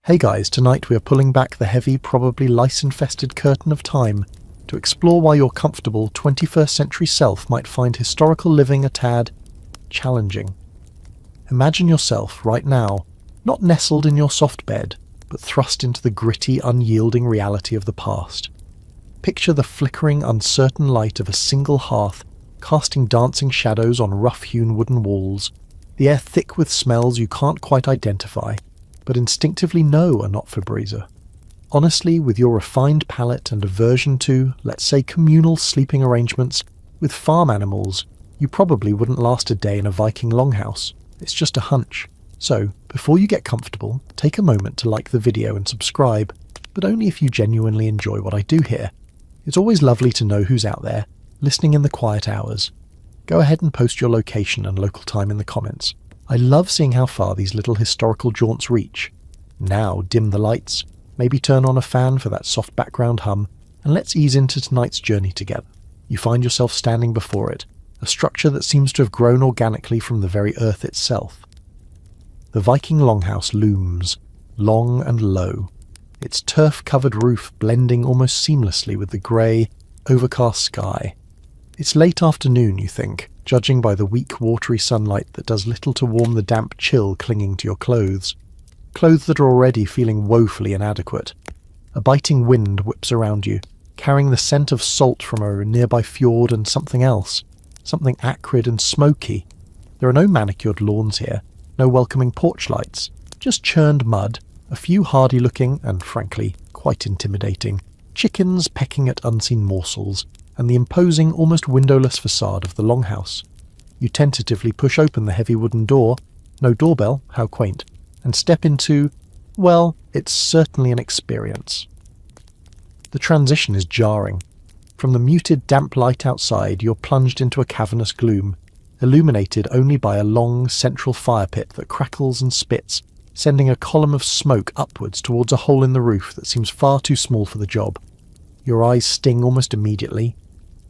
Hey guys, tonight we are pulling back the heavy, probably lice-infested curtain of time to explore why your comfortable 21st century self might find historical living a tad challenging. Imagine yourself, right now, not nestled in your soft bed, but thrust into the gritty, unyielding reality of the past. Picture the flickering, uncertain light of a single hearth casting dancing shadows on rough-hewn wooden walls, the air thick with smells you can't quite identify, but instinctively know are not Febreze. Honestly, with your refined palate and aversion to, let's say, communal sleeping arrangements with farm animals, you probably wouldn't last a day in a Viking Longhouse. It's just a hunch. So, before you get comfortable, take a moment to like the video and subscribe, but only if you genuinely enjoy what I do here. It's always lovely to know who's out there, listening in the quiet hours. Go ahead and post your location and local time in the comments. I love seeing how far these little historical jaunts reach. Now dim the lights, maybe turn on a fan for that soft background hum, and let's ease into tonight's journey together. You find yourself standing before it, a structure that seems to have grown organically from the very earth itself. The Viking Longhouse looms, long and low, its turf-covered roof blending almost seamlessly with the grey, overcast sky. It's late afternoon, you think, judging by the weak, watery sunlight that does little to warm the damp chill clinging to your clothes. Clothes that are already feeling woefully inadequate. A biting wind whips around you, carrying the scent of salt from a nearby fjord and something else. Something acrid and smoky. There are no manicured lawns here, no welcoming porch lights, just churned mud, a few hardy-looking, and frankly, quite intimidating, chickens pecking at unseen morsels, and the imposing, almost windowless facade of the longhouse. You tentatively push open the heavy wooden door, no doorbell, how quaint, and step into, well, it's certainly an experience. The transition is jarring. From the muted, damp light outside, you're plunged into a cavernous gloom, illuminated only by a long, central fire pit that crackles and spits, sending a column of smoke upwards towards a hole in the roof that seems far too small for the job. Your eyes sting almost immediately.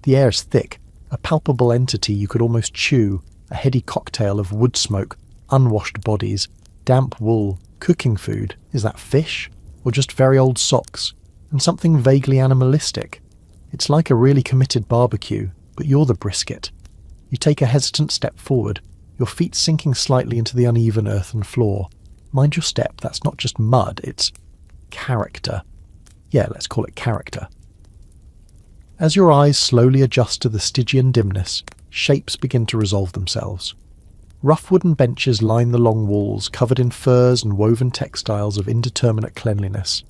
The air is thick, a palpable entity you could almost chew, a heady cocktail of wood smoke, unwashed bodies, damp wool, cooking food. Is that fish? Or just very old socks? And something vaguely animalistic. It's like a really committed barbecue, but you're the brisket. You take a hesitant step forward, your feet sinking slightly into the uneven earthen floor. Mind your step, that's not just mud, it's character. Yeah, let's call it character. As your eyes slowly adjust to the Stygian dimness, shapes begin to resolve themselves. Rough wooden benches line the long walls, covered in furs and woven textiles of indeterminate cleanliness.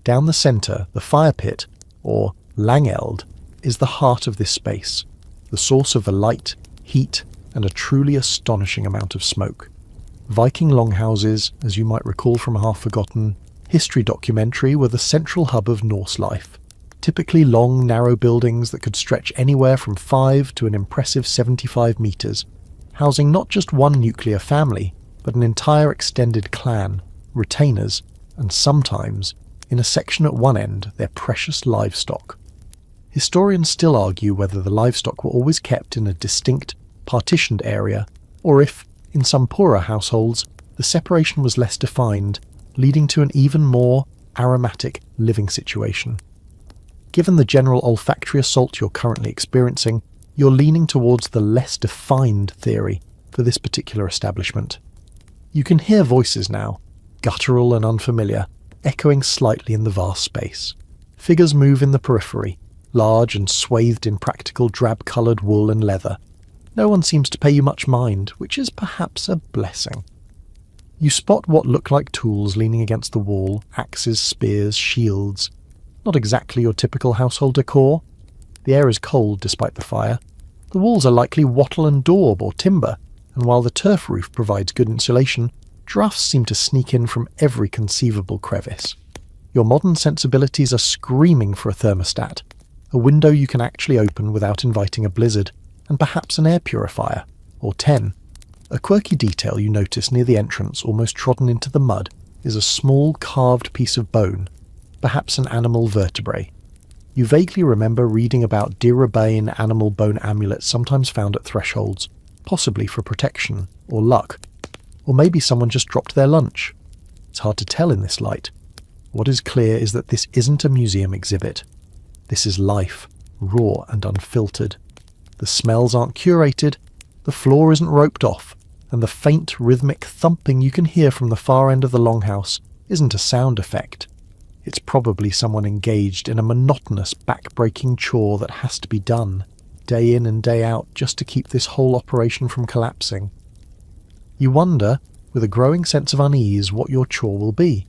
Down the centre, the fire pit, or langeld, is the heart of this space, the source of the light, heat, and a truly astonishing amount of smoke. Viking longhouses, as you might recall from a half-forgotten history documentary, were the central hub of Norse life. Typically long, narrow buildings that could stretch anywhere from 5 to an impressive 75 metres, housing not just one nuclear family, but an entire extended clan, retainers, and sometimes, in a section at one end, their precious livestock. Historians still argue whether the livestock were always kept in a distinct, partitioned area, or if, in some poorer households, the separation was less defined, leading to an even more aromatic living situation. Given the general olfactory assault you're currently experiencing, you're leaning towards the less defined theory for this particular establishment. You can hear voices now, guttural and unfamiliar, echoing slightly in the vast space. Figures move in the periphery, large and swathed in practical drab-coloured wool and leather. No one seems to pay you much mind, which is perhaps a blessing. You spot what look like tools leaning against the wall, axes, spears, shields. Not exactly your typical household decor. The air is cold despite the fire. The walls are likely wattle and daub or timber, and while the turf roof provides good insulation, drafts seem to sneak in from every conceivable crevice. Your modern sensibilities are screaming for a thermostat, a window you can actually open without inviting a blizzard, and perhaps an air purifier, or 10. A quirky detail you notice near the entrance, almost trodden into the mud, is a small carved piece of bone, perhaps an animal vertebrae. You vaguely remember reading about Dirabane animal bone amulets sometimes found at thresholds, possibly for protection, or luck. Or maybe someone just dropped their lunch. It's hard to tell in this light. What is clear is that this isn't a museum exhibit. This is life, raw and unfiltered. The smells aren't curated, the floor isn't roped off, and the faint rhythmic thumping you can hear from the far end of the longhouse isn't a sound effect. It's probably someone engaged in a monotonous, back-breaking chore that has to be done, day in and day out, just to keep this whole operation from collapsing. You wonder, with a growing sense of unease, what your chore will be.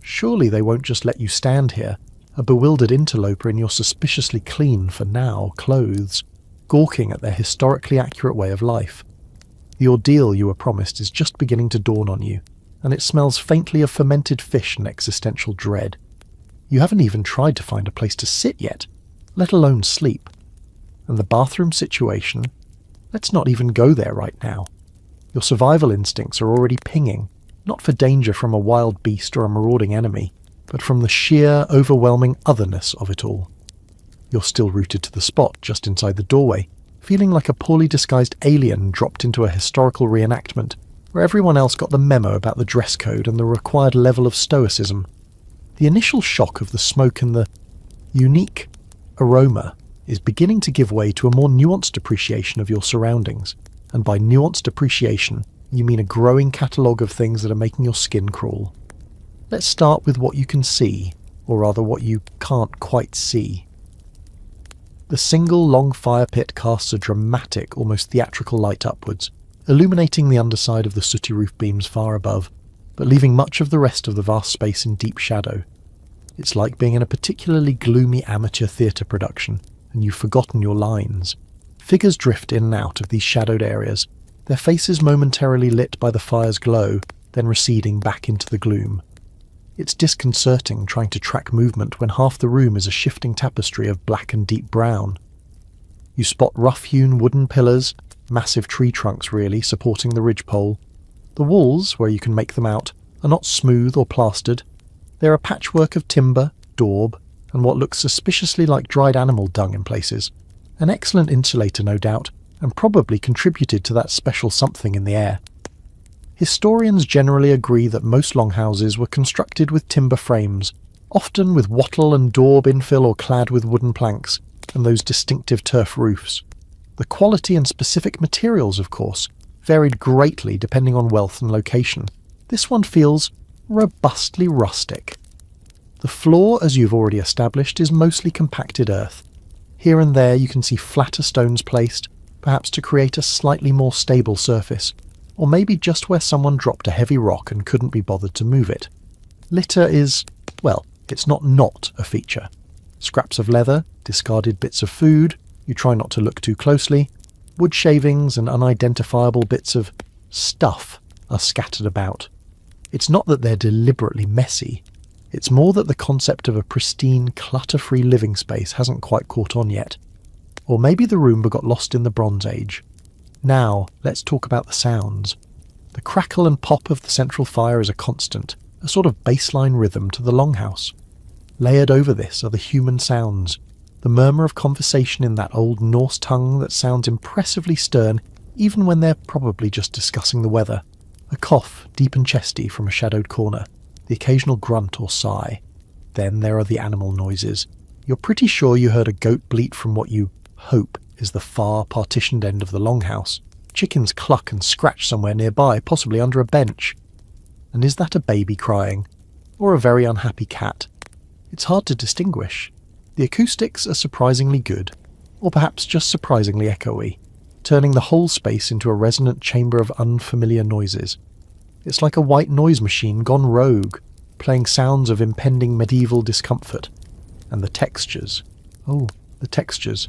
Surely they won't just let you stand here, a bewildered interloper in your suspiciously clean, for now, clothes, gawking at their historically accurate way of life. The ordeal you were promised is just beginning to dawn on you, and it smells faintly of fermented fish and existential dread. You haven't even tried to find a place to sit yet, let alone sleep. And the bathroom situation? Let's not even go there right now. Your survival instincts are already pinging, not for danger from a wild beast or a marauding enemy, but from the sheer, overwhelming otherness of it all. You're still rooted to the spot just inside the doorway, feeling like a poorly disguised alien dropped into a historical reenactment, where everyone else got the memo about the dress code and the required level of stoicism. The initial shock of the smoke and the unique aroma is beginning to give way to a more nuanced appreciation of your surroundings, and by nuanced appreciation, you mean a growing catalogue of things that are making your skin crawl. Let's start with what you can see, or rather what you can't quite see. The single long fire pit casts a dramatic, almost theatrical light upwards, illuminating the underside of the sooty roof beams far above, but leaving much of the rest of the vast space in deep shadow. It's like being in a particularly gloomy amateur theatre production, and you've forgotten your lines. Figures drift in and out of these shadowed areas, their faces momentarily lit by the fire's glow, then receding back into the gloom. It's disconcerting trying to track movement when half the room is a shifting tapestry of black and deep brown. You spot rough-hewn wooden pillars, massive tree trunks really, supporting the ridgepole. The walls, where you can make them out, are not smooth or plastered. They're a patchwork of timber, daub, and what looks suspiciously like dried animal dung in places. An excellent insulator, no doubt, and probably contributed to that special something in the air. Historians generally agree that most longhouses were constructed with timber frames, often with wattle and daub infill or clad with wooden planks, and those distinctive turf roofs. The quality and specific materials, of course, varied greatly depending on wealth and location. This one feels robustly rustic. The floor, as you've already established, is mostly compacted earth. Here and there you can see flatter stones placed, perhaps to create a slightly more stable surface, or maybe just where someone dropped a heavy rock and couldn't be bothered to move it. Litter is, well, it's not a feature. Scraps of leather, discarded bits of food, you try not to look too closely, wood shavings and unidentifiable bits of stuff are scattered about. It's not that they're deliberately messy, it's more that the concept of a pristine, clutter-free living space hasn't quite caught on yet. Or maybe the room got lost in the Bronze Age. Now, let's talk about the sounds. The crackle and pop of the central fire is a constant, a sort of baseline rhythm to the longhouse. Layered over this are the human sounds, the murmur of conversation in that old Norse tongue that sounds impressively stern even when they're probably just discussing the weather. A cough, deep and chesty from a shadowed corner, the occasional grunt or sigh. Then there are the animal noises. You're pretty sure you heard a goat bleat from what you hope is the far partitioned end of the longhouse. Chickens cluck and scratch somewhere nearby, possibly under a bench. And is that a baby crying? Or a very unhappy cat? It's hard to distinguish. The acoustics are surprisingly good, or perhaps just surprisingly echoey, turning the whole space into a resonant chamber of unfamiliar noises. It's like a white noise machine gone rogue, playing sounds of impending medieval discomfort. And the textures. Oh, the textures.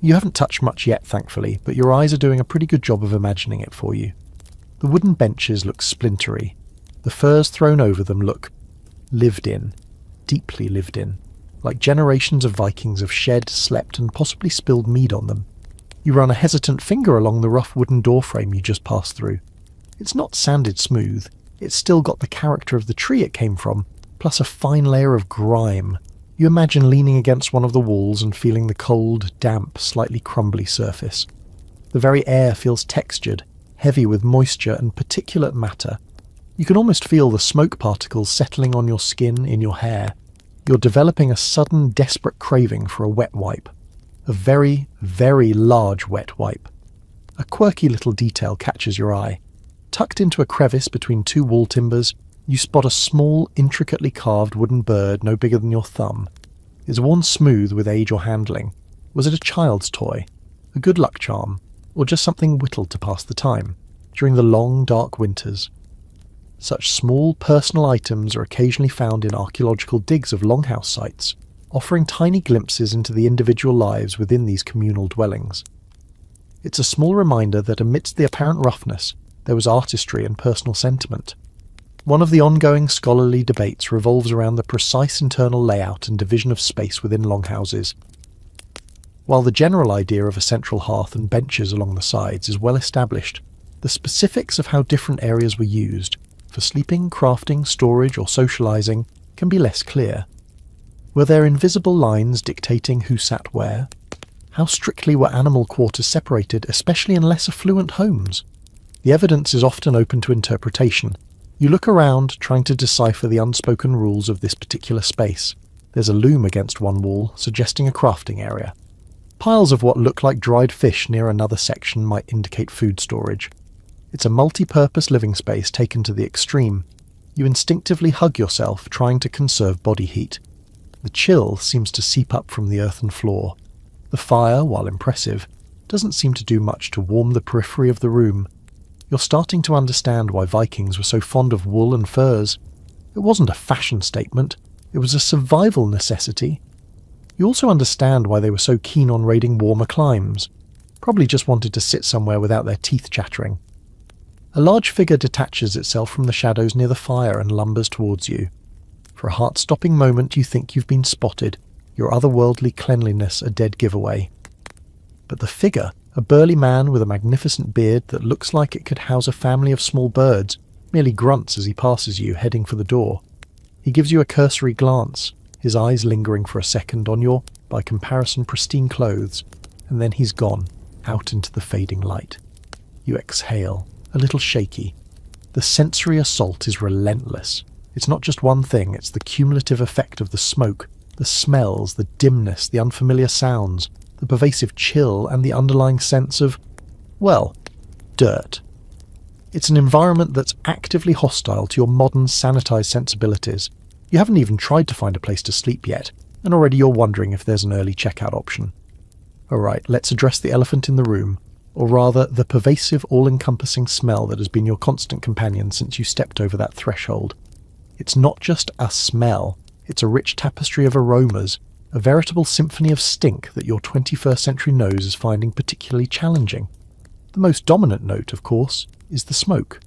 You haven't touched much yet, thankfully, but your eyes are doing a pretty good job of imagining it for you. The wooden benches look splintery. The furs thrown over them look lived in, deeply lived in, like generations of Vikings have shed, slept, and possibly spilled mead on them. You run a hesitant finger along the rough wooden doorframe you just passed through. It's not sanded smooth, it's still got the character of the tree it came from, plus a fine layer of grime. You imagine leaning against one of the walls and feeling the cold, damp, slightly crumbly surface. The very air feels textured, heavy with moisture and particulate matter. You can almost feel the smoke particles settling on your skin, in your hair. You're developing a sudden, desperate craving for a wet wipe. A very, very large wet wipe. A quirky little detail catches your eye. Tucked into a crevice between two wall timbers, you spot a small, intricately carved wooden bird no bigger than your thumb. It's worn smooth with age or handling. Was it a child's toy? A good luck charm? Or just something whittled to pass the time, during the long, dark winters? Such small, personal items are occasionally found in archaeological digs of longhouse sites, offering tiny glimpses into the individual lives within these communal dwellings. It's a small reminder that amidst the apparent roughness, there was artistry and personal sentiment. One of the ongoing scholarly debates revolves around the precise internal layout and division of space within longhouses. While the general idea of a central hearth and benches along the sides is well established, the specifics of how different areas were used, for sleeping, crafting, storage or socializing, can be less clear. Were there invisible lines dictating who sat where? How strictly were animal quarters separated, especially in less affluent homes? The evidence is often open to interpretation. You look around, trying to decipher the unspoken rules of this particular space. There's a loom against one wall, suggesting a crafting area. Piles of what look like dried fish near another section might indicate food storage. It's a multi-purpose living space taken to the extreme. You instinctively hug yourself, trying to conserve body heat. The chill seems to seep up from the earthen floor. The fire, while impressive, doesn't seem to do much to warm the periphery of the room. You're starting to understand why Vikings were so fond of wool and furs. It wasn't a fashion statement, it was a survival necessity. You also understand why they were so keen on raiding warmer climes. Probably just wanted to sit somewhere without their teeth chattering. A large figure detaches itself from the shadows near the fire and lumbers towards you. For a heart-stopping moment you think you've been spotted, your otherworldly cleanliness a dead giveaway. But the figure, a burly man with a magnificent beard that looks like it could house a family of small birds, merely grunts as he passes you, heading for the door. He gives you a cursory glance, his eyes lingering for a second on your, by comparison, pristine clothes, and then he's gone, out into the fading light. You exhale, a little shaky. The sensory assault is relentless. It's not just one thing, it's the cumulative effect of the smoke, the smells, the dimness, the unfamiliar sounds, the pervasive chill, and the underlying sense of, well, dirt. It's an environment that's actively hostile to your modern, sanitized sensibilities. You haven't even tried to find a place to sleep yet, and already you're wondering if there's an early checkout option. Alright, let's address the elephant in the room, or rather the pervasive, all-encompassing smell that has been your constant companion since you stepped over that threshold. It's not just a smell, it's a rich tapestry of aromas, a veritable symphony of stink that your 21st century nose is finding particularly challenging. The most dominant note, of course, is the smoke.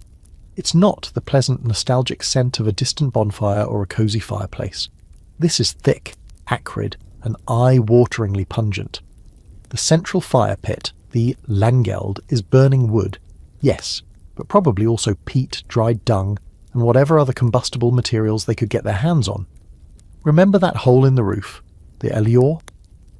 It's not the pleasant, nostalgic scent of a distant bonfire or a cosy fireplace. This is thick, acrid, and eye-wateringly pungent. The central fire pit, the langeld, is burning wood, yes, but probably also peat, dried dung, and whatever other combustible materials they could get their hands on. Remember that hole in the roof? The elior?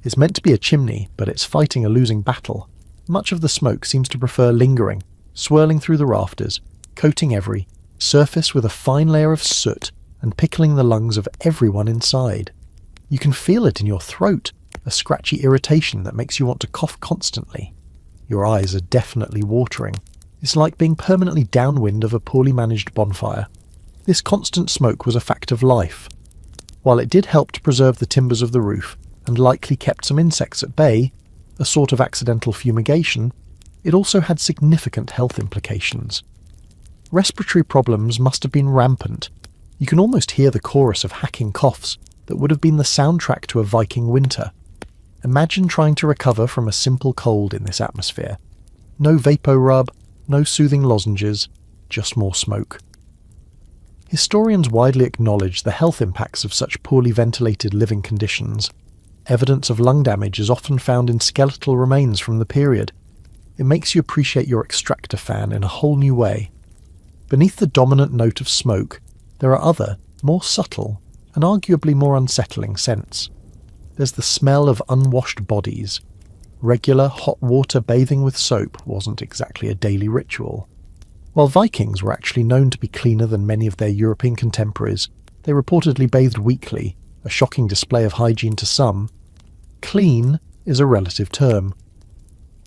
It's meant to be a chimney, but it's fighting a losing battle. Much of the smoke seems to prefer lingering, swirling through the rafters, coating every surface with a fine layer of soot and pickling the lungs of everyone inside. You can feel it in your throat, a scratchy irritation that makes you want to cough constantly. Your eyes are definitely watering. It's like being permanently downwind of a poorly managed bonfire. This constant smoke was a fact of life. While it did help to preserve the timbers of the roof, and likely kept some insects at bay, a sort of accidental fumigation, it also had significant health implications. Respiratory problems must have been rampant. You can almost hear the chorus of hacking coughs that would have been the soundtrack to a Viking winter. Imagine trying to recover from a simple cold in this atmosphere. No vapor-rub, no soothing lozenges, just more smoke. Historians widely acknowledge the health impacts of such poorly ventilated living conditions. Evidence of lung damage is often found in skeletal remains from the period. It makes you appreciate your extractor fan in a whole new way. Beneath the dominant note of smoke, there are other, more subtle, and arguably more unsettling scents. There's the smell of unwashed bodies. Regular hot water bathing with soap wasn't exactly a daily ritual. While Vikings were actually known to be cleaner than many of their European contemporaries, they reportedly bathed weekly, a shocking display of hygiene to some. Clean is a relative term.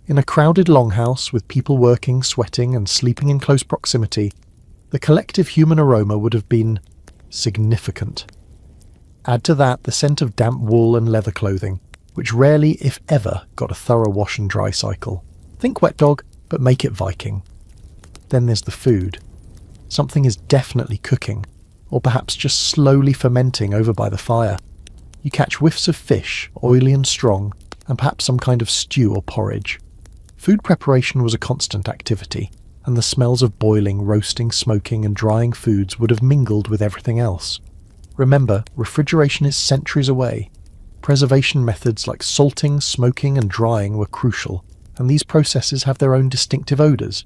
In a crowded longhouse with people working, sweating and sleeping in close proximity, the collective human aroma would have been significant. Add to that the scent of damp wool and leather clothing, which rarely, if ever, got a thorough wash and dry cycle. Think wet dog, but make it Viking. Then there's the food. Something is definitely cooking, or perhaps just slowly fermenting over by the fire. You catch whiffs of fish, oily and strong, and perhaps some kind of stew or porridge. Food preparation was a constant activity, and the smells of boiling, roasting, smoking and drying foods would have mingled with everything else. Remember, refrigeration is centuries away. Preservation methods like salting, smoking and drying were crucial, and these processes have their own distinctive odours.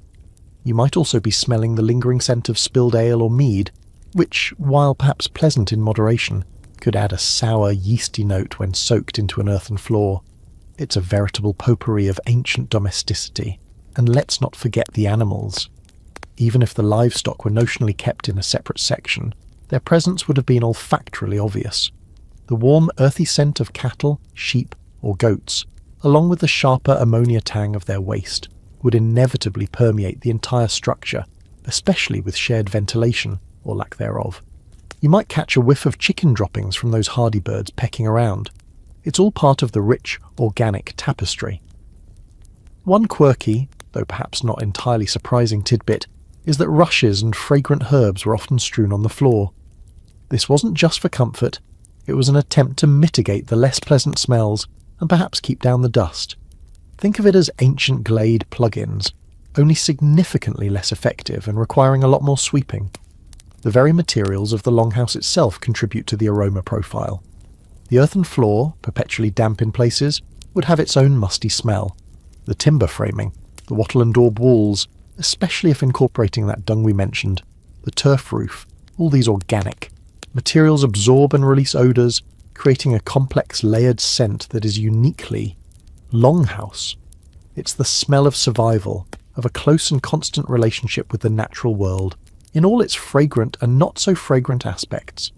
You might also be smelling the lingering scent of spilled ale or mead, which, while perhaps pleasant in moderation, could add a sour, yeasty note when soaked into an earthen floor. It's a veritable potpourri of ancient domesticity. And let's not forget the animals. Even if the livestock were notionally kept in a separate section, their presence would have been olfactorily obvious. The warm, earthy scent of cattle, sheep, or goats, along with the sharper ammonia tang of their waste, would inevitably permeate the entire structure, especially with shared ventilation, or lack thereof. You might catch a whiff of chicken droppings from those hardy birds pecking around. It's all part of the rich, organic tapestry. One quirky, though perhaps not entirely surprising tidbit, is that rushes and fragrant herbs were often strewn on the floor. This wasn't just for comfort, it was an attempt to mitigate the less pleasant smells and perhaps keep down the dust. Think of it as ancient Glade plugins, only significantly less effective and requiring a lot more sweeping. The very materials of the longhouse itself contribute to the aroma profile. The earthen floor, perpetually damp in places, would have its own musty smell. The timber framing, the wattle and daub walls, especially if incorporating that dung we mentioned, the turf roof, all these organic. Materials absorb and release odours, creating a complex layered scent that is uniquely longhouse. It's the smell of survival, of a close and constant relationship with the natural world, in all its fragrant and not so fragrant aspects.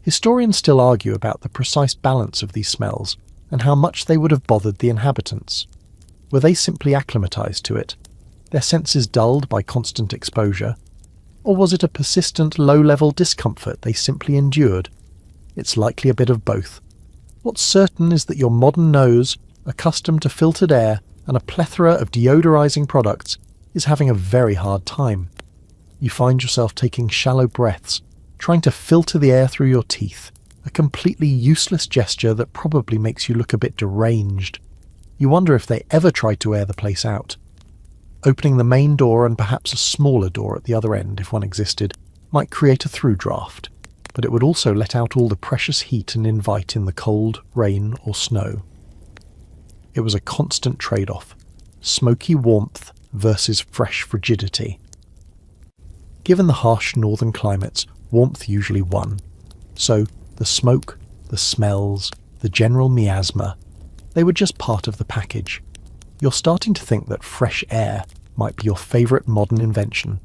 Historians still argue about the precise balance of these smells and how much they would have bothered the inhabitants. Were they simply acclimatized to it, their senses dulled by constant exposure, or was it a persistent low-level discomfort they simply endured? It's likely a bit of both. What's certain is that your modern nose, accustomed to filtered air and a plethora of deodorizing products, is having a very hard time. You find yourself taking shallow breaths, trying to filter the air through your teeth, a completely useless gesture that probably makes you look a bit deranged. You wonder if they ever tried to air the place out. Opening the main door and perhaps a smaller door at the other end, if one existed, might create a through draft, but it would also let out all the precious heat and invite in the cold, rain or snow. It was a constant trade-off, smoky warmth versus fresh frigidity. Given the harsh northern climates, warmth usually won. So the smoke, the smells, the general miasma, they were just part of the package. You're starting to think that fresh air might be your favourite modern invention.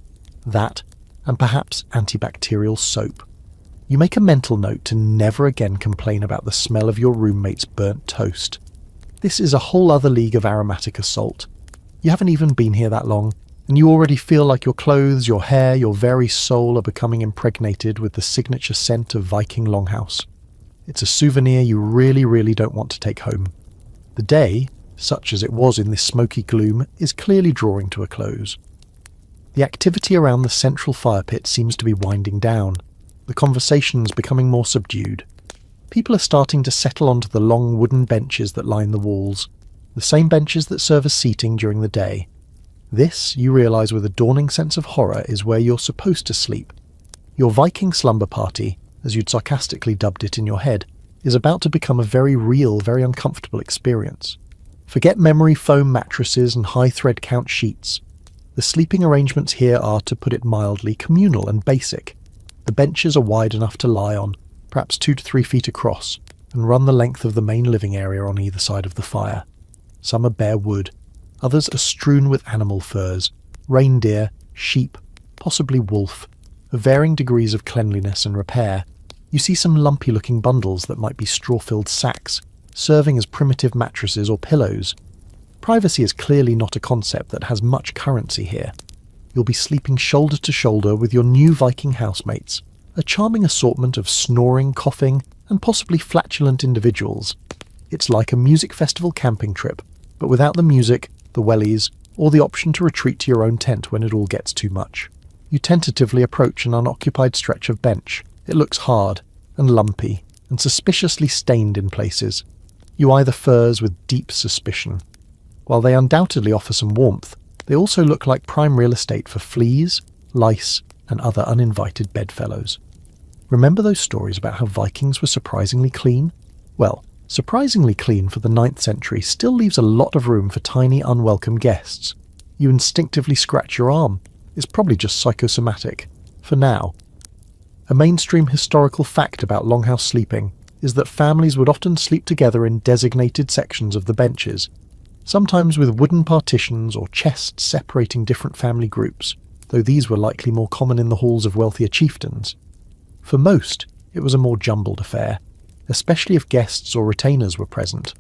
That, and perhaps antibacterial soap. You make a mental note to never again complain about the smell of your roommate's burnt toast. This is a whole other league of aromatic assault. You haven't even been here that long, and you already feel like your clothes, your hair, your very soul are becoming impregnated with the signature scent of Viking Longhouse. It's a souvenir you really, really don't want to take home. The day, such as it was in this smoky gloom, is clearly drawing to a close. The activity around the central fire pit seems to be winding down, the conversations becoming more subdued. People are starting to settle onto the long wooden benches that line the walls, the same benches that serve as seating during the day. This, you realise with a dawning sense of horror, is where you're supposed to sleep. Your Viking slumber party, as you'd sarcastically dubbed it in your head, is about to become a very real, very uncomfortable experience. Forget memory foam mattresses and high thread count sheets. The sleeping arrangements here are, to put it mildly, communal and basic. The benches are wide enough to lie on, perhaps 2 to 3 feet across, and run the length of the main living area on either side of the fire. Some are bare wood, others are strewn with animal furs, reindeer, sheep, possibly wolf, of varying degrees of cleanliness and repair. You see some lumpy-looking bundles that might be straw-filled sacks, serving as primitive mattresses or pillows. Privacy is clearly not a concept that has much currency here. You'll be sleeping shoulder to shoulder with your new Viking housemates, a charming assortment of snoring, coughing, and possibly flatulent individuals. It's like a music festival camping trip, but without the music, the wellies, or the option to retreat to your own tent when it all gets too much. You tentatively approach an unoccupied stretch of bench. It looks hard and lumpy and suspiciously stained in places. You eye the furs with deep suspicion. While they undoubtedly offer some warmth, they also look like prime real estate for fleas, lice, and other uninvited bedfellows. Remember those stories about how Vikings were surprisingly clean? Well, surprisingly clean for the 9th century still leaves a lot of room for tiny, unwelcome guests. You instinctively scratch your arm. It's probably just psychosomatic. For now. A mainstream historical fact about longhouse sleeping is that families would often sleep together in designated sections of the benches, sometimes with wooden partitions or chests separating different family groups, though these were likely more common in the halls of wealthier chieftains. For most, it was a more jumbled affair, especially if guests or retainers were present.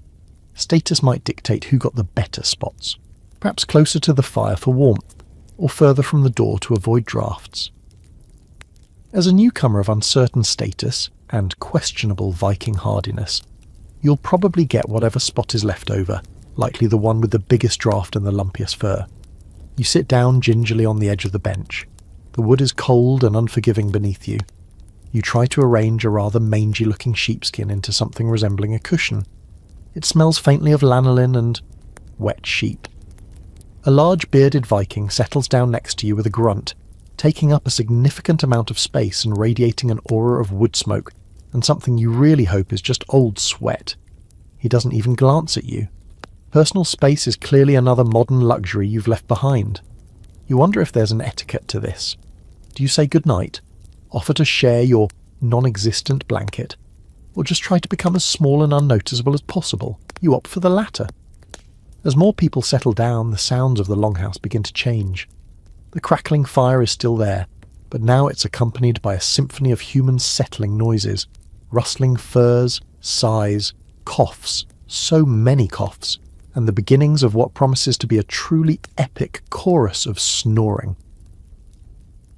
Status might dictate who got the better spots, perhaps closer to the fire for warmth, or further from the door to avoid drafts. As a newcomer of uncertain status and questionable Viking hardiness, you'll probably get whatever spot is left over, likely the one with the biggest draft and the lumpiest fur. You sit down gingerly on the edge of the bench. The wood is cold and unforgiving beneath you. You try to arrange a rather mangy-looking sheepskin into something resembling a cushion. It smells faintly of lanolin and wet sheep. A large bearded Viking settles down next to you with a grunt, taking up a significant amount of space and radiating an aura of wood smoke and something you really hope is just old sweat. He doesn't even glance at you. Personal space is clearly another modern luxury you've left behind. You wonder if there's an etiquette to this. Do you say goodnight? Offer to share your non-existent blanket? Or just try to become as small and unnoticeable as possible? You opt for the latter. As more people settle down, the sounds of the longhouse begin to change. The crackling fire is still there, but now it's accompanied by a symphony of human settling noises, rustling furs, sighs, coughs, so many coughs, and the beginnings of what promises to be a truly epic chorus of snoring.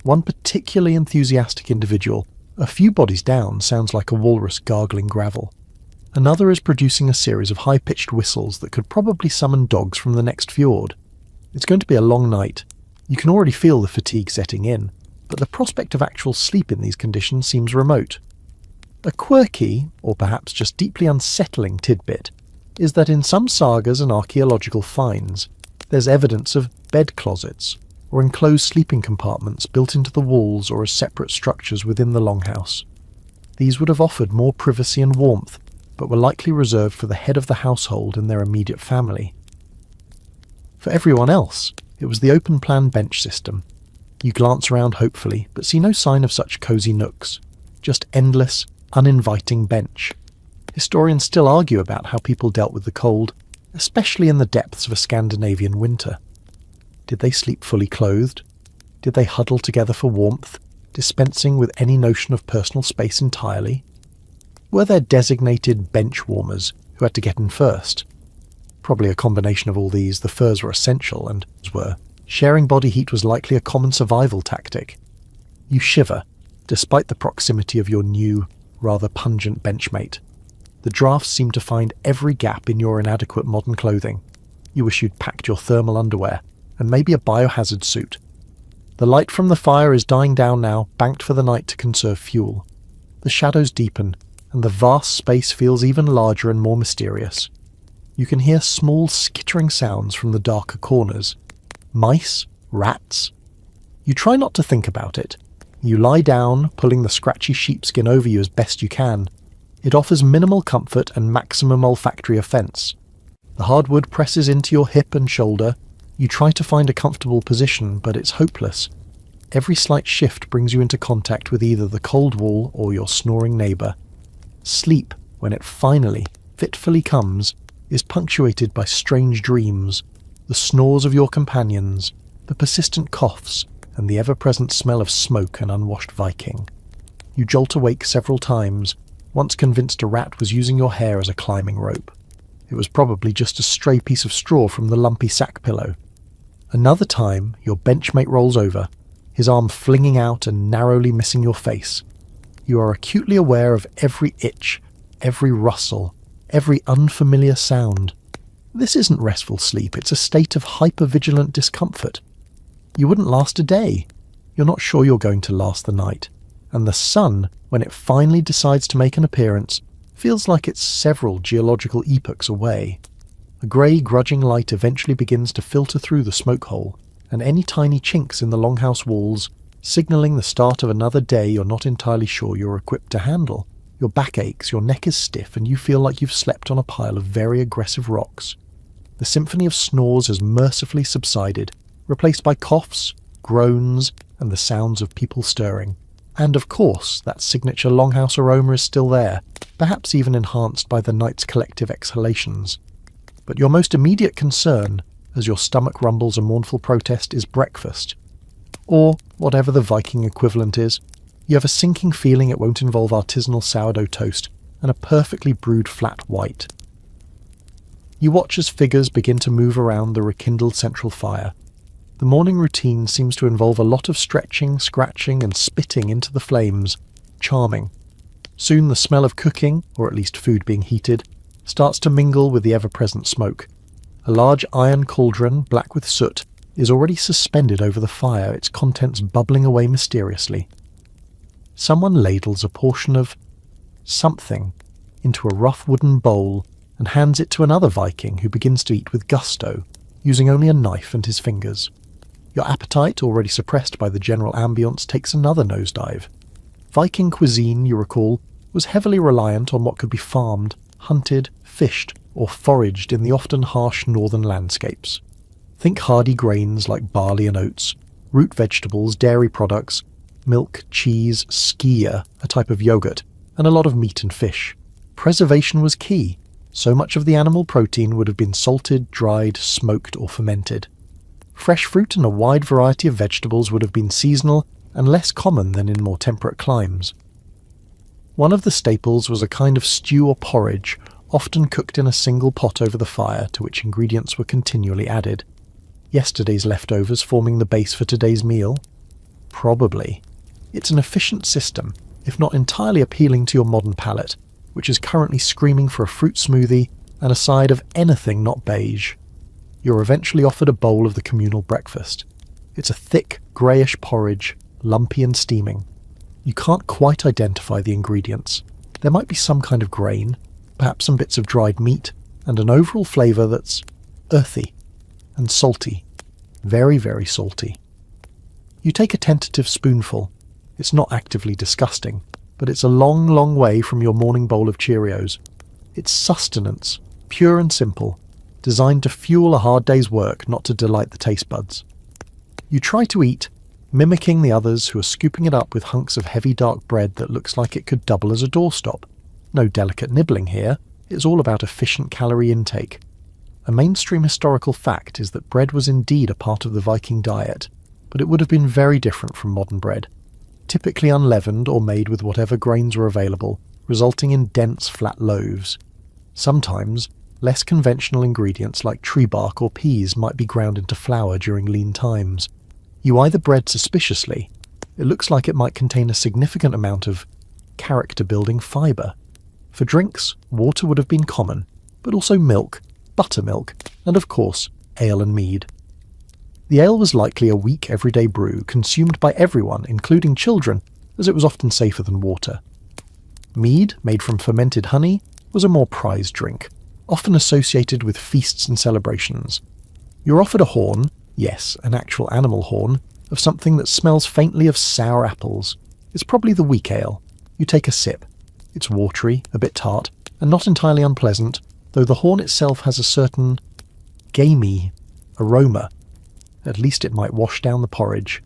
One particularly enthusiastic individual, a few bodies down, sounds like a walrus gargling gravel. Another is producing a series of high-pitched whistles that could probably summon dogs from the next fjord. It's going to be a long night. You can already feel the fatigue setting in, but the prospect of actual sleep in these conditions seems remote. A quirky, or perhaps just deeply unsettling tidbit, is that in some sagas and archaeological finds, there's evidence of bed closets, or enclosed sleeping compartments built into the walls or as separate structures within the longhouse. These would have offered more privacy and warmth, but were likely reserved for the head of the household and their immediate family. For everyone else, it was the open-plan bench system. You glance around hopefully, but see no sign of such cosy nooks, just endless, uninviting bench. Historians still argue about how people dealt with the cold, especially in the depths of a Scandinavian winter. Did they sleep fully clothed? Did they huddle together for warmth, dispensing with any notion of personal space entirely? Were there designated bench warmers who had to get in first? Probably a combination of all these. The furs were essential, and sharing body heat was likely a common survival tactic. You shiver, despite the proximity of your new, rather pungent benchmate. The drafts seem to find every gap in your inadequate modern clothing. You wish you'd packed your thermal underwear, and maybe a biohazard suit. The light from the fire is dying down now, banked for the night to conserve fuel. The shadows deepen, and the vast space feels even larger and more mysterious. You can hear small skittering sounds from the darker corners. Mice? Rats? You try not to think about it. You lie down, pulling the scratchy sheepskin over you as best you can. It offers minimal comfort and maximum olfactory offence. The hardwood presses into your hip and shoulder. You try to find a comfortable position, but it's hopeless. Every slight shift brings you into contact with either the cold wall or your snoring neighbour. Sleep, when it finally, fitfully comes, is punctuated by strange dreams, the snores of your companions, the persistent coughs, and the ever-present smell of smoke and unwashed Viking. You jolt awake several times, once convinced a rat was using your hair as a climbing rope. It was probably just a stray piece of straw from the lumpy sack pillow. Another time, your benchmate rolls over, his arm flinging out and narrowly missing your face. You are acutely aware of every itch, every rustle, every unfamiliar sound. This isn't restful sleep, it's a state of hyper-vigilant discomfort. You wouldn't last a day. You're not sure you're going to last the night. And the sun, when it finally decides to make an appearance, feels like it's several geological epochs away. A grey, grudging light eventually begins to filter through the smoke hole, and any tiny chinks in the longhouse walls, signalling the start of another day you're not entirely sure you're equipped to handle. Your back aches, your neck is stiff, and you feel like you've slept on a pile of very aggressive rocks. The symphony of snores has mercifully subsided, replaced by coughs, groans, and the sounds of people stirring. And of course, that signature longhouse aroma is still there, perhaps even enhanced by the night's collective exhalations. But your most immediate concern, as your stomach rumbles a mournful protest, is breakfast. Or whatever the Viking equivalent is. You have a sinking feeling it won't involve artisanal sourdough toast and a perfectly brewed flat white. You watch as figures begin to move around the rekindled central fire. The morning routine seems to involve a lot of stretching, scratching, and spitting into the flames. Charming. Soon the smell of cooking, or at least food being heated, starts to mingle with the ever-present smoke. A large iron cauldron, black with soot, is already suspended over the fire, its contents bubbling away mysteriously. Someone ladles a portion of something into a rough wooden bowl and hands it to another Viking who begins to eat with gusto, using only a knife and his fingers. Your appetite, already suppressed by the general ambience, takes another nosedive. Viking cuisine, you recall, was heavily reliant on what could be farmed, hunted, fished, or foraged in the often harsh northern landscapes. Think hardy grains like barley and oats, root vegetables, dairy products, milk, cheese, skyr, a type of yogurt, and a lot of meat and fish. Preservation was key. So much of the animal protein would have been salted, dried, smoked, or fermented. Fresh fruit and a wide variety of vegetables would have been seasonal and less common than in more temperate climes. One of the staples was a kind of stew or porridge, often cooked in a single pot over the fire, to which ingredients were continually added. Yesterday's leftovers forming the base for today's meal? Probably. It's an efficient system, if not entirely appealing to your modern palate, which is currently screaming for a fruit smoothie and a side of anything not beige. You're eventually offered a bowl of the communal breakfast. It's a thick, greyish porridge, lumpy and steaming. You can't quite identify the ingredients. There might be some kind of grain, perhaps some bits of dried meat, and an overall flavour that's earthy and salty. Very, very salty. You take a tentative spoonful. It's not actively disgusting, but it's a long, long way from your morning bowl of Cheerios. It's sustenance, pure and simple, designed to fuel a hard day's work, not to delight the taste buds. You try to eat, mimicking the others who are scooping it up with hunks of heavy dark bread that looks like it could double as a doorstop. No delicate nibbling here, it's all about efficient calorie intake. A mainstream historical fact is that bread was indeed a part of the Viking diet, but it would have been very different from modern bread. Typically unleavened or made with whatever grains were available, resulting in dense, flat loaves. Sometimes, less conventional ingredients like tree bark or peas might be ground into flour during lean times. You eye the bread suspiciously. It looks like it might contain a significant amount of character-building fibre. For drinks, water would have been common, but also milk, buttermilk, and of course, ale and mead. The ale was likely a weak everyday brew consumed by everyone, including children, as it was often safer than water. Mead, made from fermented honey, was a more prized drink, often associated with feasts and celebrations. You're offered a horn, yes, an actual animal horn, of something that smells faintly of sour apples. It's probably the weak ale. You take a sip. It's watery, a bit tart, and not entirely unpleasant, though the horn itself has a certain gamey aroma. At least it might wash down the porridge.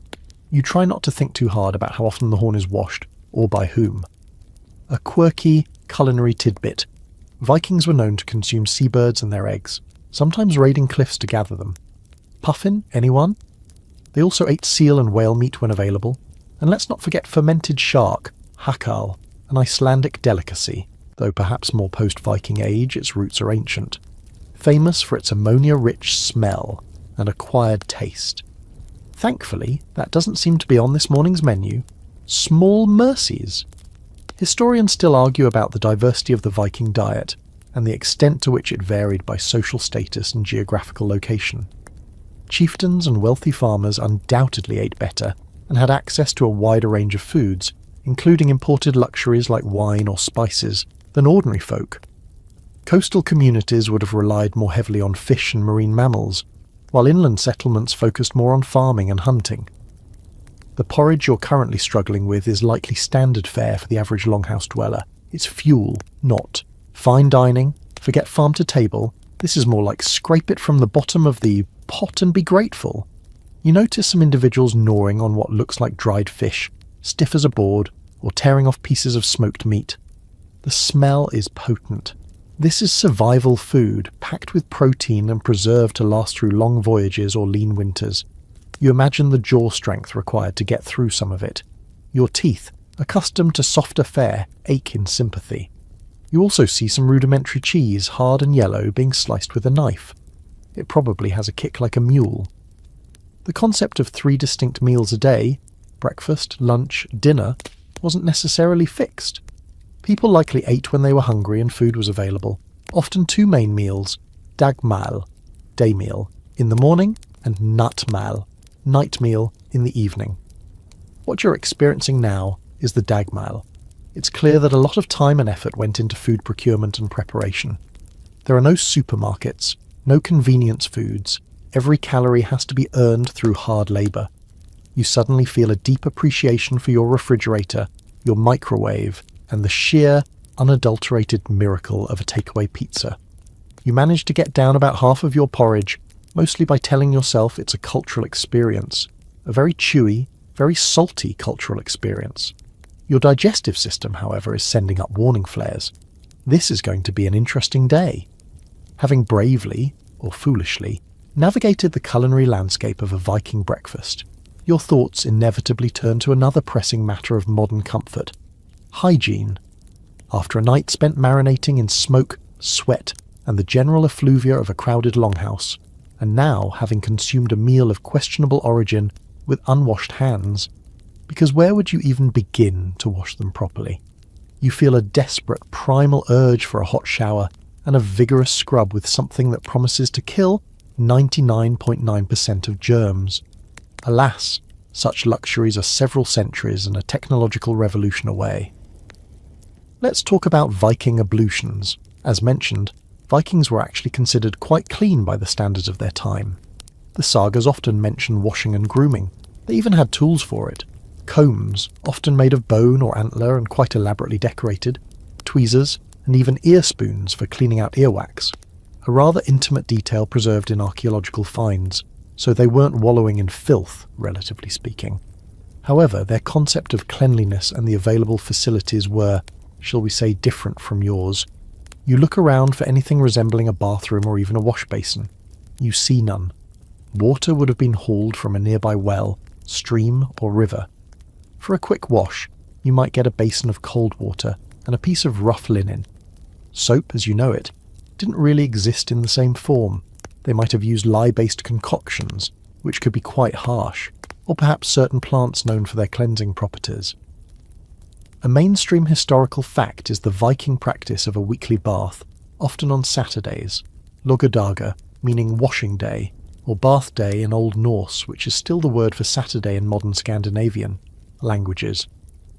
You try not to think too hard about how often the horn is washed, or by whom. A quirky, culinary tidbit. Vikings were known to consume seabirds and their eggs, sometimes raiding cliffs to gather them. Puffin, anyone? They also ate seal and whale meat when available. And let's not forget fermented shark, hakal, an Icelandic delicacy, though perhaps more post-Viking age, its roots are ancient. Famous for its ammonia-rich smell and acquired taste. Thankfully, that doesn't seem to be on this morning's menu. Small mercies. Historians still argue about the diversity of the Viking diet and the extent to which it varied by social status and geographical location. Chieftains and wealthy farmers undoubtedly ate better and had access to a wider range of foods, including imported luxuries like wine or spices, than ordinary folk. Coastal communities would have relied more heavily on fish and marine mammals, while inland settlements focused more on farming and hunting. The porridge you're currently struggling with is likely standard fare for the average longhouse dweller. It's fuel, not fine dining. Forget farm to table. This is more like scrape it from the bottom of the pot and be grateful. You notice some individuals gnawing on what looks like dried fish, stiff as a board, or tearing off pieces of smoked meat. The smell is potent. This is survival food, packed with protein and preserved to last through long voyages or lean winters. You imagine the jaw strength required to get through some of it. Your teeth, accustomed to softer fare, ache in sympathy. You also see some rudimentary cheese, hard and yellow, being sliced with a knife. It probably has a kick like a mule. The concept of 3 distinct meals a day, breakfast, lunch, dinner, wasn't necessarily fixed. People likely ate when they were hungry and food was available. Often 2 main meals, dagmal, day meal, in the morning, and nattmal, night meal, in the evening. What you're experiencing now is the dagmal. It's clear that a lot of time and effort went into food procurement and preparation. There are no supermarkets, no convenience foods. Every calorie has to be earned through hard labour. You suddenly feel a deep appreciation for your refrigerator, your microwave, and the sheer, unadulterated miracle of a takeaway pizza. You manage to get down about half of your porridge, mostly by telling yourself it's a cultural experience, a very chewy, very salty cultural experience. Your digestive system, however, is sending up warning flares. This is going to be an interesting day. Having bravely, or foolishly, navigated the culinary landscape of a Viking breakfast, your thoughts inevitably turn to another pressing matter of modern comfort: hygiene. After a night spent marinating in smoke, sweat, and the general effluvia of a crowded longhouse, and now having consumed a meal of questionable origin with unwashed hands, because where would you even begin to wash them properly? You feel a desperate, primal urge for a hot shower and a vigorous scrub with something that promises to kill 99.9% of germs. Alas, such luxuries are several centuries and a technological revolution away. Let's talk about Viking ablutions. As mentioned, Vikings were actually considered quite clean by the standards of their time. The sagas often mention washing and grooming. They even had tools for it. Combs, often made of bone or antler and quite elaborately decorated, tweezers, and even ear spoons for cleaning out earwax. A rather intimate detail preserved in archaeological finds, so they weren't wallowing in filth, relatively speaking. However, their concept of cleanliness and the available facilities were, shall we say, different from yours. You look around for anything resembling a bathroom or even a wash basin. You see none. Water would have been hauled from a nearby well, stream, or river. For a quick wash, you might get a basin of cold water and a piece of rough linen. Soap, as you know it, didn't really exist in the same form. They might have used lye-based concoctions, which could be quite harsh, or perhaps certain plants known for their cleansing properties. A mainstream historical fact is the Viking practice of a weekly bath, often on Saturdays, logadaga, meaning washing day, or bath day in Old Norse, which is still the word for Saturday in modern Scandinavian languages.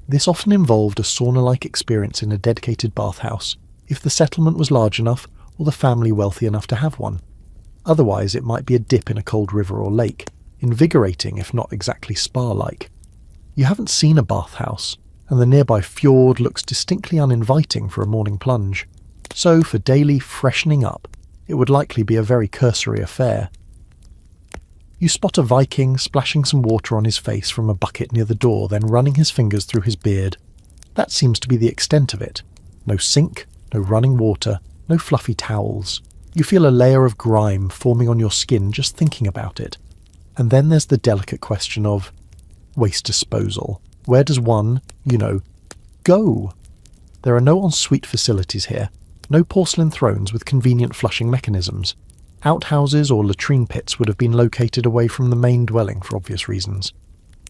This often involved a sauna-like experience in a dedicated bathhouse, if the settlement was large enough or the family wealthy enough to have one. Otherwise, it might be a dip in a cold river or lake, invigorating if not exactly spa-like. You haven't seen a bathhouse, and the nearby fjord looks distinctly uninviting for a morning plunge. So for daily freshening up, it would likely be a very cursory affair. You spot a Viking splashing some water on his face from a bucket near the door, then running his fingers through his beard. That seems to be the extent of it. No sink, no running water, no fluffy towels. You feel a layer of grime forming on your skin just thinking about it. And then there's the delicate question of waste disposal. Where does one, go? There are no ensuite facilities here, no porcelain thrones with convenient flushing mechanisms. Outhouses or latrine pits would have been located away from the main dwelling for obvious reasons.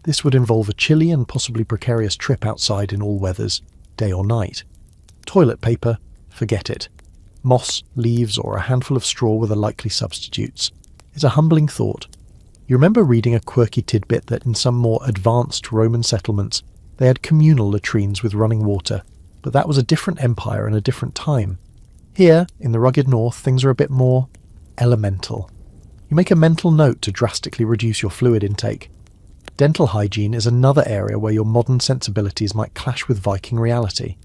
This would involve a chilly and possibly precarious trip outside in all weathers, day or night. Toilet paper, forget it. Moss, leaves, or a handful of straw were the likely substitutes. It's a humbling thought. You remember reading a quirky tidbit that in some more advanced Roman settlements they had communal latrines with running water, but that was a different empire and a different time. Here, in the rugged north, things are a bit more elemental. You make a mental note to drastically reduce your fluid intake. Dental hygiene is another area where your modern sensibilities might clash with Viking reality.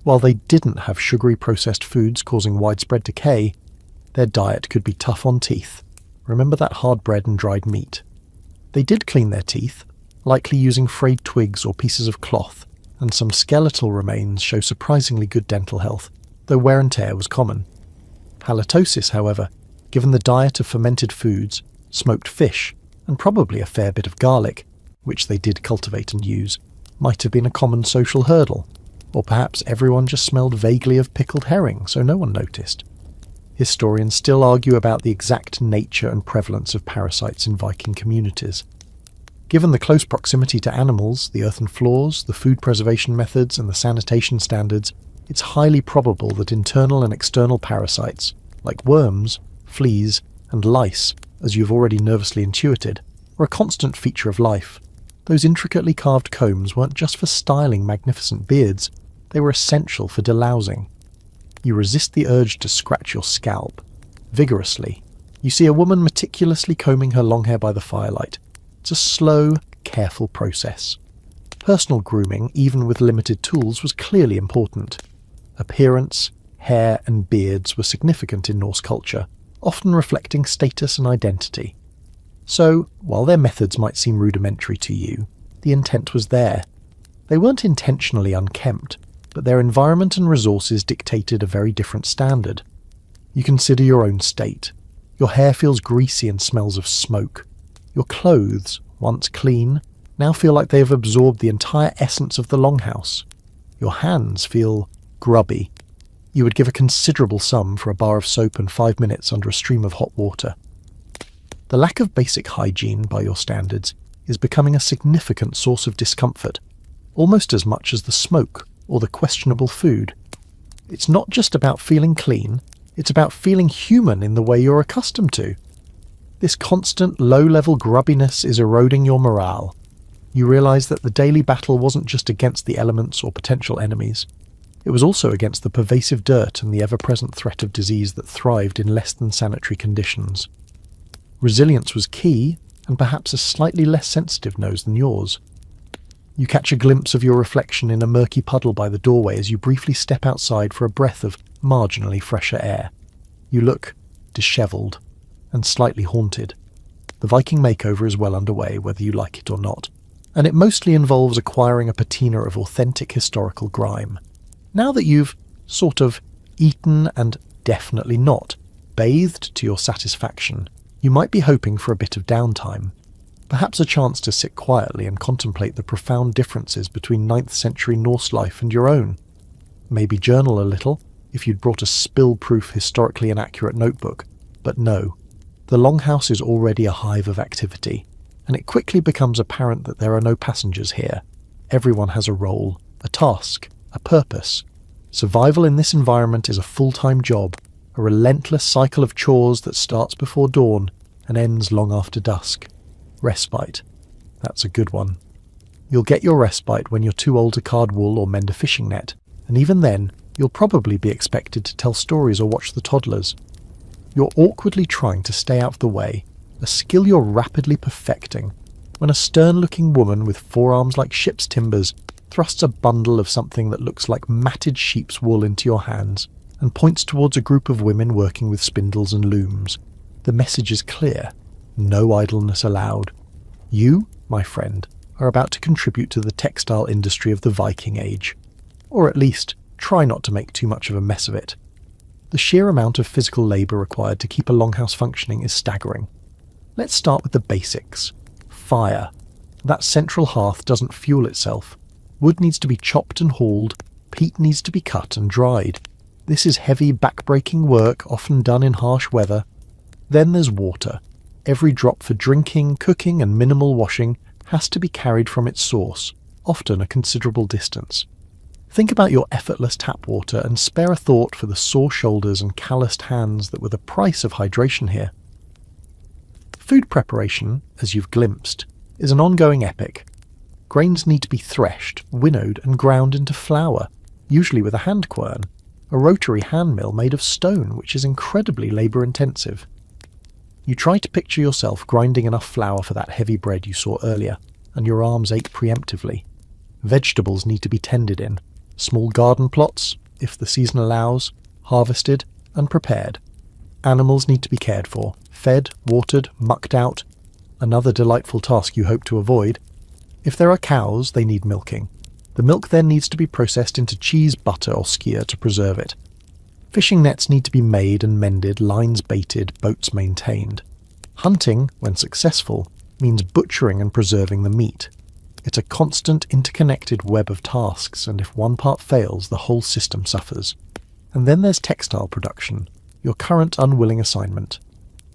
While they didn't have sugary processed foods causing widespread decay, their diet could be tough on teeth. Remember that hard bread and dried meat. They did clean their teeth, likely using frayed twigs or pieces of cloth, and some skeletal remains show surprisingly good dental health, though wear and tear was common. Halitosis, however, given the diet of fermented foods, smoked fish, and probably a fair bit of garlic, which they did cultivate and use, might have been a common social hurdle, or perhaps everyone just smelled vaguely of pickled herring, so no one noticed. Historians still argue about the exact nature and prevalence of parasites in Viking communities. Given the close proximity to animals, the earthen floors, the food preservation methods, and the sanitation standards, it's highly probable that internal and external parasites, like worms, fleas, and lice, as you've already nervously intuited, were a constant feature of life. Those intricately carved combs weren't just for styling magnificent beards, they were essential for delousing. You resist the urge to scratch your scalp. Vigorously, you see a woman meticulously combing her long hair by the firelight. It's a slow, careful process. Personal grooming, even with limited tools, was clearly important. Appearance, hair, and beards were significant in Norse culture, often reflecting status and identity. So, while their methods might seem rudimentary to you, the intent was there. They weren't intentionally unkempt, but their environment and resources dictated a very different standard. You consider your own state. Your hair feels greasy and smells of smoke. Your clothes, once clean, now feel like they have absorbed the entire essence of the longhouse. Your hands feel grubby. You would give a considerable sum for a bar of soap and 5 minutes under a stream of hot water. The lack of basic hygiene, by your standards, is becoming a significant source of discomfort, almost as much as the smoke or the questionable food. It's not just about feeling clean, it's about feeling human in the way you're accustomed to. This constant low-level grubbiness is eroding your morale. You realise that the daily battle wasn't just against the elements or potential enemies. It was also against the pervasive dirt and the ever-present threat of disease that thrived in less than sanitary conditions. Resilience was key, and perhaps a slightly less sensitive nose than yours. You catch a glimpse of your reflection in a murky puddle by the doorway as you briefly step outside for a breath of marginally fresher air. You look dishevelled and slightly haunted. The Viking makeover is well underway, whether you like it or not, and it mostly involves acquiring a patina of authentic historical grime. Now that you've sort of eaten and definitely not bathed to your satisfaction, you might be hoping for a bit of downtime. Perhaps a chance to sit quietly and contemplate the profound differences between 9th century Norse life and your own. Maybe journal a little, if you'd brought a spill-proof, historically inaccurate notebook. But no, the Longhouse is already a hive of activity, and it quickly becomes apparent that there are no passengers here. Everyone has a role, a task, a purpose. Survival in this environment is a full-time job, a relentless cycle of chores that starts before dawn and ends long after dusk. Respite. That's a good one. You'll get your respite when you're too old to card wool or mend a fishing net, and even then, you'll probably be expected to tell stories or watch the toddlers. You're awkwardly trying to stay out of the way, a skill you're rapidly perfecting, when a stern-looking woman with forearms like ship's timbers thrusts a bundle of something that looks like matted sheep's wool into your hands and points towards a group of women working with spindles and looms. The message is clear. No idleness allowed. You, my friend, are about to contribute to the textile industry of the Viking Age. Or at least, try not to make too much of a mess of it. The sheer amount of physical labour required to keep a longhouse functioning is staggering. Let's start with the basics. Fire. That central hearth doesn't fuel itself. Wood needs to be chopped and hauled, peat needs to be cut and dried. This is heavy, back-breaking work, often done in harsh weather. Then there's water. Every drop for drinking, cooking and minimal washing has to be carried from its source, often a considerable distance. Think about your effortless tap water and spare a thought for the sore shoulders and calloused hands that were the price of hydration here. Food preparation, as you've glimpsed, is an ongoing epic. Grains need to be threshed, winnowed and ground into flour, usually with a hand quern, a rotary hand mill made of stone, which is incredibly labour-intensive. You try to picture yourself grinding enough flour for that heavy bread you saw earlier, and your arms ache preemptively. Vegetables need to be tended in, small garden plots, if the season allows, harvested and prepared. Animals need to be cared for, fed, watered, mucked out, another delightful task you hope to avoid. If there are cows, they need milking. The milk then needs to be processed into cheese, butter or skyr to preserve it. Fishing nets need to be made and mended, lines baited, boats maintained. Hunting, when successful, means butchering and preserving the meat. It's a constant interconnected web of tasks, and if one part fails, the whole system suffers. And then there's textile production, your current unwilling assignment.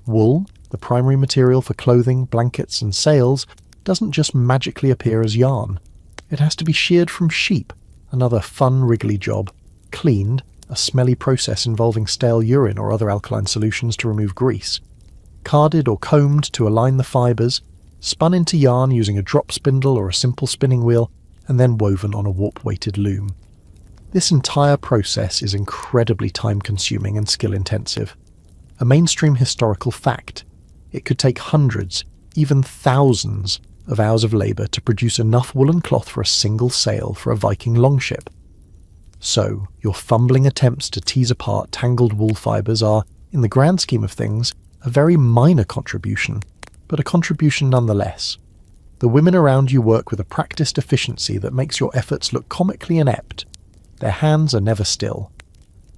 Wool, the primary material for clothing, blankets and sails, doesn't just magically appear as yarn. It has to be sheared from sheep, another fun wriggly job, cleaned, a smelly process involving stale urine or other alkaline solutions to remove grease, carded or combed to align the fibres, spun into yarn using a drop spindle or a simple spinning wheel, and then woven on a warp-weighted loom. This entire process is incredibly time-consuming and skill-intensive. A mainstream historical fact, it could take hundreds, even thousands, of hours of labour to produce enough woolen cloth for a single sail for a Viking longship. So, your fumbling attempts to tease apart tangled wool fibres are, in the grand scheme of things, a very minor contribution, but a contribution nonetheless. The women around you work with a practiced efficiency that makes your efforts look comically inept. Their hands are never still.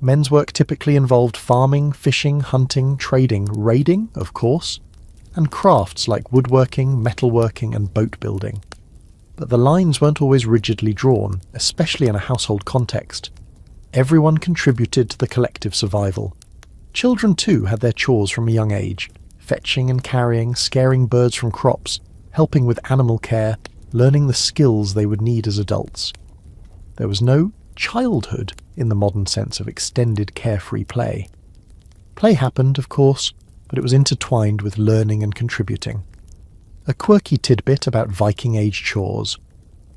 Men's work typically involved farming, fishing, hunting, trading, raiding, of course, and crafts like woodworking, metalworking and boat building. But the lines weren't always rigidly drawn, especially in a household context. Everyone contributed to the collective survival. Children too had their chores from a young age, fetching and carrying, scaring birds from crops, helping with animal care, learning the skills they would need as adults. There was no childhood in the modern sense of extended carefree play. Play happened, of course, but it was intertwined with learning and contributing. A quirky tidbit about Viking-age chores.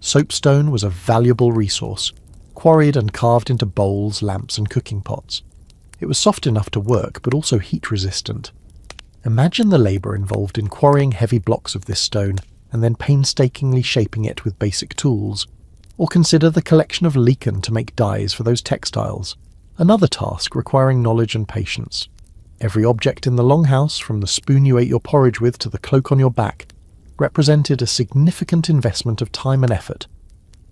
Soapstone was a valuable resource, quarried and carved into bowls, lamps and cooking pots. It was soft enough to work, but also heat-resistant. Imagine the labour involved in quarrying heavy blocks of this stone and then painstakingly shaping it with basic tools. Or consider the collection of lichen to make dyes for those textiles, another task requiring knowledge and patience. Every object in the Longhouse, from the spoon you ate your porridge with to the cloak on your back, represented a significant investment of time and effort.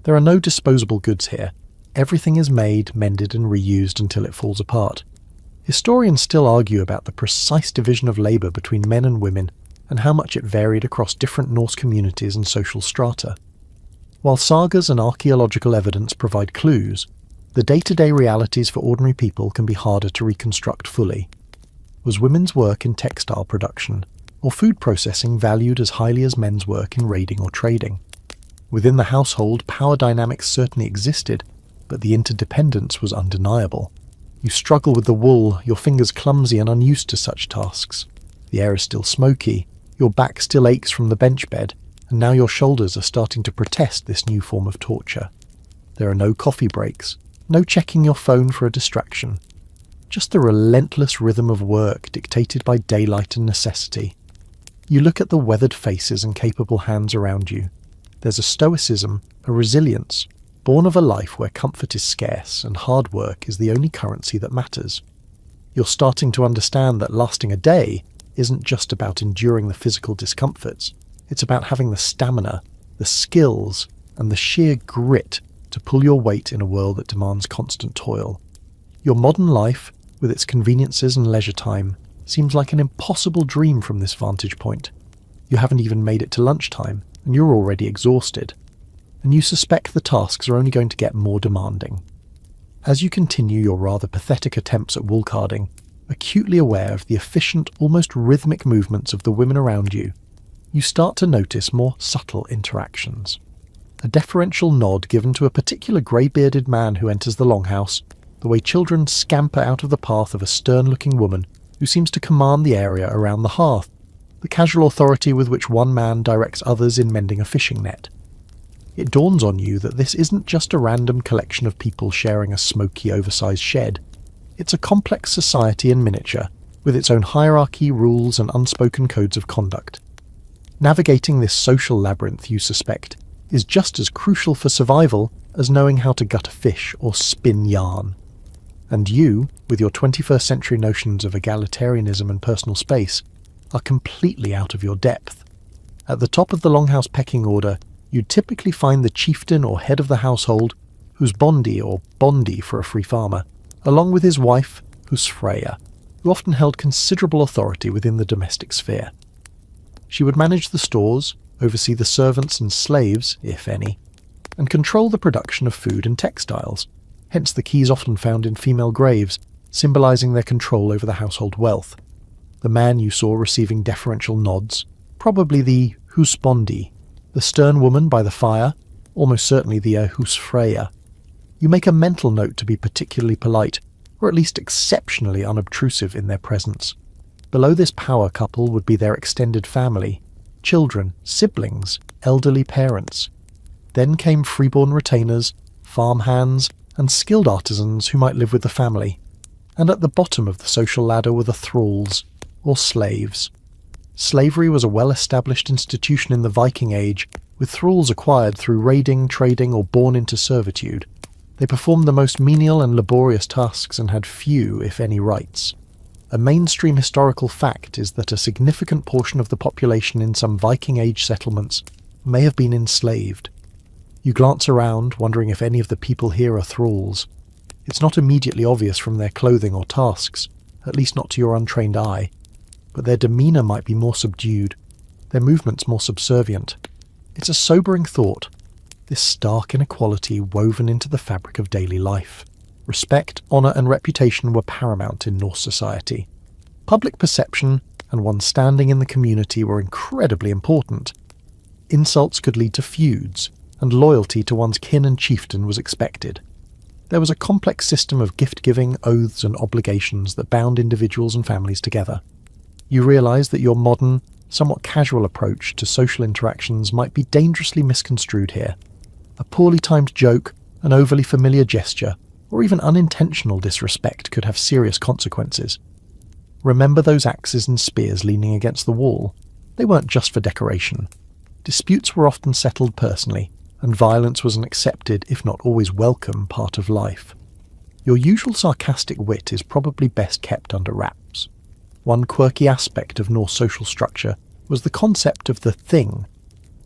There are no disposable goods here. Everything is made, mended and reused until it falls apart. Historians still argue about the precise division of labour between men and women and how much it varied across different Norse communities and social strata. While sagas and archaeological evidence provide clues, the day-to-day realities for ordinary people can be harder to reconstruct fully. Was women's work in textile production or food processing valued as highly as men's work in raiding or trading? Within the household, power dynamics certainly existed, but the interdependence was undeniable. You struggle with the wool, your fingers clumsy and unused to such tasks. The air is still smoky, your back still aches from the bench bed, and now your shoulders are starting to protest this new form of torture. There are no coffee breaks, no checking your phone for a distraction. Just the relentless rhythm of work dictated by daylight and necessity. You look at the weathered faces and capable hands around you. There's a stoicism, a resilience, born of a life where comfort is scarce and hard work is the only currency that matters. You're starting to understand that lasting a day isn't just about enduring the physical discomforts. It's about having the stamina, the skills, and the sheer grit to pull your weight in a world that demands constant toil. Your modern life, with its conveniences and leisure time, seems like an impossible dream from this vantage point. You haven't even made it to lunchtime, and you're already exhausted. And you suspect the tasks are only going to get more demanding. As you continue your rather pathetic attempts at wool carding, acutely aware of the efficient, almost rhythmic movements of the women around you, you start to notice more subtle interactions. A deferential nod given to a particular grey-bearded man who enters the longhouse, the way children scamper out of the path of a stern-looking woman who seems to command the area around the hearth, the casual authority with which one man directs others in mending a fishing net. It dawns on you that this isn't just a random collection of people sharing a smoky, oversized shed. It's a complex society in miniature, with its own hierarchy, rules, and unspoken codes of conduct. Navigating this social labyrinth, you suspect, is just as crucial for survival as knowing how to gut a fish or spin yarn. And you, with your 21st century notions of egalitarianism and personal space, are completely out of your depth. At the top of the longhouse pecking order, you'd typically find the chieftain or head of the household, who's Bondi or Bondi for a free farmer, along with his wife, who's Freya, who often held considerable authority within the domestic sphere. She would manage the stores, oversee the servants and slaves, if any, and control the production of food and textiles, hence the keys often found in female graves, symbolising their control over the household wealth. The man you saw receiving deferential nods, probably the husbandi, the stern woman by the fire, almost certainly the husfreyja. You make a mental note to be particularly polite, or at least exceptionally unobtrusive in their presence. Below this power couple would be their extended family, children, siblings, elderly parents. Then came freeborn retainers, farmhands, and skilled artisans who might live with the family. And at the bottom of the social ladder were the thralls, or slaves. Slavery was a well-established institution in the Viking Age, with thralls acquired through raiding, trading, or born into servitude. They performed the most menial and laborious tasks and had few, if any, rights. A mainstream historical fact is that a significant portion of the population in some Viking Age settlements may have been enslaved. You glance around, wondering if any of the people here are thralls. It's not immediately obvious from their clothing or tasks, at least not to your untrained eye, but their demeanour might be more subdued, their movements more subservient. It's a sobering thought, this stark inequality woven into the fabric of daily life. Respect, honour and reputation were paramount in Norse society. Public perception and one's standing in the community were incredibly important. Insults could lead to feuds, and loyalty to one's kin and chieftain was expected. There was a complex system of gift-giving, oaths and obligations that bound individuals and families together. You realise that your modern, somewhat casual approach to social interactions might be dangerously misconstrued here. A poorly timed joke, an overly familiar gesture, or even unintentional disrespect could have serious consequences. Remember those axes and spears leaning against the wall? They weren't just for decoration. Disputes were often settled personally, and violence was an accepted, if not always welcome, part of life. Your usual sarcastic wit is probably best kept under wraps. One quirky aspect of Norse social structure was the concept of the Thing,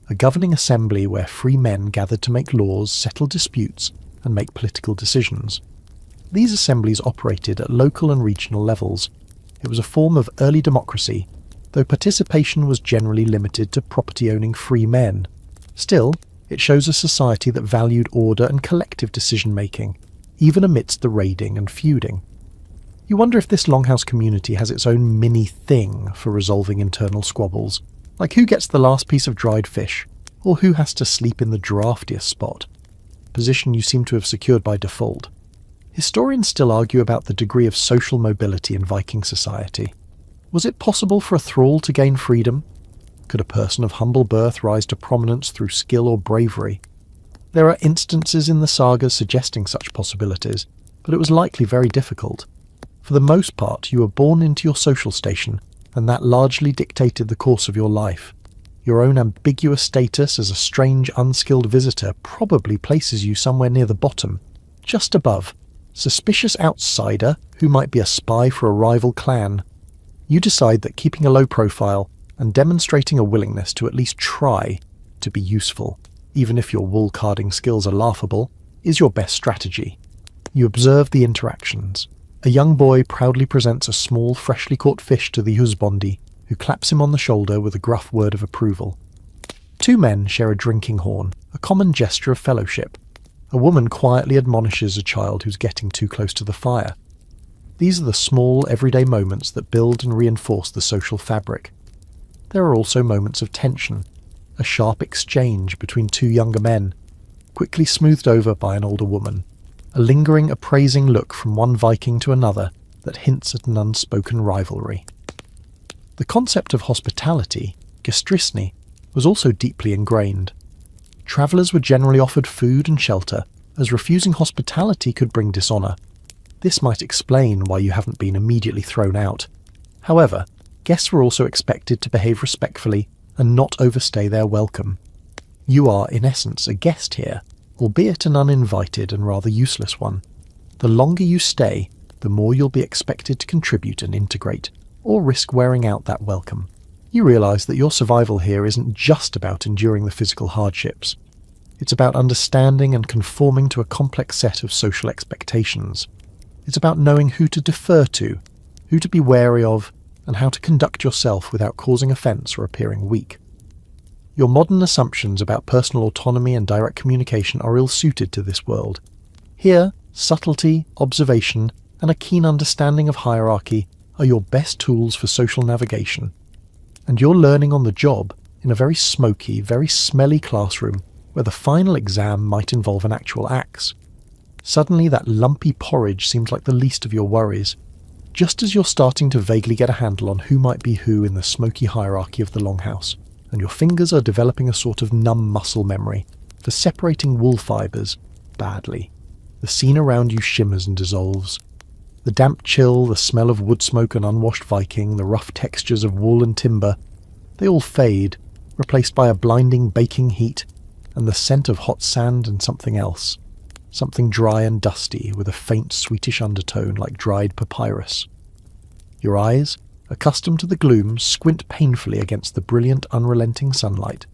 a governing assembly where free men gathered to make laws, settle disputes, and make political decisions. These assemblies operated at local and regional levels. It was a form of early democracy, though participation was generally limited to property-owning free men. Still, it shows a society that valued order and collective decision-making, even amidst the raiding and feuding. You wonder if this longhouse community has its own mini-thing for resolving internal squabbles, like who gets the last piece of dried fish, or who has to sleep in the draftiest spot, position you seem to have secured by default. Historians still argue about the degree of social mobility in Viking society. Was it possible for a thrall to gain freedom? Could a person of humble birth rise to prominence through skill or bravery? There are instances in the sagas suggesting such possibilities, but it was likely very difficult. For the most part, you were born into your social station, and that largely dictated the course of your life. Your own ambiguous status as a strange, unskilled visitor probably places you somewhere near the bottom, just above. Suspicious outsider who might be a spy for a rival clan. You decide that keeping a low profile and demonstrating a willingness to at least try to be useful, even if your wool carding skills are laughable, is your best strategy. You observe the interactions. A young boy proudly presents a small, freshly caught fish to the husbandi, who claps him on the shoulder with a gruff word of approval. Two men share a drinking horn, a common gesture of fellowship. A woman quietly admonishes a child who's getting too close to the fire. These are the small, everyday moments that build and reinforce the social fabric. There are also moments of tension, a sharp exchange between two younger men, quickly smoothed over by an older woman, a lingering, appraising look from one Viking to another that hints at an unspoken rivalry. The concept of hospitality, gestrisni, was also deeply ingrained. Travellers were generally offered food and shelter, as refusing hospitality could bring dishonour. This might explain why you haven't been immediately thrown out. However, guests were also expected to behave respectfully and not overstay their welcome. You are, in essence, a guest here, albeit an uninvited and rather useless one. The longer you stay, the more you'll be expected to contribute and integrate, or risk wearing out that welcome. You realise that your survival here isn't just about enduring the physical hardships. It's about understanding and conforming to a complex set of social expectations. It's about knowing who to defer to, who to be wary of, and how to conduct yourself without causing offence or appearing weak. Your modern assumptions about personal autonomy and direct communication are ill-suited to this world. Here, subtlety, observation, and a keen understanding of hierarchy are your best tools for social navigation. And you're learning on the job in a very smoky, very smelly classroom where the final exam might involve an actual axe. Suddenly that lumpy porridge seems like the least of your worries, just as you're starting to vaguely get a handle on who might be who in the smoky hierarchy of the Longhouse, and your fingers are developing a sort of numb muscle memory for separating wool fibres badly. The scene around you shimmers and dissolves. The damp chill, the smell of wood smoke and unwashed Viking, the rough textures of wool and timber, they all fade, replaced by a blinding baking heat and the scent of hot sand and something else. Something dry and dusty with a faint sweetish undertone like dried papyrus. Your eyes, accustomed to the gloom, squint painfully against the brilliant, unrelenting sunlight.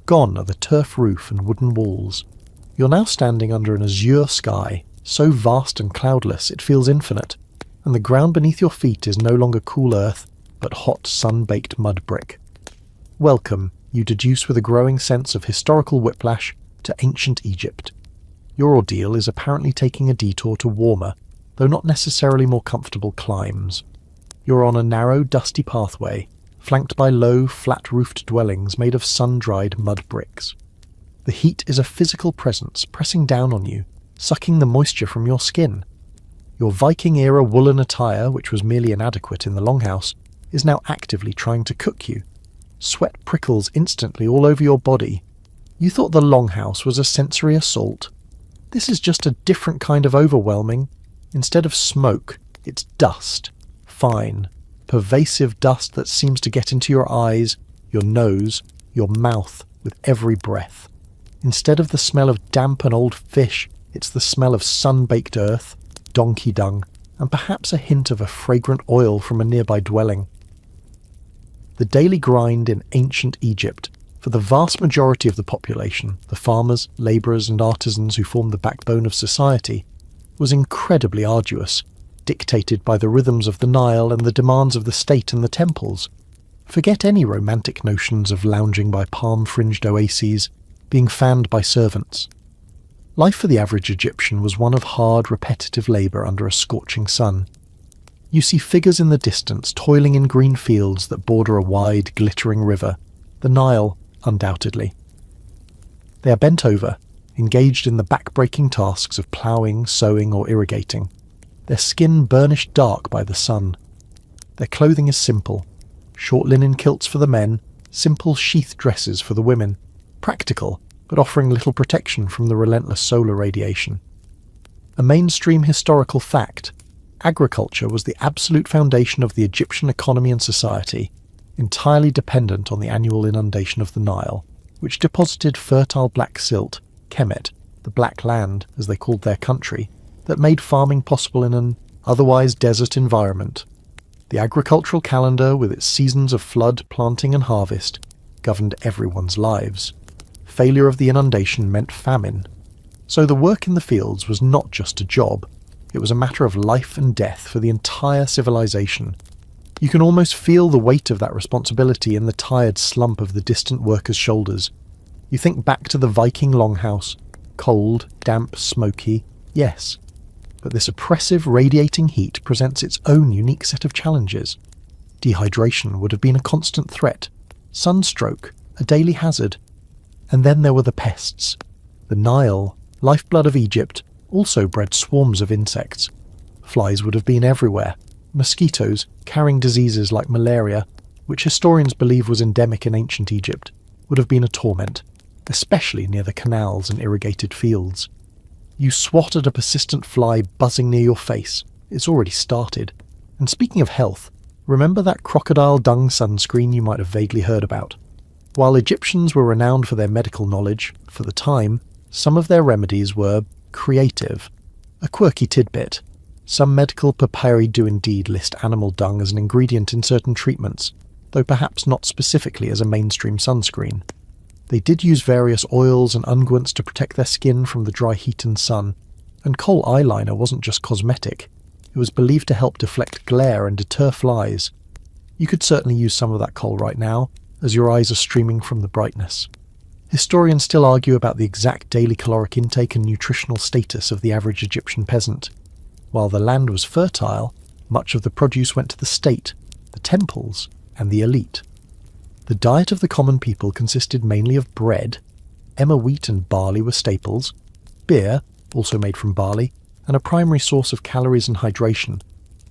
Gone are the turf roof and wooden walls. You're now standing under an azure sky, so vast and cloudless it feels infinite, and the ground beneath your feet is no longer cool earth, but hot, sun-baked mud brick. Welcome, you deduce with a growing sense of historical whiplash, to ancient Egypt. Your ordeal is apparently taking a detour to warmer, though not necessarily more comfortable climes. You're on a narrow, dusty pathway, flanked by low, flat-roofed dwellings made of sun-dried mud bricks. The heat is a physical presence pressing down on you, sucking the moisture from your skin. Your Viking-era woolen attire, which was merely inadequate in the Longhouse, is now actively trying to cook you. Sweat prickles instantly all over your body. You thought the Longhouse was a sensory assault. This is just a different kind of overwhelming. Instead of smoke, it's dust. Fine, pervasive dust that seems to get into your eyes, your nose, your mouth with every breath. Instead of the smell of damp and old fish, it's the smell of sun-baked earth, donkey dung, and perhaps a hint of a fragrant oil from a nearby dwelling. The daily grind in ancient Egypt, for the vast majority of the population, the farmers, labourers and artisans who formed the backbone of society, was incredibly arduous, dictated by the rhythms of the Nile and the demands of the state and the temples. Forget any romantic notions of lounging by palm-fringed oases, being fanned by servants. Life for the average Egyptian was one of hard, repetitive labour under a scorching sun. You see figures in the distance toiling in green fields that border a wide, glittering river, the Nile, undoubtedly. They are bent over, engaged in the back-breaking tasks of ploughing, sowing or irrigating, their skin burnished dark by the sun. Their clothing is simple, short linen kilts for the men, simple sheath dresses for the women, practical, but offering little protection from the relentless solar radiation. A mainstream historical fact, agriculture was the absolute foundation of the Egyptian economy and society, entirely dependent on the annual inundation of the Nile, which deposited fertile black silt, Kemet, the black land, as they called their country, that made farming possible in an otherwise desert environment. The agricultural calendar, with its seasons of flood, planting and harvest, governed everyone's lives. Failure of the inundation meant famine. So the work in the fields was not just a job, It was a matter of life and death for the entire civilization. You can almost feel the weight of that responsibility in the tired slump of the distant workers' shoulders. You think back to the Viking Longhouse. Cold, damp, smoky, yes. But this oppressive, radiating heat presents its own unique set of challenges. Dehydration would have been a constant threat. Sunstroke, a daily hazard. And then there were the pests. The Nile, lifeblood of Egypt, also bred swarms of insects. Flies would have been everywhere. Mosquitoes, carrying diseases like malaria, which historians believe was endemic in ancient Egypt, would have been a torment, especially near the canals and irrigated fields. You swat at a persistent fly buzzing near your face. It's already started. And speaking of health, remember that crocodile dung sunscreen you might have vaguely heard about? While Egyptians were renowned for their medical knowledge, for the time, some of their remedies were creative. A quirky tidbit. Some medical papyri do indeed list animal dung as an ingredient in certain treatments, though perhaps not specifically as a mainstream sunscreen. They did use various oils and unguents to protect their skin from the dry heat and sun, and kohl eyeliner wasn't just cosmetic. It was believed to help deflect glare and deter flies. You could certainly use some of that kohl right now, as your eyes are streaming from the brightness. Historians still argue about the exact daily caloric intake and nutritional status of the average Egyptian peasant. While the land was fertile, much of the produce went to the state, the temples, and the elite. The diet of the common people consisted mainly of bread. Emmer wheat and barley were staples. Beer, also made from barley, and a primary source of calories and hydration.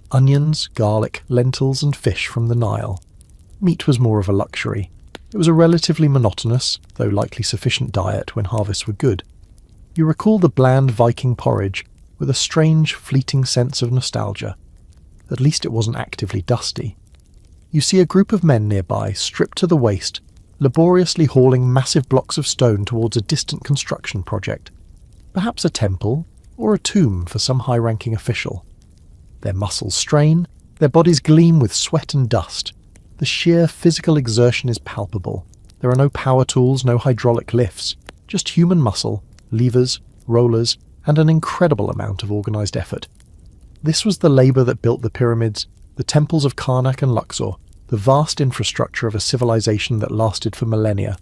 Onions, garlic, lentils, and fish from the Nile. Meat was more of a luxury. It was a relatively monotonous, though likely sufficient diet when harvests were good. You recall the bland Viking porridge with a strange, fleeting sense of nostalgia. At least it wasn't actively dusty. You see a group of men nearby, stripped to the waist, laboriously hauling massive blocks of stone towards a distant construction project. Perhaps a temple, or a tomb for some high-ranking official. Their muscles strain, their bodies gleam with sweat and dust. The sheer physical exertion is palpable. There are no power tools, no hydraulic lifts, just human muscle, levers, rollers, and an incredible amount of organised effort. This was the labour that built the pyramids, the temples of Karnak and Luxor, the vast infrastructure of a civilization that lasted for millennia.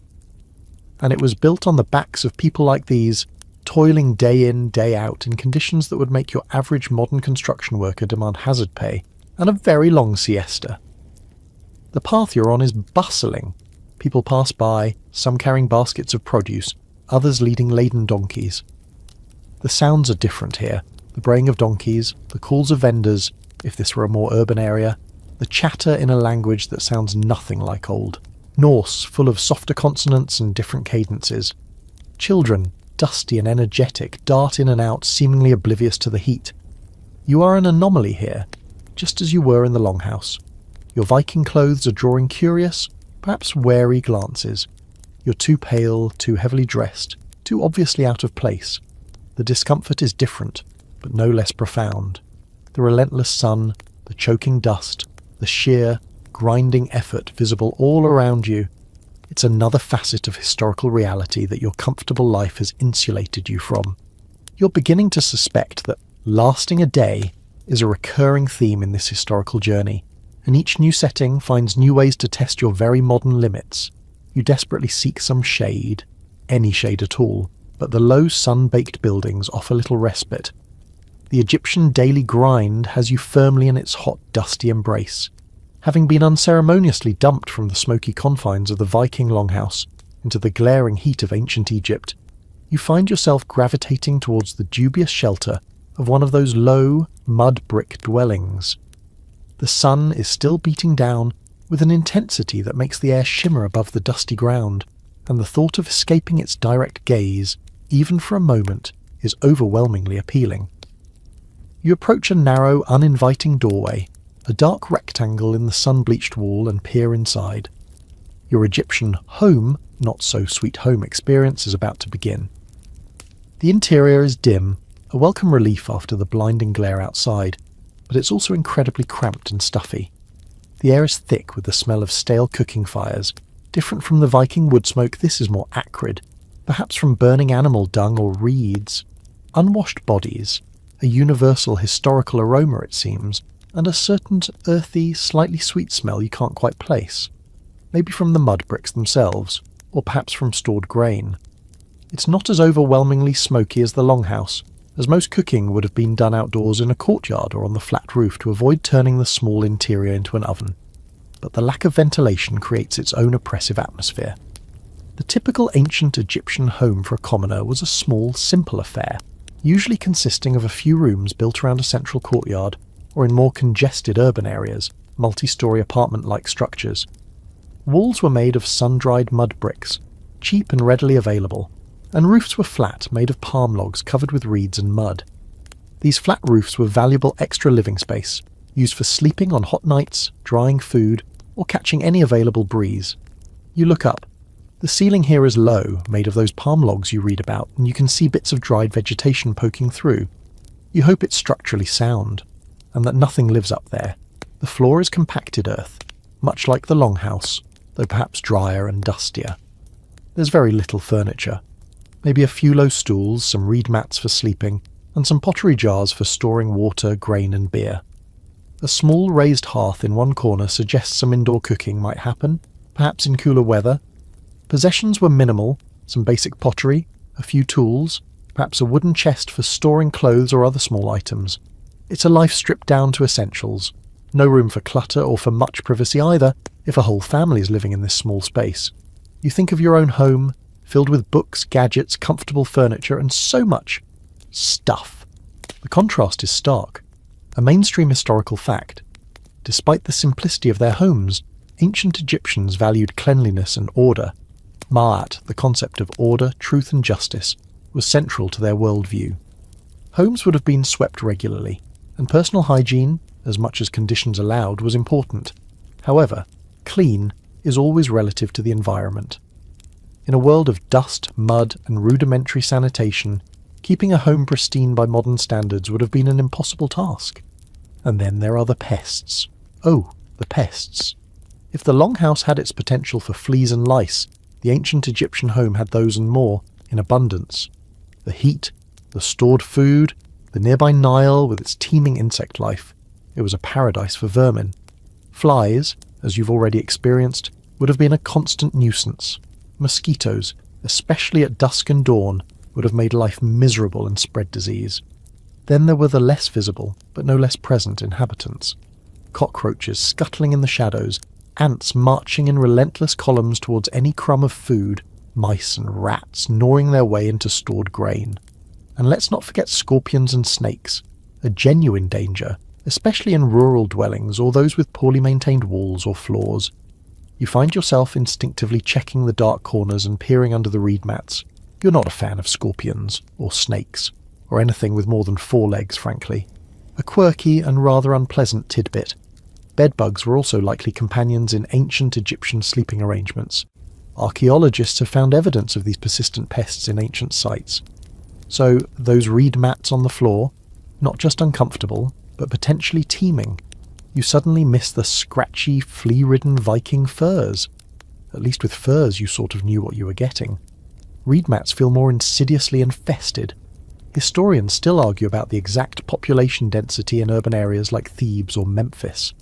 And it was built on the backs of people like these, toiling day in, day out in conditions that would make your average modern construction worker demand hazard pay and a very long siesta. The path you're on is bustling. People pass by, some carrying baskets of produce, others leading laden donkeys. The sounds are different here. The braying of donkeys, the calls of vendors, if this were a more urban area, the chatter in a language that sounds nothing like old. Norse, full of softer consonants and different cadences. Children, dusty and energetic, dart in and out, seemingly oblivious to the heat. You are an anomaly here, just as you were in the Longhouse. Your Viking clothes are drawing curious, perhaps wary glances. You're too pale, too heavily dressed, too obviously out of place. The discomfort is different, but no less profound. The relentless sun, the choking dust, the sheer, grinding effort visible all around you. It's another facet of historical reality that your comfortable life has insulated you from. You're beginning to suspect that lasting a day is a recurring theme in this historical journey, and each new setting finds new ways to test your very modern limits. You desperately seek some shade, any shade at all, but the low sun-baked buildings offer little respite. The Egyptian daily grind has you firmly in its hot, dusty embrace. Having been unceremoniously dumped from the smoky confines of the Viking Longhouse into the glaring heat of ancient Egypt, you find yourself gravitating towards the dubious shelter of one of those low, mud-brick dwellings. The sun is still beating down with an intensity that makes the air shimmer above the dusty ground, and the thought of escaping its direct gaze, even for a moment, is overwhelmingly appealing. You approach a narrow, uninviting doorway, a dark rectangle in the sun-bleached wall, and peer inside. Your Egyptian home, not so sweet home experience is about to begin. The interior is dim, a welcome relief after the blinding glare outside, but it's also incredibly cramped and stuffy. The air is thick with the smell of stale cooking fires. Different from the Viking wood smoke, this is more acrid, perhaps from burning animal dung or reeds. Unwashed bodies, a universal historical aroma it seems, and a certain earthy, slightly sweet smell you can't quite place. Maybe from the mud bricks themselves, or perhaps from stored grain. It's not as overwhelmingly smoky as the Longhouse, as most cooking would have been done outdoors in a courtyard or on the flat roof to avoid turning the small interior into an oven. But the lack of ventilation creates its own oppressive atmosphere. The typical ancient Egyptian home for a commoner was a small, simple affair, usually consisting of a few rooms built around a central courtyard, or in more congested urban areas, multi-storey apartment-like structures. Walls were made of sun-dried mud bricks, cheap and readily available, and roofs were flat, made of palm logs covered with reeds and mud. These flat roofs were valuable extra living space, used for sleeping on hot nights, drying food, or catching any available breeze. You look up. The ceiling here is low, made of those palm logs you read about, and you can see bits of dried vegetation poking through. You hope it's structurally sound, and that nothing lives up there. The floor is compacted earth, much like the Longhouse, though perhaps drier and dustier. There's very little furniture. Maybe a few low stools, some reed mats for sleeping, and some pottery jars for storing water, grain and beer. A small raised hearth in one corner suggests some indoor cooking might happen, perhaps in cooler weather. Possessions were minimal, some basic pottery, a few tools, perhaps a wooden chest for storing clothes or other small items. It's a life stripped down to essentials. No room for clutter or for much privacy either, if a whole family is living in this small space. You think of your own home, filled with books, gadgets, comfortable furniture, and so much stuff. The contrast is stark. A mainstream historical fact. Despite the simplicity of their homes, ancient Egyptians valued cleanliness and order. Ma'at, the concept of order, truth and justice, was central to their worldview. Homes would have been swept regularly, and personal hygiene, as much as conditions allowed, was important. However, clean is always relative to the environment. In a world of dust, mud, and rudimentary sanitation, keeping a home pristine by modern standards would have been an impossible task. And then there are the pests. Oh, the pests. If the Longhouse had its potential for fleas and lice, the ancient Egyptian home had those and more, in abundance. The heat, the stored food, the nearby Nile with its teeming insect life. It was a paradise for vermin. Flies, as you've already experienced, would have been a constant nuisance. Mosquitoes, especially at dusk and dawn, would have made life miserable and spread disease. Then there were the less visible, but no less present inhabitants. Cockroaches scuttling in the shadows, ants marching in relentless columns towards any crumb of food, mice and rats gnawing their way into stored grain. And let's not forget scorpions and snakes, a genuine danger, especially in rural dwellings or those with poorly maintained walls or floors. You find yourself instinctively checking the dark corners and peering under the reed mats. You're not a fan of scorpions, or snakes, or anything with more than 4 legs, frankly. A quirky and rather unpleasant tidbit. Bedbugs were also likely companions in ancient Egyptian sleeping arrangements. Archaeologists have found evidence of these persistent pests in ancient sites. So, those reed mats on the floor, not just uncomfortable, but potentially teeming. You suddenly miss the scratchy, flea-ridden Viking furs. At least with furs you sort of knew what you were getting. Reed mats feel more insidiously infested. Historians still argue about the exact population density in urban areas like Thebes or Memphis.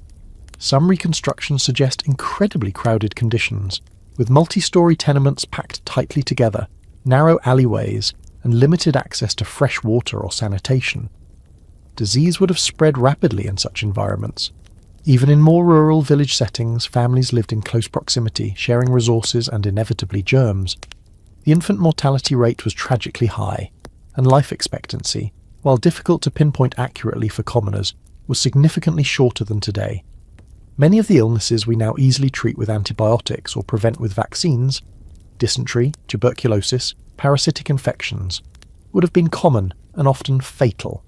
Some reconstructions suggest incredibly crowded conditions, with multi-storey tenements packed tightly together, narrow alleyways, and limited access to fresh water or sanitation. Disease would have spread rapidly in such environments. Even in more rural village settings, families lived in close proximity, sharing resources and inevitably germs. The infant mortality rate was tragically high, and life expectancy, while difficult to pinpoint accurately for commoners, was significantly shorter than today. Many of the illnesses we now easily treat with antibiotics or prevent with vaccines, dysentery, tuberculosis, parasitic infections, would have been common and often fatal.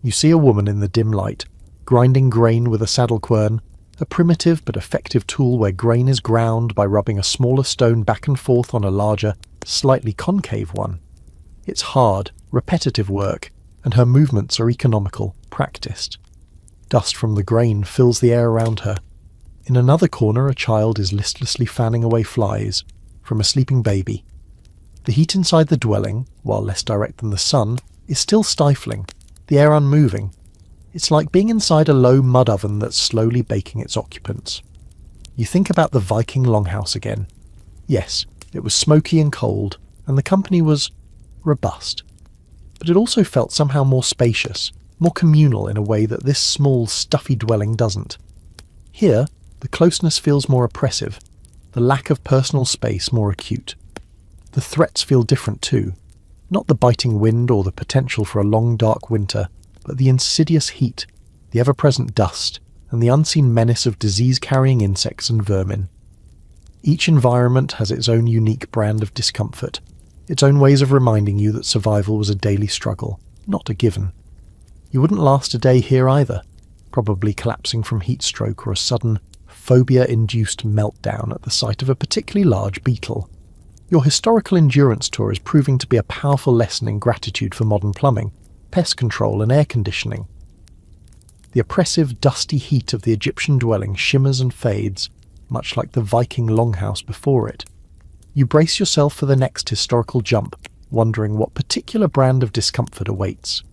You see a woman in the dim light, grinding grain with a saddle quern, a primitive but effective tool where grain is ground by rubbing a smaller stone back and forth on a larger, slightly concave one. It's hard, repetitive work, and her movements are economical, practiced. Dust from the grain fills the air around her. In another corner, a child is listlessly fanning away flies from a sleeping baby. The heat inside the dwelling, while less direct than the sun, is still stifling, the air unmoving. It's like being inside a low mud oven that's slowly baking its occupants. You think about the Viking Longhouse again. Yes, it was smoky and cold, and the company was robust. But it also felt somehow more spacious, more communal in a way that this small, stuffy dwelling doesn't. Here, the closeness feels more oppressive, the lack of personal space more acute. The threats feel different too. Not the biting wind or the potential for a long dark winter, but the insidious heat, the ever-present dust, and the unseen menace of disease-carrying insects and vermin. Each environment has its own unique brand of discomfort, its own ways of reminding you that survival was a daily struggle, not a given. You wouldn't last a day here either, probably collapsing from heat stroke or a sudden, phobia-induced meltdown at the sight of a particularly large beetle. Your historical endurance tour is proving to be a powerful lesson in gratitude for modern plumbing, pest control and air conditioning. The oppressive, dusty heat of the Egyptian dwelling shimmers and fades, much like the Viking Longhouse before it. You brace yourself for the next historical jump, wondering what particular brand of discomfort awaits.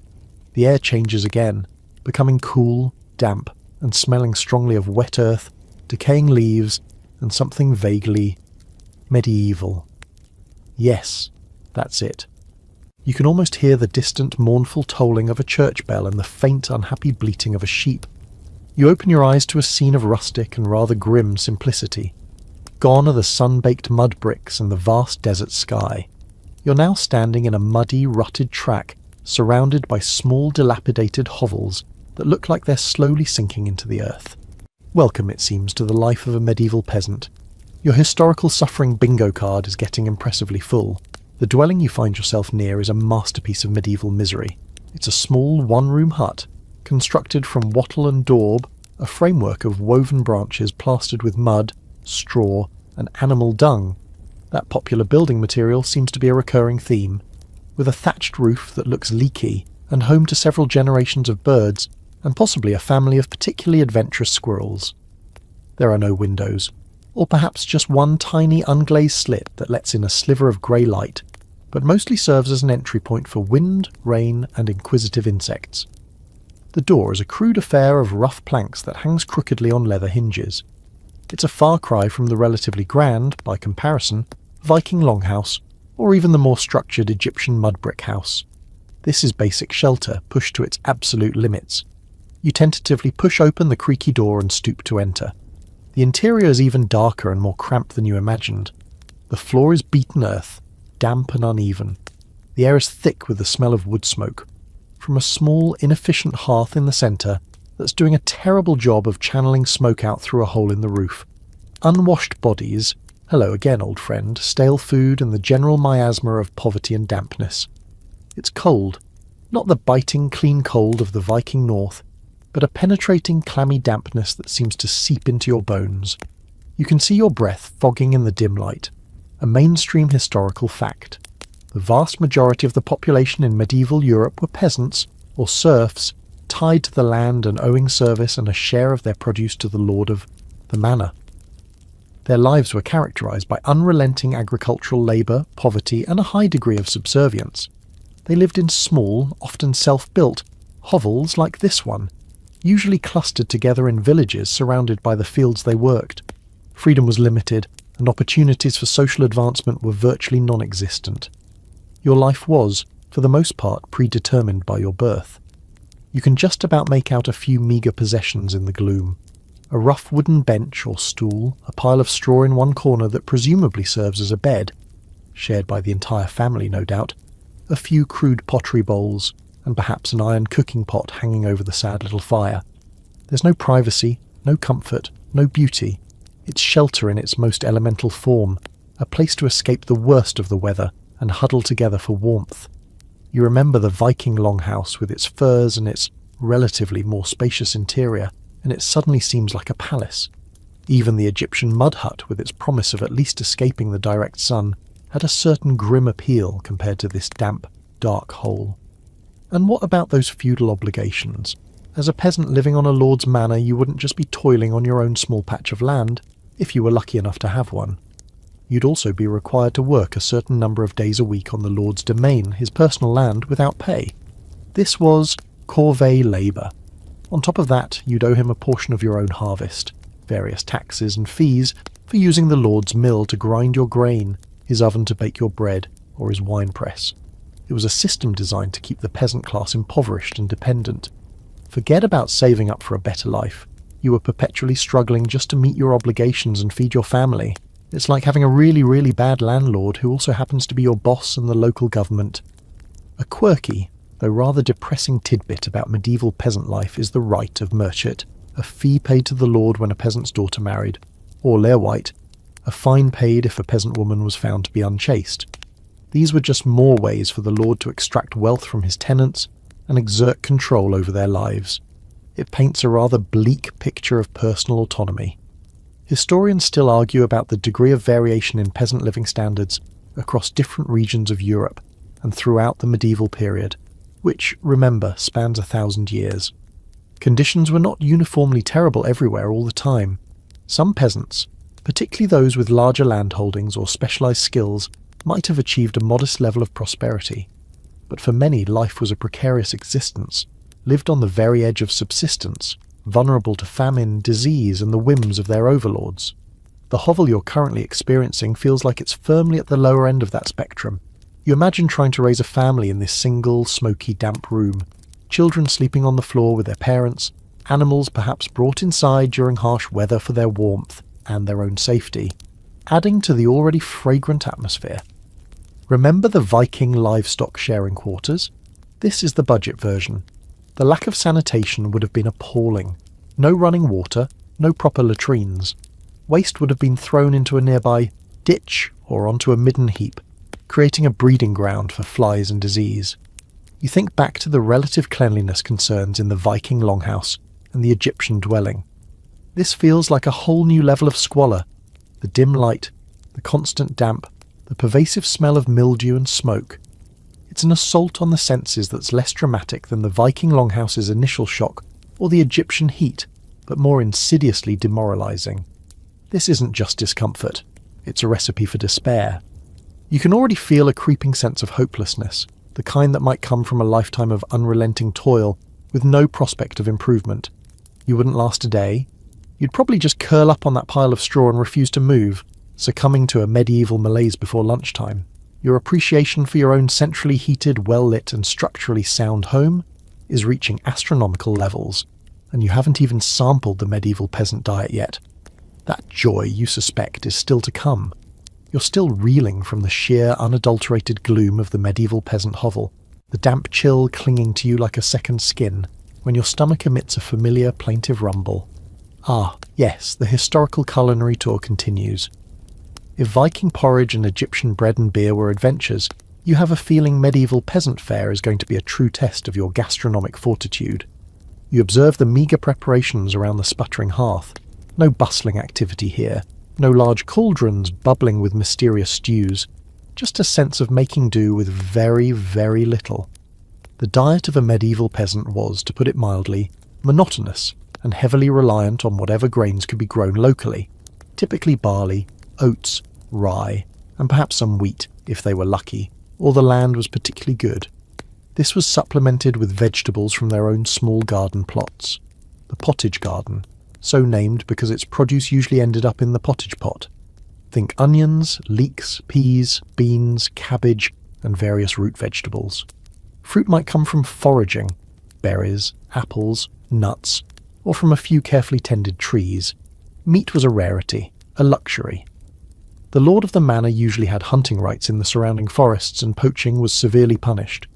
The air changes again, becoming cool, damp, and smelling strongly of wet earth, decaying leaves, and something vaguely medieval. Yes, that's it. You can almost hear the distant, mournful tolling of a church bell and the faint, unhappy bleating of a sheep. You open your eyes to a scene of rustic and rather grim simplicity. Gone are the sun-baked mud bricks and the vast desert sky. You're now standing in a muddy, rutted track, surrounded by small, dilapidated hovels that look like they're slowly sinking into the earth. Welcome, it seems, to the life of a medieval peasant. Your historical suffering bingo card is getting impressively full. The dwelling you find yourself near is a masterpiece of medieval misery. It's a small, one-room hut, constructed from wattle and daub, a framework of woven branches plastered with mud, straw, and animal dung. That popular building material seems to be a recurring theme. With a thatched roof that looks leaky, and home to several generations of birds, and possibly a family of particularly adventurous squirrels. There are no windows, or perhaps just one tiny unglazed slit that lets in a sliver of grey light, but mostly serves as an entry point for wind, rain, and inquisitive insects. The door is a crude affair of rough planks that hangs crookedly on leather hinges. It's a far cry from the relatively grand, by comparison, Viking Longhouse, or even the more structured Egyptian mud brick house. This is basic shelter, pushed to its absolute limits. You tentatively push open the creaky door and stoop to enter. The interior is even darker and more cramped than you imagined. The floor is beaten earth, damp and uneven. The air is thick with the smell of wood smoke, from a small, inefficient hearth in the centre that's doing a terrible job of channeling smoke out through a hole in the roof. Unwashed bodies, hello again old friend, stale food and the general miasma of poverty and dampness. It's cold, not the biting, clean cold of the Viking North, but a penetrating, clammy dampness that seems to seep into your bones. You can see your breath fogging in the dim light, a mainstream historical fact. The vast majority of the population in medieval Europe were peasants, or serfs, tied to the land and owing service and a share of their produce to the lord of the manor. Their lives were characterized by unrelenting agricultural labor, poverty, and a high degree of subservience. They lived in small, often self-built, hovels like this one, usually clustered together in villages surrounded by the fields they worked. Freedom was limited, and opportunities for social advancement were virtually non-existent. Your life was, for the most part, predetermined by your birth. You can just about make out a few meagre possessions in the gloom. A rough wooden bench or stool, a pile of straw in one corner that presumably serves as a bed, shared by the entire family no doubt, a few crude pottery bowls, and perhaps an iron cooking pot hanging over the sad little fire. There's no privacy, no comfort, no beauty. It's shelter in its most elemental form, a place to escape the worst of the weather and huddle together for warmth. You remember the Viking Longhouse with its furs and its relatively more spacious interior, and it suddenly seems like a palace. Even the Egyptian mud hut, with its promise of at least escaping the direct sun, had a certain grim appeal compared to this damp, dark hole. And what about those feudal obligations? As a peasant living on a lord's manor, you wouldn't just be toiling on your own small patch of land, if you were lucky enough to have one. You'd also be required to work a certain number of days a week on the lord's domain, his personal land, without pay. This was corvée labour. On top of that, you'd owe him a portion of your own harvest, various taxes and fees for using the Lord's mill to grind your grain, his oven to bake your bread, or his wine press. It was a system designed to keep the peasant class impoverished and dependent. Forget about saving up for a better life. You were perpetually struggling just to meet your obligations and feed your family. It's like having a really, really bad landlord who also happens to be your boss and the local government. A quirky, though rather depressing tidbit about medieval peasant life is the rite of merchant, a fee paid to the lord when a peasant's daughter married, or leerwight, a fine paid if a peasant woman was found to be unchaste. These were just more ways for the lord to extract wealth from his tenants and exert control over their lives. It paints a rather bleak picture of personal autonomy. Historians still argue about the degree of variation in peasant living standards across different regions of Europe and throughout the medieval period, which, remember, spans 1,000 years. Conditions were not uniformly terrible everywhere all the time. Some peasants, particularly those with larger landholdings or specialised skills, might have achieved a modest level of prosperity. But for many, life was a precarious existence, lived on the very edge of subsistence, vulnerable to famine, disease, and the whims of their overlords. The hovel you're currently experiencing feels like it's firmly at the lower end of that spectrum. You imagine trying to raise a family in this single, smoky, damp room, children sleeping on the floor with their parents, animals perhaps brought inside during harsh weather for their warmth and their own safety, adding to the already fragrant atmosphere. Remember the Viking livestock sharing quarters? This is the budget version. The lack of sanitation would have been appalling. No running water, no proper latrines. Waste would have been thrown into a nearby ditch or onto a midden heap, creating a breeding ground for flies and disease. You think back to the relative cleanliness concerns in the Viking Longhouse and the Egyptian dwelling. This feels like a whole new level of squalor. The dim light, the constant damp, the pervasive smell of mildew and smoke. It's an assault on the senses that's less dramatic than the Viking Longhouse's initial shock or the Egyptian heat, but more insidiously demoralising. This isn't just discomfort, it's a recipe for despair. You can already feel a creeping sense of hopelessness, the kind that might come from a lifetime of unrelenting toil with no prospect of improvement. You wouldn't last a day. You'd probably just curl up on that pile of straw and refuse to move, succumbing to a medieval malaise before lunchtime. Your appreciation for your own centrally heated, well-lit and structurally sound home is reaching astronomical levels, and you haven't even sampled the medieval peasant diet yet. That joy, you suspect, is still to come. You're still reeling from the sheer, unadulterated gloom of the medieval peasant hovel, the damp chill clinging to you like a second skin, when your stomach emits a familiar, plaintive rumble. Ah, yes, the historical culinary tour continues. If Viking porridge and Egyptian bread and beer were adventures, you have a feeling medieval peasant fare is going to be a true test of your gastronomic fortitude. You observe the meagre preparations around the sputtering hearth. No bustling activity here, no large cauldrons bubbling with mysterious stews, just a sense of making do with very, very little. The diet of a medieval peasant was, to put it mildly, monotonous and heavily reliant on whatever grains could be grown locally, typically barley, oats, rye, and perhaps some wheat, if they were lucky, or the land was particularly good. This was supplemented with vegetables from their own small garden plots. The pottage garden, so named because its produce usually ended up in the pottage pot. Think onions, leeks, peas, beans, cabbage, and various root vegetables. Fruit might come from foraging, berries, apples, nuts, or from a few carefully tended trees. Meat was a rarity, a luxury. The lord of the manor usually had hunting rights in the surrounding forests, and poaching was severely punished.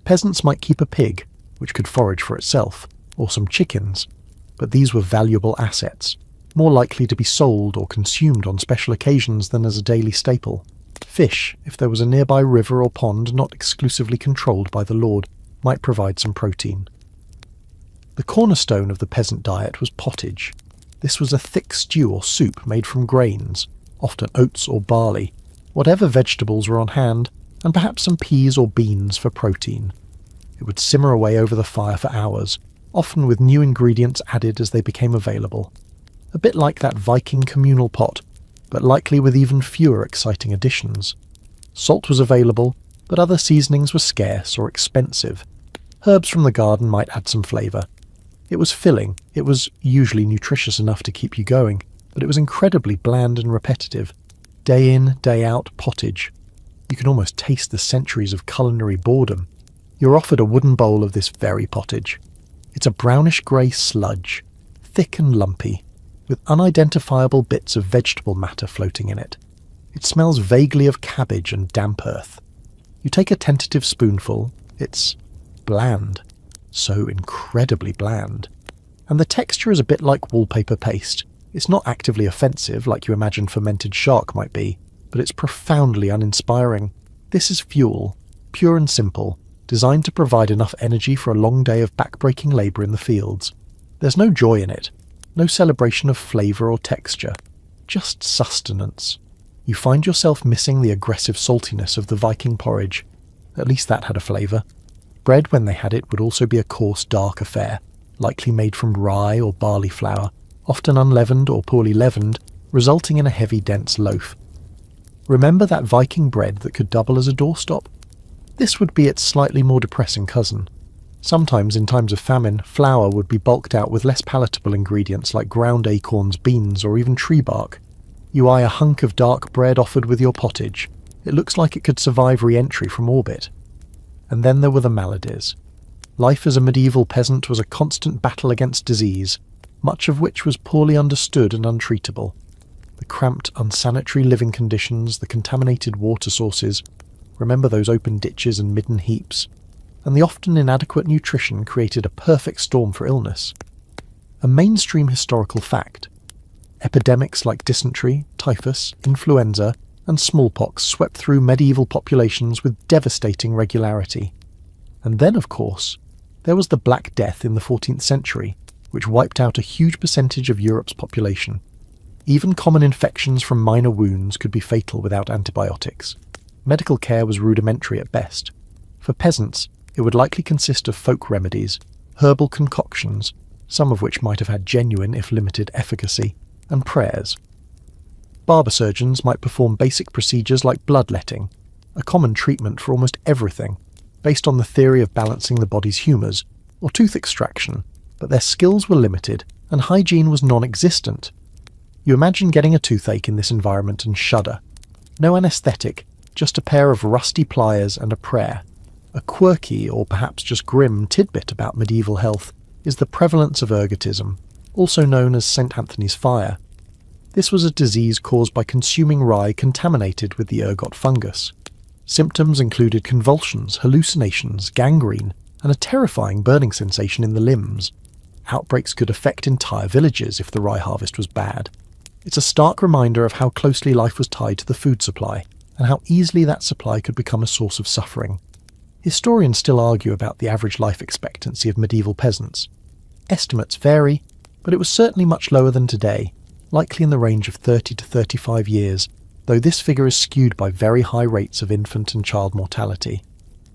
Peasants might keep a pig, which could forage for itself, or some chickens, but these were valuable assets, more likely to be sold or consumed on special occasions than as a daily staple. Fish, if there was a nearby river or pond not exclusively controlled by the lord, might provide some protein. The cornerstone of the peasant diet was pottage. This was a thick stew or soup made from grains, often oats or barley, whatever vegetables were on hand, and perhaps some peas or beans for protein. It would simmer away over the fire for hours, often with new ingredients added as they became available. A bit like that Viking communal pot, but likely with even fewer exciting additions. Salt was available, but other seasonings were scarce or expensive. Herbs from the garden might add some flavour. It was filling, it was usually nutritious enough to keep you going, but it was incredibly bland and repetitive. Day in, day out pottage. You can almost taste the centuries of culinary boredom. You're offered a wooden bowl of this very pottage. It's a brownish-grey sludge, thick and lumpy, with unidentifiable bits of vegetable matter floating in it. It smells vaguely of cabbage and damp earth. You take a tentative spoonful. It's bland. So incredibly bland. And the texture is a bit like wallpaper paste. It's not actively offensive like you imagine fermented shark might be, but it's profoundly uninspiring. This is fuel, pure and simple, designed to provide enough energy for a long day of backbreaking labour in the fields. There's no joy in it, no celebration of flavour or texture, just sustenance. You find yourself missing the aggressive saltiness of the Viking porridge. At least that had a flavour. Bread, when they had it, would also be a coarse, dark affair, likely made from rye or barley flour, often unleavened or poorly leavened, resulting in a heavy, dense loaf. Remember that Viking bread that could double as a doorstop? This would be its slightly more depressing cousin. Sometimes, in times of famine, flour would be bulked out with less palatable ingredients like ground acorns, beans, or even tree bark. You eye a hunk of dark bread offered with your pottage. It looks like it could survive re-entry from orbit. And then there were the maladies. Life as a medieval peasant was a constant battle against disease, much of which was poorly understood and untreatable. The cramped, unsanitary living conditions, the contaminated water sources, remember those open ditches and midden heaps, and the often inadequate nutrition created a perfect storm for illness. A mainstream historical fact. Epidemics like dysentery, typhus, influenza, and smallpox swept through medieval populations with devastating regularity. And then, of course, there was the Black Death in the 14th century, which wiped out a huge percentage of Europe's population. Even common infections from minor wounds could be fatal without antibiotics. Medical care was rudimentary at best. For peasants, it would likely consist of folk remedies, herbal concoctions, some of which might have had genuine, if limited, efficacy, and prayers. Barber surgeons might perform basic procedures like bloodletting, a common treatment for almost everything, based on the theory of balancing the body's humours, or tooth extraction, but their skills were limited and hygiene was non-existent. You imagine getting a toothache in this environment and shudder. No anaesthetic, just a pair of rusty pliers and a prayer. A quirky, or perhaps just grim, tidbit about medieval health is the prevalence of ergotism, also known as St. Anthony's fire. This was a disease caused by consuming rye contaminated with the ergot fungus. Symptoms included convulsions, hallucinations, gangrene, and a terrifying burning sensation in the limbs. Outbreaks could affect entire villages if the rye harvest was bad. It's a stark reminder of how closely life was tied to the food supply, and how easily that supply could become a source of suffering. Historians still argue about the average life expectancy of medieval peasants. Estimates vary, but it was certainly much lower than today, likely in the range of 30 to 35 years, though this figure is skewed by very high rates of infant and child mortality.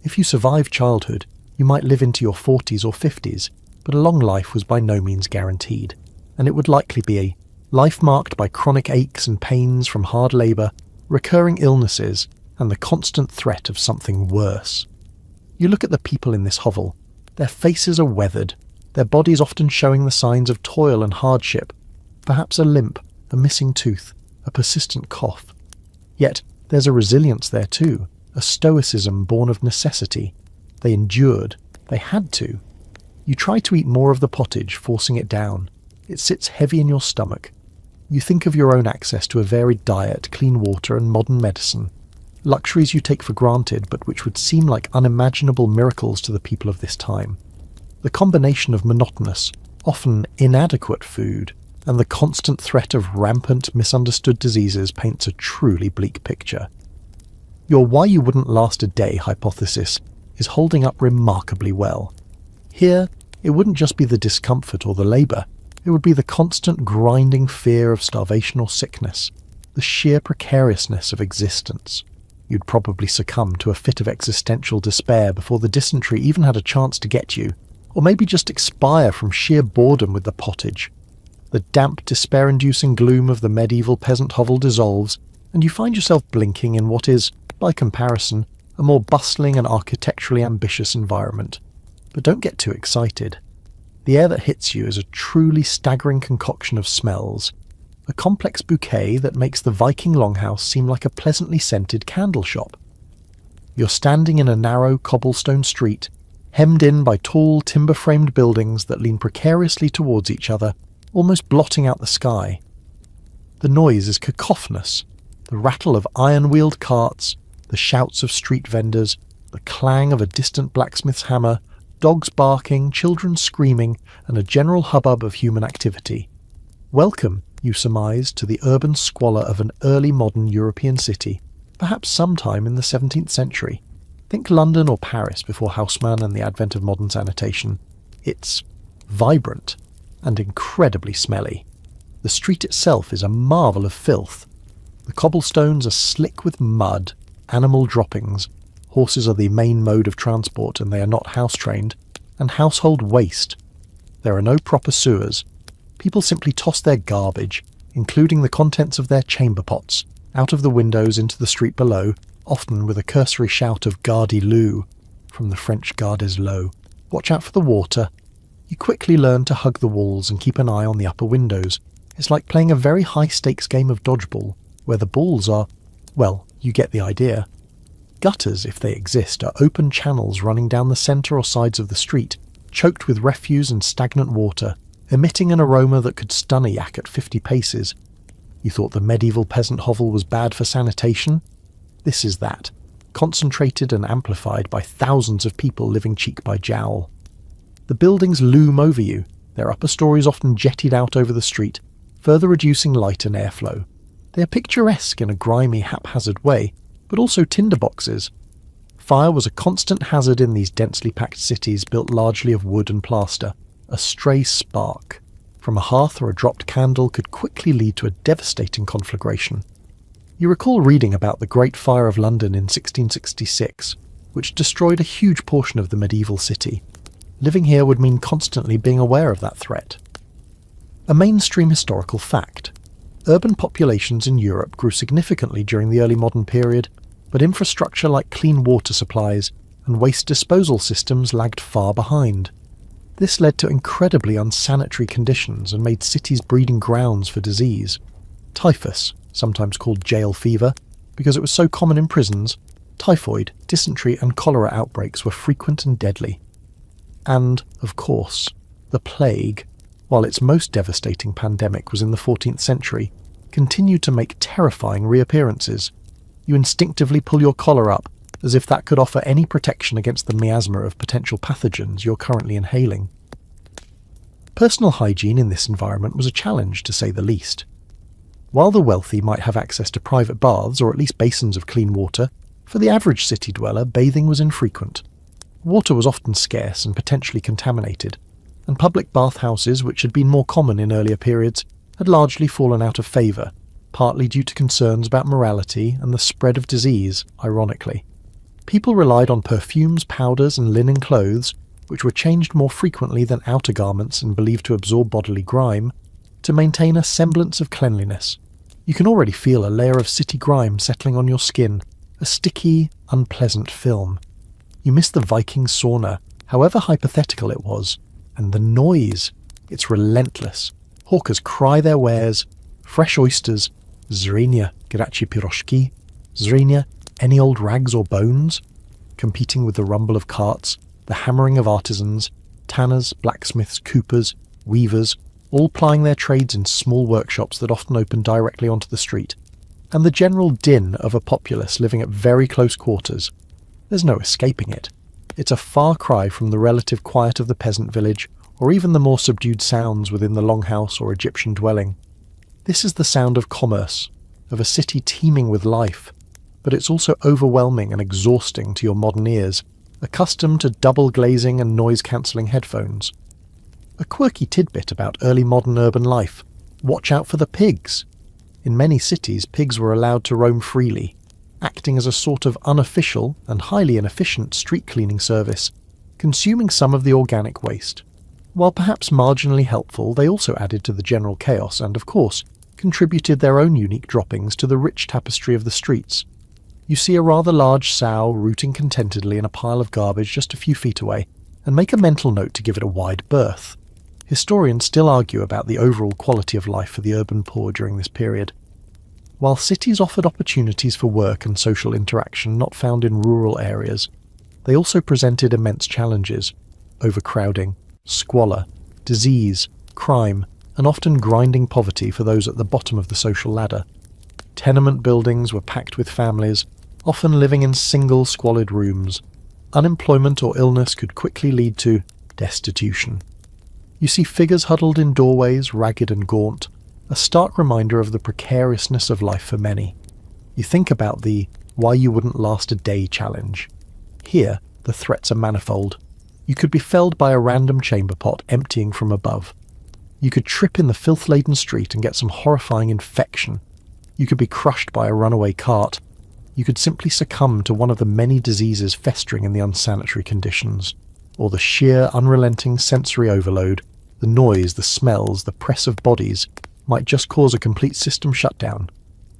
If you survived childhood, you might live into your 40s or 50s, but a long life was by no means guaranteed, and it would likely be a life marked by chronic aches and pains from hard labour, recurring illnesses, and the constant threat of something worse. You look at the people in this hovel. Their faces are weathered, their bodies often showing the signs of toil and hardship, perhaps a limp, a missing tooth, a persistent cough. Yet there's a resilience there too, a stoicism born of necessity. They endured, they had to. You try to eat more of the pottage, forcing it down. It sits heavy in your stomach. You think of your own access to a varied diet, clean water, and modern medicine. Luxuries you take for granted, but which would seem like unimaginable miracles to the people of this time. The combination of monotonous, often inadequate food, and the constant threat of rampant, misunderstood diseases paints a truly bleak picture. Your why you wouldn't last a day hypothesis is holding up remarkably well. Here, it wouldn't just be the discomfort or the labour, it would be the constant grinding fear of starvation or sickness, the sheer precariousness of existence. You'd probably succumb to a fit of existential despair before the dysentery even had a chance to get you, or maybe just expire from sheer boredom with the pottage. The damp, despair-inducing gloom of the medieval peasant hovel dissolves, and you find yourself blinking in what is, by comparison, a more bustling and architecturally ambitious environment. But don't get too excited. The air that hits you is a truly staggering concoction of smells, a complex bouquet that makes the Viking Longhouse seem like a pleasantly scented candle shop. You're standing in a narrow cobblestone street, hemmed in by tall timber-framed buildings that lean precariously towards each other, almost blotting out the sky. The noise is cacophonous, the rattle of iron-wheeled carts, the shouts of street vendors, the clang of a distant blacksmith's hammer, dogs barking, children screaming, and a general hubbub of human activity. Welcome, you surmise, to the urban squalor of an early modern European city, perhaps sometime in the 17th century. Think London or Paris before Haussmann and the advent of modern sanitation. It's vibrant and incredibly smelly. The street itself is a marvel of filth. The cobblestones are slick with mud, animal droppings, horses are the main mode of transport and they are not house-trained, and household waste. There are no proper sewers. People simply toss their garbage, including the contents of their chamber pots, out of the windows into the street below, often with a cursory shout of "Gardez-l'eau," from the French "Gardez l'eau." Watch out for the water. You quickly learn to hug the walls and keep an eye on the upper windows. It's like playing a very high-stakes game of dodgeball, where the balls are, well, you get the idea. Gutters, if they exist, are open channels running down the centre or sides of the street, choked with refuse and stagnant water, emitting an aroma that could stun a yak at 50 paces. You thought the medieval peasant hovel was bad for sanitation? This is that, concentrated and amplified by thousands of people living cheek by jowl. The buildings loom over you, their upper stories often jettied out over the street, further reducing light and airflow. They are picturesque in a grimy, haphazard way, but also tinderboxes. Fire was a constant hazard in these densely packed cities built largely of wood and plaster. A stray spark from a hearth or a dropped candle could quickly lead to a devastating conflagration. You recall reading about the Great Fire of London in 1666, which destroyed a huge portion of the medieval city. Living here would mean constantly being aware of that threat. A mainstream historical fact. Urban populations in Europe grew significantly during the early modern period, but infrastructure like clean water supplies and waste disposal systems lagged far behind. This led to incredibly unsanitary conditions and made cities breeding grounds for disease. Typhus, sometimes called jail fever, because it was so common in prisons, typhoid, dysentery and cholera outbreaks were frequent and deadly. And, of course, the plague, while its most devastating pandemic was in the 14th century, continued to make terrifying reappearances. You instinctively pull your collar up, as if that could offer any protection against the miasma of potential pathogens you're currently inhaling. Personal hygiene in this environment was a challenge, to say the least. While the wealthy might have access to private baths or at least basins of clean water, for the average city dweller, bathing was infrequent. Water was often scarce and potentially contaminated, and public bathhouses, which had been more common in earlier periods, had largely fallen out of favour, partly due to concerns about morality and the spread of disease, ironically. People relied on perfumes, powders and linen clothes, which were changed more frequently than outer garments and believed to absorb bodily grime, to maintain a semblance of cleanliness. You can already feel a layer of city grime settling on your skin, a sticky, unpleasant film. You miss the Viking sauna, however hypothetical it was, and the noise. It's relentless. Hawkers cry their wares, fresh oysters, zrenia, graci piroshki, zrenia, any old rags or bones, competing with the rumble of carts, the hammering of artisans, tanners, blacksmiths, coopers, weavers, all plying their trades in small workshops that often open directly onto the street, and the general din of a populace living at very close quarters. There's no escaping it. It's a far cry from the relative quiet of the peasant village, or even the more subdued sounds within the longhouse or Egyptian dwelling. This is the sound of commerce, of a city teeming with life, but it's also overwhelming and exhausting to your modern ears, accustomed to double glazing and noise-cancelling headphones. A quirky tidbit about early modern urban life: watch out for the pigs. In many cities, pigs were allowed to roam freely, acting as a sort of unofficial and highly inefficient street cleaning service, consuming some of the organic waste. While perhaps marginally helpful, they also added to the general chaos and, of course, contributed their own unique droppings to the rich tapestry of the streets. You see a rather large sow rooting contentedly in a pile of garbage just a few feet away, and make a mental note to give it a wide berth. Historians still argue about the overall quality of life for the urban poor during this period. While cities offered opportunities for work and social interaction not found in rural areas, they also presented immense challenges: overcrowding, squalor, disease, crime, and often grinding poverty for those at the bottom of the social ladder. Tenement buildings were packed with families, often living in single squalid rooms. Unemployment or illness could quickly lead to destitution. You see figures huddled in doorways, ragged and gaunt, a stark reminder of the precariousness of life for many. You think about the "why you wouldn't last a day" challenge. Here, the threats are manifold. You could be felled by a random chamber pot emptying from above. You could trip in the filth-laden street and get some horrifying infection. You could be crushed by a runaway cart. You could simply succumb to one of the many diseases festering in the unsanitary conditions. Or the sheer, unrelenting sensory overload, the noise, the smells, the press of bodies, might just cause a complete system shutdown.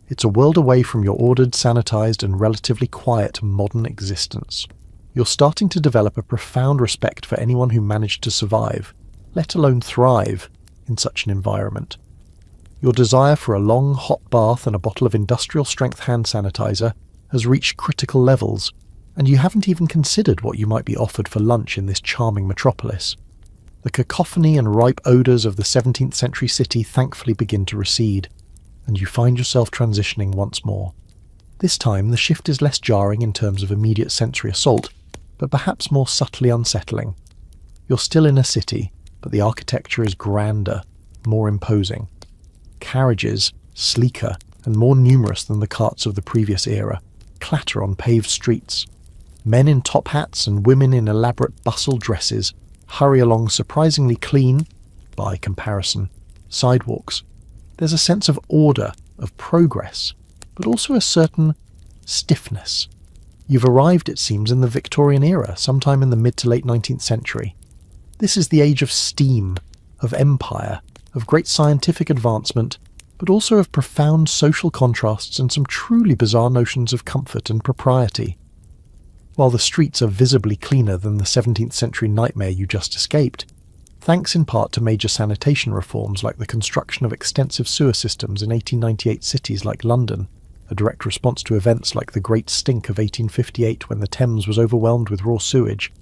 It's a world away from your ordered, sanitized, and relatively quiet modern existence. You're starting to develop a profound respect for anyone who managed to survive, let alone thrive, in such an environment. Your desire for a long, hot bath and a bottle of industrial-strength hand sanitizer has reached critical levels, and you haven't even considered what you might be offered for lunch in this charming metropolis. The cacophony and ripe odours of the 17th century city thankfully begin to recede, and you find yourself transitioning once more. This time the shift is less jarring in terms of immediate sensory assault, but perhaps more subtly unsettling. You're still in a city, but the architecture is grander, more imposing. Carriages, sleeker and more numerous than the carts of the previous era, clatter on paved streets. Men in top hats and women in elaborate bustle dresses hurry along surprisingly clean, by comparison, sidewalks. There's a sense of order, of progress, but also a certain stiffness. You've arrived, it seems, in the Victorian era, sometime in the mid to late 19th century. This is the age of steam, of empire, of great scientific advancement, but also of profound social contrasts and some truly bizarre notions of comfort and propriety. While the streets are visibly cleaner than the 17th century nightmare you just escaped, thanks in part to major sanitation reforms like the construction of extensive sewer systems in 1898 cities like London, a direct response to events like the Great Stink of 1858 when the Thames was overwhelmed with raw sewage.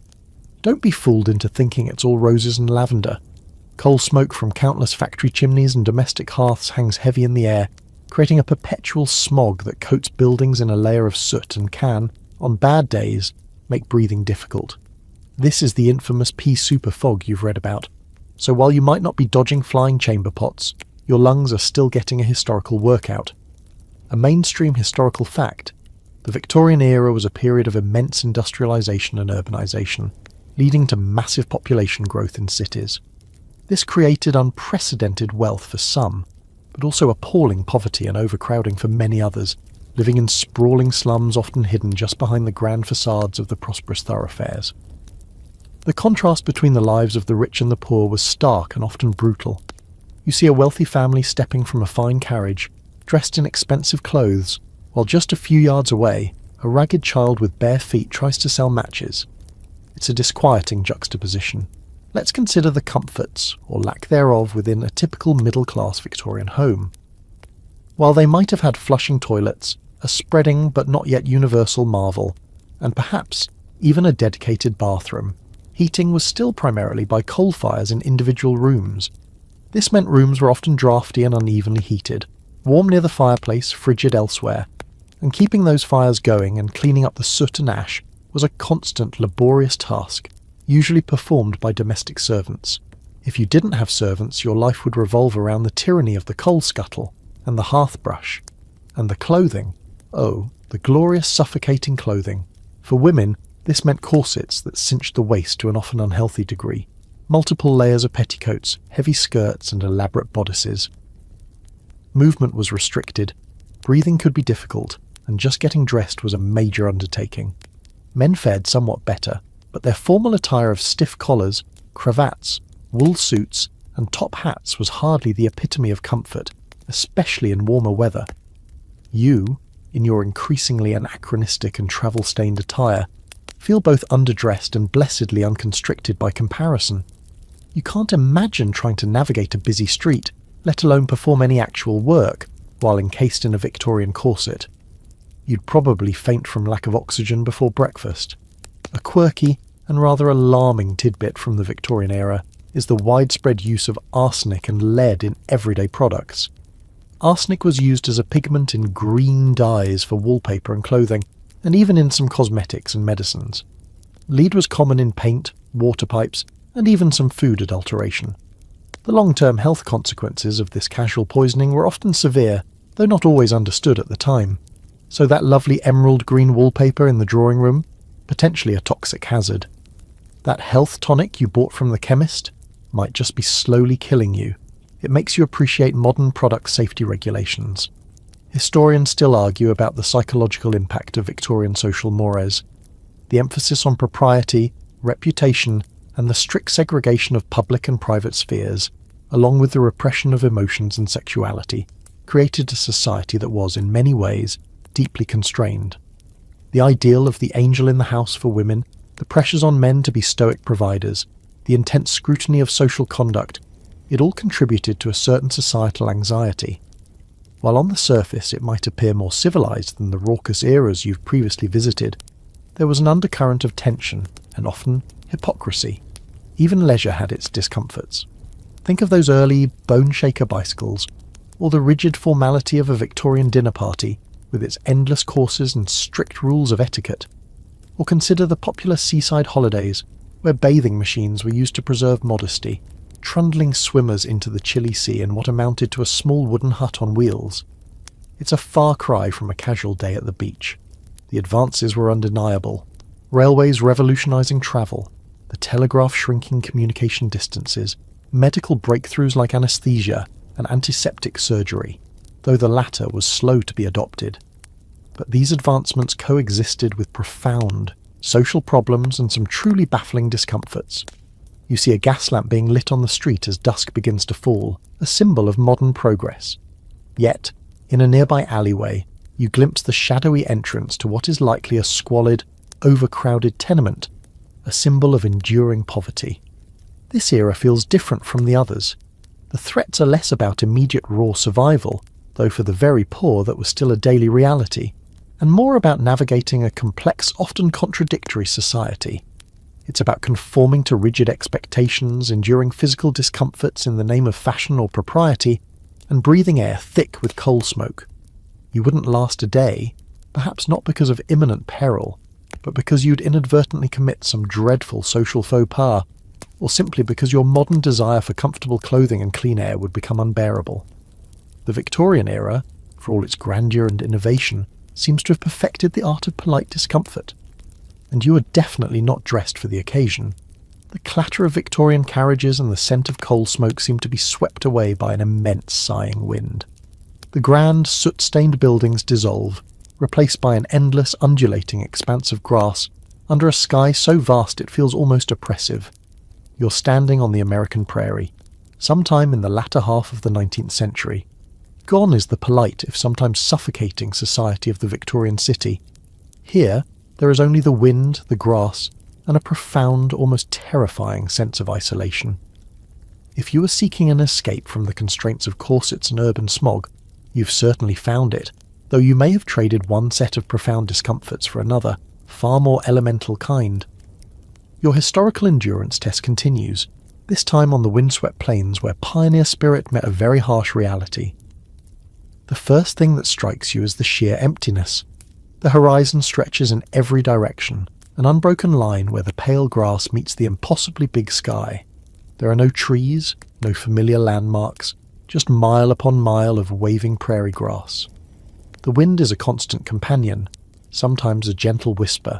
Don't be fooled into thinking it's all roses and lavender. Coal smoke from countless factory chimneys and domestic hearths hangs heavy in the air, creating a perpetual smog that coats buildings in a layer of soot and can, on bad days, make breathing difficult. This is the infamous pea super fog you've read about. So while you might not be dodging flying chamber pots, your lungs are still getting a historical workout. A mainstream historical fact, the Victorian era was a period of immense industrialisation and urbanisation, leading to massive population growth in cities. This created unprecedented wealth for some, but also appalling poverty and overcrowding for many others, living in sprawling slums often hidden just behind the grand facades of the prosperous thoroughfares. The contrast between the lives of the rich and the poor was stark and often brutal. You see a wealthy family stepping from a fine carriage, dressed in expensive clothes, while just a few yards away, a ragged child with bare feet tries to sell matches. It's a disquieting juxtaposition. Let's consider the comforts, or lack thereof, within a typical middle-class Victorian home. While they might have had flushing toilets, a spreading but not yet universal marvel, and perhaps even a dedicated bathroom, heating was still primarily by coal fires in individual rooms. This meant rooms were often drafty and unevenly heated, warm near the fireplace, frigid elsewhere, and keeping those fires going and cleaning up the soot and ash was a constant, laborious task, usually performed by domestic servants. If you didn't have servants, your life would revolve around the tyranny of the coal scuttle and the hearth brush. And the clothing, oh, the glorious suffocating clothing. For women, this meant corsets that cinched the waist to an often unhealthy degree, multiple layers of petticoats, heavy skirts and elaborate bodices. Movement was restricted, breathing could be difficult, and just getting dressed was a major undertaking. Men fared somewhat better, but their formal attire of stiff collars, cravats, wool suits, and top hats was hardly the epitome of comfort, especially in warmer weather. You, in your increasingly anachronistic and travel-stained attire, feel both underdressed and blessedly unconstricted by comparison. You can't imagine trying to navigate a busy street, let alone perform any actual work, while encased in a Victorian corset. You'd probably faint from lack of oxygen before breakfast. A quirky and rather alarming tidbit from the Victorian era is the widespread use of arsenic and lead in everyday products. Arsenic was used as a pigment in green dyes for wallpaper and clothing, and even in some cosmetics and medicines. Lead was common in paint, water pipes, and even some food adulteration. The long-term health consequences of this casual poisoning were often severe, though not always understood at the time. So that lovely emerald green wallpaper in the drawing room? Potentially a toxic hazard. That health tonic you bought from the chemist might just be slowly killing you. It makes you appreciate modern product safety regulations. Historians still argue about the psychological impact of Victorian social mores. The emphasis on propriety, reputation, and the strict segregation of public and private spheres, along with the repression of emotions and sexuality, created a society that was, in many ways, deeply constrained. The ideal of the angel in the house for women, the pressures on men to be stoic providers, the intense scrutiny of social conduct, it all contributed to a certain societal anxiety. While on the surface it might appear more civilized than the raucous eras you've previously visited, there was an undercurrent of tension and often hypocrisy. Even leisure had its discomforts. Think of those early bone-shaker bicycles, or the rigid formality of a Victorian dinner party with its endless courses and strict rules of etiquette. Or consider the popular seaside holidays where bathing machines were used to preserve modesty, trundling swimmers into the chilly sea in what amounted to a small wooden hut on wheels. It's a far cry from a casual day at the beach. The advances were undeniable. Railways revolutionising travel, the telegraph shrinking communication distances, medical breakthroughs like anaesthesia and antiseptic surgery, though the latter was slow to be adopted. But these advancements coexisted with profound social problems and some truly baffling discomforts. You see a gas lamp being lit on the street as dusk begins to fall, a symbol of modern progress. Yet, in a nearby alleyway, you glimpse the shadowy entrance to what is likely a squalid, overcrowded tenement, a symbol of enduring poverty. This era feels different from the others. The threats are less about immediate raw survival, though for the very poor that was still a daily reality, and more about navigating a complex, often contradictory society. It's about conforming to rigid expectations, enduring physical discomforts in the name of fashion or propriety, and breathing air thick with coal smoke. You wouldn't last a day, perhaps not because of imminent peril, but because you'd inadvertently commit some dreadful social faux pas, or simply because your modern desire for comfortable clothing and clean air would become unbearable. The Victorian era, for all its grandeur and innovation, seems to have perfected the art of polite discomfort. And you are definitely not dressed for the occasion. The clatter of Victorian carriages and the scent of coal smoke seem to be swept away by an immense sighing wind. The grand, soot-stained buildings dissolve, replaced by an endless, undulating expanse of grass, under a sky so vast it feels almost oppressive. You're standing on the American prairie, sometime in the latter half of the 19th century. Gone is the polite, if sometimes suffocating, society of the Victorian city. Here, there is only the wind, the grass, and a profound, almost terrifying sense of isolation. If you are seeking an escape from the constraints of corsets and urban smog, you've certainly found it, though you may have traded one set of profound discomforts for another, far more elemental kind. Your historical endurance test continues, this time on the windswept plains where pioneer spirit met a very harsh reality. The first thing that strikes you is the sheer emptiness. The horizon stretches in every direction, an unbroken line where the pale grass meets the impossibly big sky. There are no trees, no familiar landmarks, just mile upon mile of waving prairie grass. The wind is a constant companion, sometimes a gentle whisper,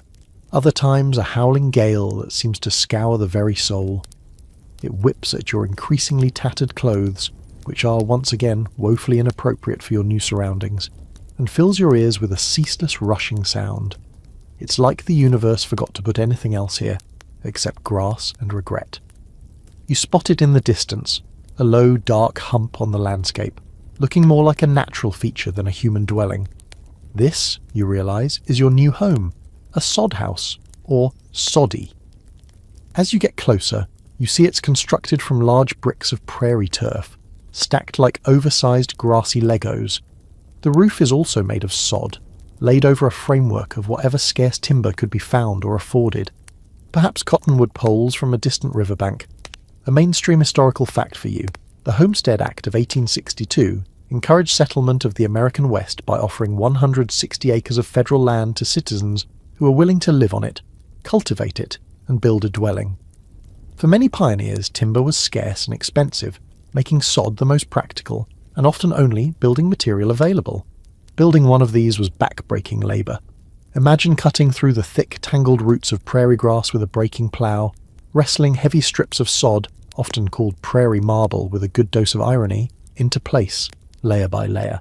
other times a howling gale that seems to scour the very soul. It whips at your increasingly tattered clothes, which are once again woefully inappropriate for your new surroundings, and fills your ears with a ceaseless rushing sound. It's like the universe forgot to put anything else here, except grass and regret. You spot it in the distance, a low, dark hump on the landscape, looking more like a natural feature than a human dwelling. This, you realise, is your new home, a sod house, or soddy. As you get closer, you see it's constructed from large bricks of prairie turf, stacked like oversized grassy Legos. The roof is also made of sod, laid over a framework of whatever scarce timber could be found or afforded, perhaps cottonwood poles from a distant riverbank. A mainstream historical fact for you: the Homestead Act of 1862 encouraged settlement of the American West by offering 160 acres of federal land to citizens who were willing to live on it, cultivate it, and build a dwelling. For many pioneers, timber was scarce and expensive, making sod the most practical and often only building material available. Building one of these was back-breaking labour. Imagine cutting through the thick, tangled roots of prairie grass with a breaking plough, wrestling heavy strips of sod, often called prairie marble with a good dose of irony, into place, layer by layer.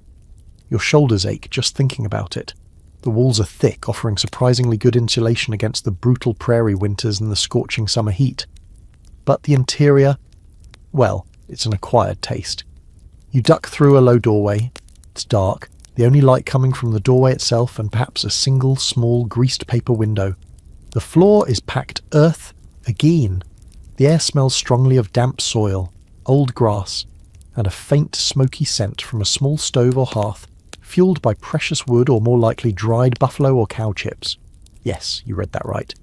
Your shoulders ache just thinking about it. The walls are thick, offering surprisingly good insulation against the brutal prairie winters and the scorching summer heat. But the interior, well, it's an acquired taste. You duck through a low doorway. It's dark, the only light coming from the doorway itself and perhaps a single small greased paper window. The floor is packed earth again. The air smells strongly of damp soil, old grass, and a faint smoky scent from a small stove or hearth, fueled by precious wood or more likely dried buffalo or cow chips. Yes, you read that right.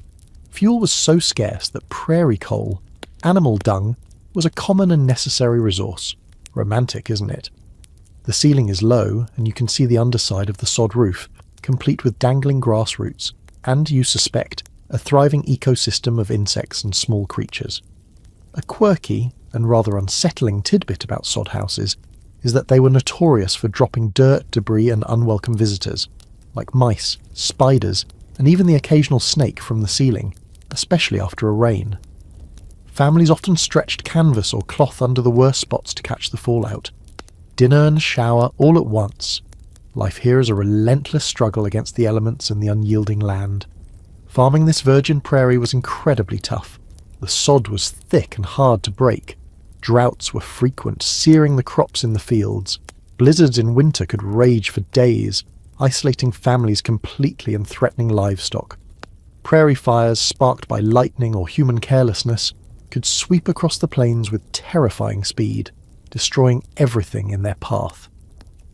Fuel was so scarce that prairie coal, animal dung, was a common and necessary resource. Romantic, isn't it? The ceiling is low, and you can see the underside of the sod roof, complete with dangling grass roots, and, you suspect, a thriving ecosystem of insects and small creatures. A quirky and rather unsettling tidbit about sod houses is that they were notorious for dropping dirt, debris, and unwelcome visitors, like mice, spiders, and even the occasional snake from the ceiling, especially after a rain. Families often stretched canvas or cloth under the worst spots to catch the fallout. Dinner and shower all at once. Life here is a relentless struggle against the elements and the unyielding land. Farming this virgin prairie was incredibly tough. The sod was thick and hard to break. Droughts were frequent, searing the crops in the fields. Blizzards in winter could rage for days, isolating families completely and threatening livestock. Prairie fires, sparked by lightning or human carelessness, could sweep across the plains with terrifying speed, destroying everything in their path.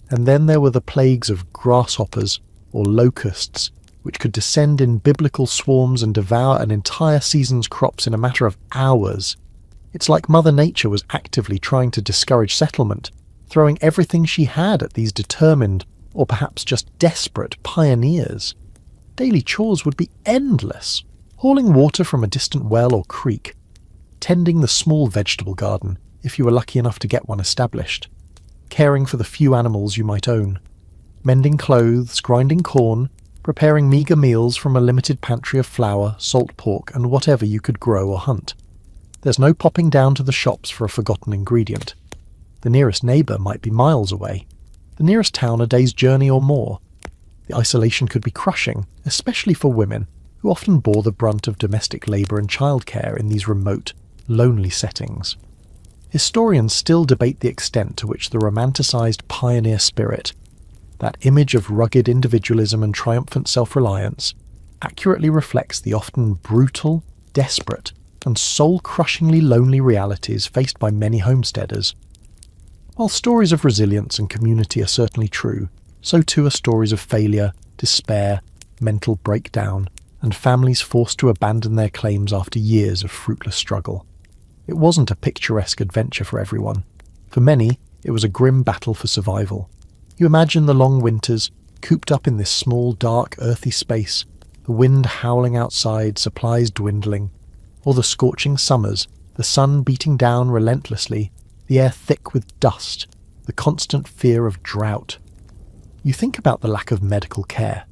And then there were the plagues of grasshoppers or locusts, which could descend in biblical swarms and devour an entire season's crops in a matter of hours. It's like Mother Nature was actively trying to discourage settlement, throwing everything she had at these determined, or perhaps just desperate, pioneers. Daily chores would be endless: hauling water from a distant well or creek, tending the small vegetable garden, if you were lucky enough to get one established, caring for the few animals you might own, mending clothes, grinding corn, preparing meagre meals from a limited pantry of flour, salt pork, and whatever you could grow or hunt. There's no popping down to the shops for a forgotten ingredient. The nearest neighbour might be miles away, the nearest town a day's journey or more. The isolation could be crushing, especially for women, who often bore the brunt of domestic labour and childcare in these remote, lonely settings. Historians still debate the extent to which the romanticised pioneer spirit, that image of rugged individualism and triumphant self-reliance, accurately reflects the often brutal, desperate, and soul-crushingly lonely realities faced by many homesteaders. While stories of resilience and community are certainly true, so too are stories of failure, despair, mental breakdown, and families forced to abandon their claims after years of fruitless struggle. It wasn't a picturesque adventure for everyone. For many, it was a grim battle for survival. You imagine the long winters, cooped up in this small, dark, earthy space, the wind howling outside, supplies dwindling, or the scorching summers, the sun beating down relentlessly, the air thick with dust, the constant fear of drought. You think about the lack of medical care,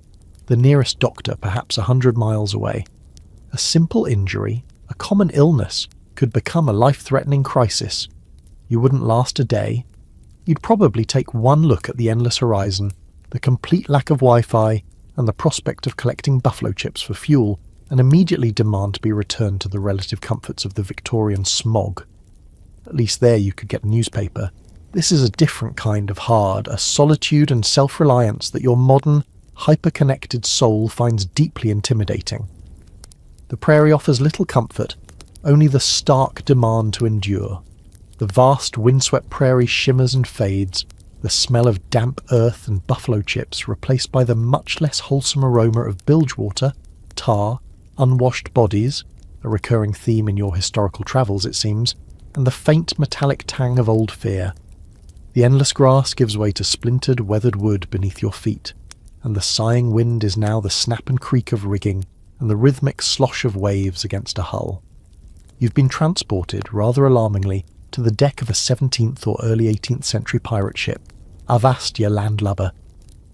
the nearest doctor perhaps 100 miles away. A simple injury, a common illness, could become a life-threatening crisis. You wouldn't last a day. You'd probably take one look at the endless horizon, the complete lack of Wi-Fi, and the prospect of collecting buffalo chips for fuel, and immediately demand to be returned to the relative comforts of the Victorian smog. At least there you could get a newspaper. This is a different kind of hard, a solitude and self-reliance that your modern, hyper-connected soul finds deeply intimidating. The prairie offers little comfort, only the stark demand to endure. The vast windswept prairie shimmers and fades, the smell of damp earth and buffalo chips replaced by the much less wholesome aroma of bilge water, tar, unwashed bodies, a recurring theme in your historical travels it seems, and the faint metallic tang of old fear. The endless grass gives way to splintered, weathered wood beneath your feet, and the sighing wind is now the snap and creak of rigging and the rhythmic slosh of waves against a hull. You've been transported, rather alarmingly, to the deck of a 17th or early 18th century pirate ship. Avast, ye landlubber.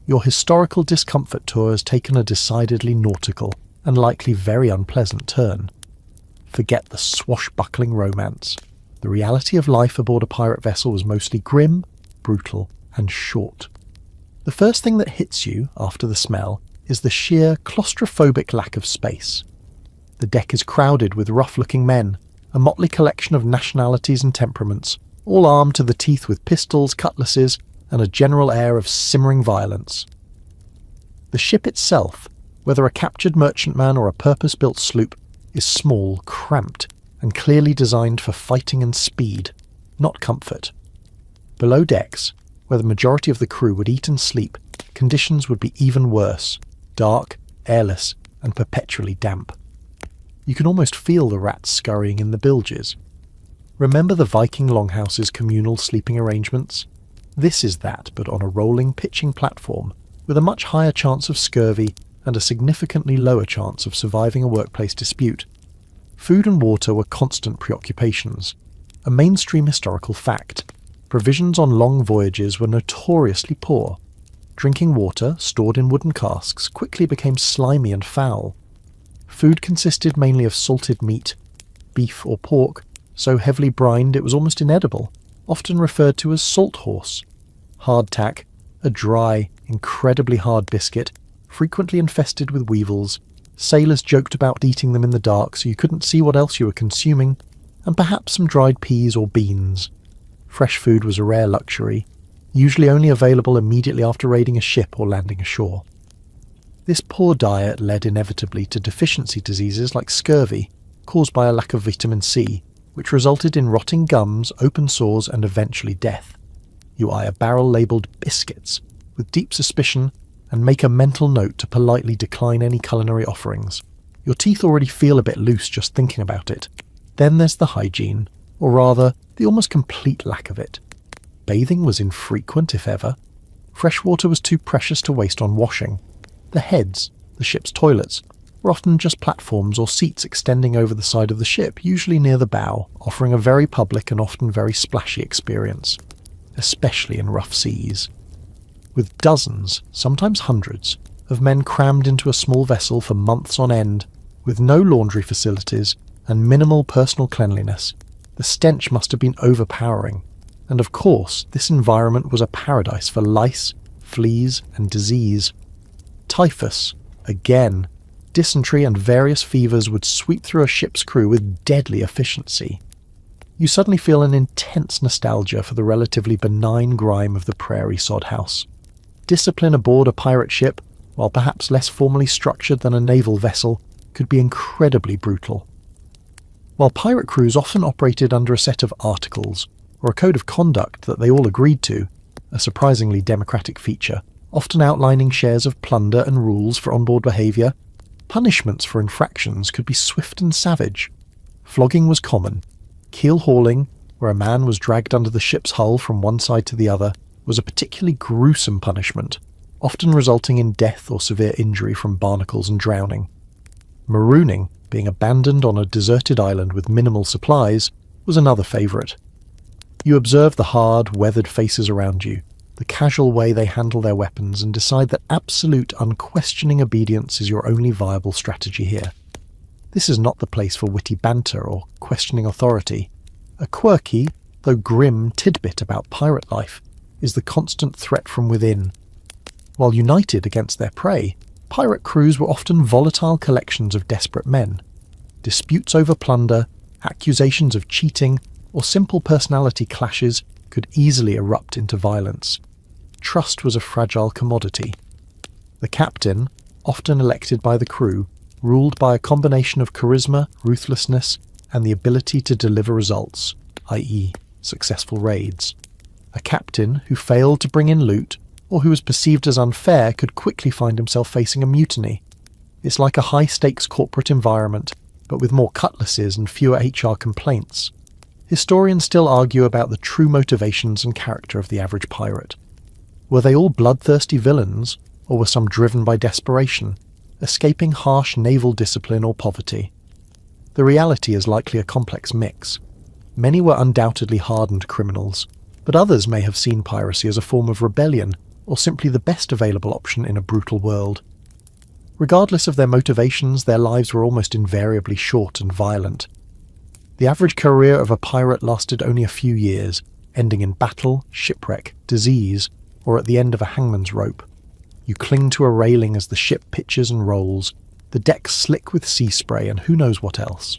Your historical discomfort tour has taken a decidedly nautical and likely very unpleasant turn. Forget the swashbuckling romance. The reality of life aboard a pirate vessel was mostly grim, brutal, and short. The first thing that hits you, after the smell, is the sheer claustrophobic lack of space. The deck is crowded with rough-looking men, a motley collection of nationalities and temperaments, all armed to the teeth with pistols, cutlasses, and a general air of simmering violence. The ship itself, whether a captured merchantman or a purpose-built sloop, is small, cramped, and clearly designed for fighting and speed, not comfort. Below decks, where the majority of the crew would eat and sleep, conditions would be even worse, dark, airless, and perpetually damp. You can almost feel the rats scurrying in the bilges. Remember the Viking Longhouse's communal sleeping arrangements? This is that, but on a rolling pitching platform, with a much higher chance of scurvy and a significantly lower chance of surviving a workplace dispute. Food and water were constant preoccupations. A mainstream historical fact. Provisions on long voyages were notoriously poor. Drinking water, stored in wooden casks, quickly became slimy and foul. Food consisted mainly of salted meat, beef or pork, so heavily brined it was almost inedible, often referred to as salt horse. Hardtack, a dry, incredibly hard biscuit, frequently infested with weevils. Sailors joked about eating them in the dark so you couldn't see what else you were consuming, and perhaps some dried peas or beans. Fresh food was a rare luxury, usually only available immediately after raiding a ship or landing ashore. This poor diet led inevitably to deficiency diseases like scurvy, caused by a lack of vitamin C, which resulted in rotting gums, open sores, and eventually death. You eye a barrel labelled biscuits, with deep suspicion, and make a mental note to politely decline any culinary offerings. Your teeth already feel a bit loose just thinking about it. Then there's the hygiene, or rather, the almost complete lack of it. Bathing was infrequent, if ever. Fresh water was too precious to waste on washing. The heads, the ship's toilets, were often just platforms or seats extending over the side of the ship, usually near the bow, offering a very public and often very splashy experience, especially in rough seas. With dozens, sometimes hundreds, of men crammed into a small vessel for months on end, with no laundry facilities and minimal personal cleanliness, the stench must have been overpowering, and of course this environment was a paradise for lice, fleas, and disease. Typhus, again, dysentery and various fevers would sweep through a ship's crew with deadly efficiency. You suddenly feel an intense nostalgia for the relatively benign grime of the prairie sod house. Discipline aboard a pirate ship, while perhaps less formally structured than a naval vessel, could be incredibly brutal. While pirate crews often operated under a set of articles, or a code of conduct that they all agreed to, a surprisingly democratic feature, often outlining shares of plunder and rules for onboard behaviour, punishments for infractions could be swift and savage. Flogging was common. Keel hauling, where a man was dragged under the ship's hull from one side to the other, was a particularly gruesome punishment, often resulting in death or severe injury from barnacles and drowning. Marooning, being abandoned on a deserted island with minimal supplies, was another favourite. You observe the hard, weathered faces around you, the casual way they handle their weapons, and decide that absolute, unquestioning obedience is your only viable strategy here. This is not the place for witty banter or questioning authority. A quirky, though grim, tidbit about pirate life is the constant threat from within. While united against their prey, pirate crews were often volatile collections of desperate men. Disputes over plunder, accusations of cheating, or simple personality clashes could easily erupt into violence. Trust was a fragile commodity. The captain, often elected by the crew, ruled by a combination of charisma, ruthlessness, and the ability to deliver results, i.e., successful raids. A captain who failed to bring in loot, or who was perceived as unfair, could quickly find himself facing a mutiny. It's like a high-stakes corporate environment, but with more cutlasses and fewer HR complaints. Historians still argue about the true motivations and character of the average pirate. Were they all bloodthirsty villains, or were some driven by desperation, escaping harsh naval discipline or poverty? The reality is likely a complex mix. Many were undoubtedly hardened criminals, but others may have seen piracy as a form of rebellion, or simply the best available option in a brutal world. Regardless of their motivations, their lives were almost invariably short and violent. The average career of a pirate lasted only a few years, ending in battle, shipwreck, disease, or at the end of a hangman's rope. You cling to a railing as the ship pitches and rolls, the deck slick with sea spray and who knows what else.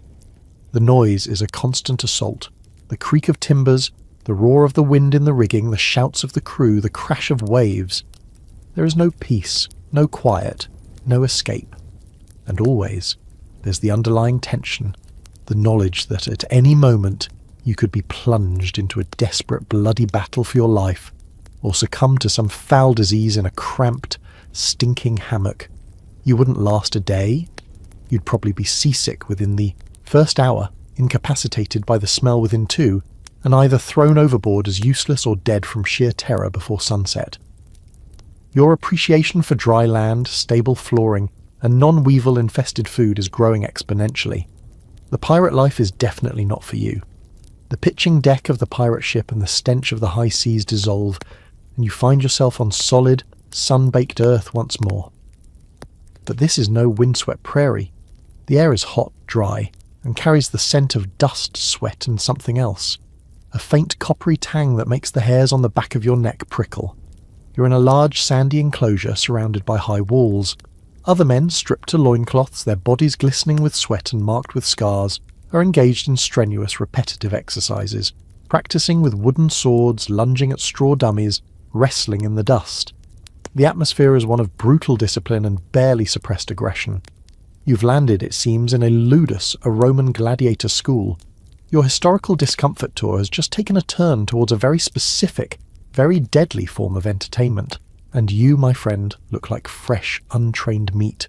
The noise is a constant assault. The creak of timbers, the roar of the wind in the rigging, the shouts of the crew, the crash of waves. There is no peace, no quiet, no escape. And always, there's the underlying tension, the knowledge that at any moment you could be plunged into a desperate, bloody battle for your life, or succumb to some foul disease in a cramped, stinking hammock. You wouldn't last a day. You'd probably be seasick within the first hour, incapacitated by the smell within 2, and either thrown overboard as useless or dead from sheer terror before sunset. Your appreciation for dry land, stable flooring, and non-weevil infested food is growing exponentially. The pirate life is definitely not for you. The pitching deck of the pirate ship and the stench of the high seas dissolve, and you find yourself on solid, sun-baked earth once more. But this is no windswept prairie. The air is hot, dry, and carries the scent of dust, sweat, and something else. A faint coppery tang that makes the hairs on the back of your neck prickle. You're in a large sandy enclosure surrounded by high walls. Other men, stripped to loincloths, their bodies glistening with sweat and marked with scars, are engaged in strenuous, repetitive exercises, practicing with wooden swords, lunging at straw dummies, wrestling in the dust. The atmosphere is one of brutal discipline and barely suppressed aggression. You've landed, it seems, in a ludus, a Roman gladiator school. Your historical discomfort tour has just taken a turn towards a very specific, very deadly form of entertainment, and you, my friend, look like fresh, untrained meat.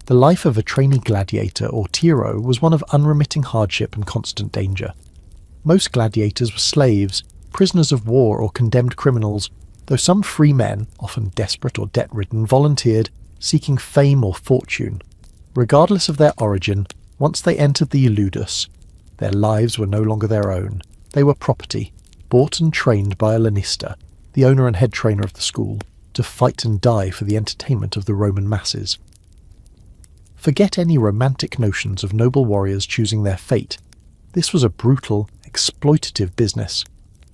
The life of a trainee gladiator or tiro was one of unremitting hardship and constant danger. Most gladiators were slaves, prisoners of war or condemned criminals, though some free men, often desperate or debt-ridden, volunteered, seeking fame or fortune. Regardless of their origin, once they entered the ludus, their lives were no longer their own. They were property, bought and trained by a lanista, the owner and head trainer of the school, to fight and die for the entertainment of the Roman masses. Forget any romantic notions of noble warriors choosing their fate. This was a brutal, exploitative business.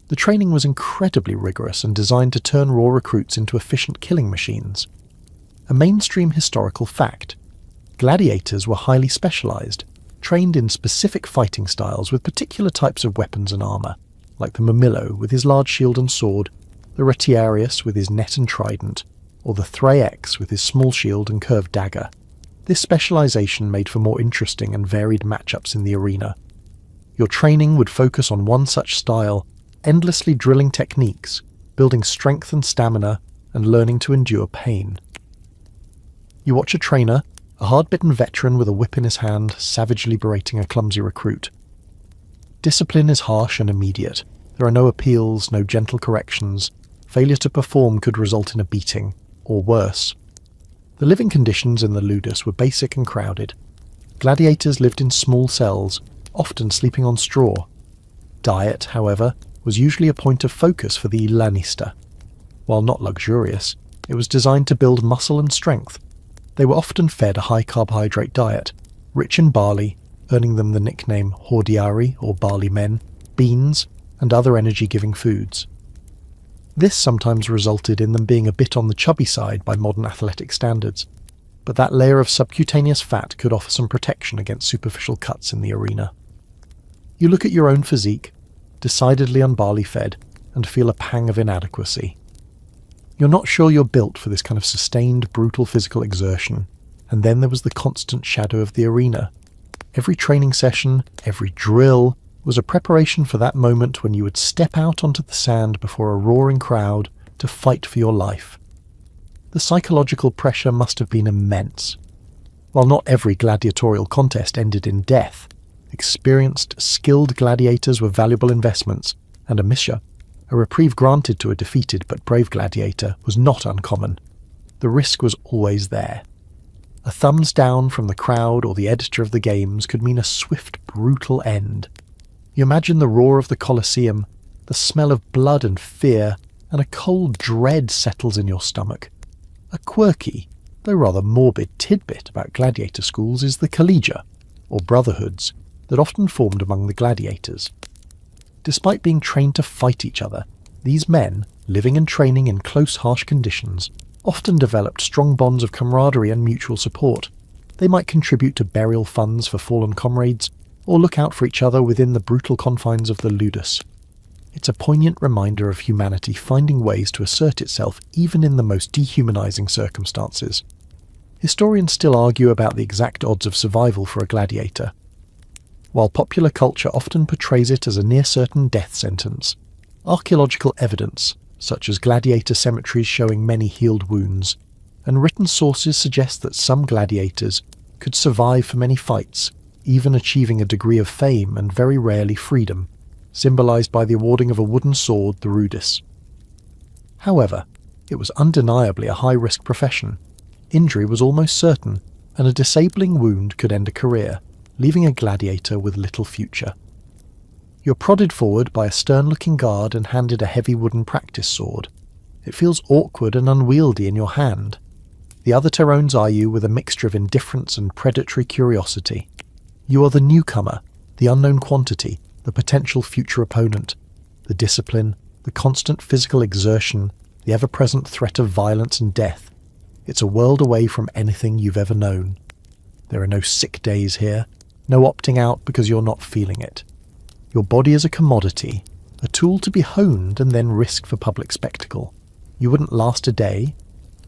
The training was incredibly rigorous and designed to turn raw recruits into efficient killing machines. A mainstream historical fact. Gladiators were highly specialized, trained in specific fighting styles with particular types of weapons and armor, like the Murmillo with his large shield and sword, the Retiarius with his net and trident, or the Thraex with his small shield and curved dagger. This specialization made for more interesting and varied matchups in the arena. Your training would focus on one such style, endlessly drilling techniques, building strength and stamina, and learning to endure pain. You watch a trainer, a hard-bitten veteran with a whip in his hand, savagely berating a clumsy recruit. Discipline is harsh and immediate. There are no appeals, no gentle corrections. Failure to perform could result in a beating, or worse. The living conditions in the ludus were basic and crowded. Gladiators lived in small cells, often sleeping on straw. Diet, however, was usually a point of focus for the lanista. While not luxurious, it was designed to build muscle and strength. They were often fed a high-carbohydrate diet, rich in barley, earning them the nickname hordiari, or barley men, beans, and other energy-giving foods. This sometimes resulted in them being a bit on the chubby side by modern athletic standards, but that layer of subcutaneous fat could offer some protection against superficial cuts in the arena. You look at your own physique, decidedly unbarley-fed, and feel a pang of inadequacy. You're not sure you're built for this kind of sustained, brutal physical exertion. And then there was the constant shadow of the arena. Every training session, every drill, was a preparation for that moment when you would step out onto the sand before a roaring crowd to fight for your life. The psychological pressure must have been immense. While not every gladiatorial contest ended in death, experienced, skilled gladiators were valuable investments, and a reprieve granted to a defeated but brave gladiator, was not uncommon. The risk was always there. A thumbs down from the crowd or the editor of the games could mean a swift, brutal end. You imagine the roar of the Colosseum, the smell of blood and fear, and a cold dread settles in your stomach. A quirky, though rather morbid tidbit about gladiator schools is the collegia, or brotherhoods, that often formed among the gladiators. Despite being trained to fight each other, these men, living and training in close, harsh conditions, often developed strong bonds of camaraderie and mutual support. They might contribute to burial funds for fallen comrades, or look out for each other within the brutal confines of the ludus. It's a poignant reminder of humanity finding ways to assert itself even in the most dehumanizing circumstances. Historians still argue about the exact odds of survival for a gladiator. While popular culture often portrays it as a near-certain death sentence, archaeological evidence, such as gladiator cemeteries showing many healed wounds, and written sources suggest that some gladiators could survive for many fights, even achieving a degree of fame and very rarely freedom, symbolized by the awarding of a wooden sword, the rudis. However, it was undeniably a high-risk profession. Injury was almost certain, and a disabling wound could end a career, leaving a gladiator with little future. You're prodded forward by a stern-looking guard and handed a heavy wooden practice sword. It feels awkward and unwieldy in your hand. The other Tyrones eye you with a mixture of indifference and predatory curiosity. You are the newcomer, the unknown quantity, the potential future opponent. The discipline, the constant physical exertion, the ever-present threat of violence and death. It's a world away from anything you've ever known. There are no sick days here, no opting out because you're not feeling it. Your body is a commodity, a tool to be honed and then risked for public spectacle. You wouldn't last a day.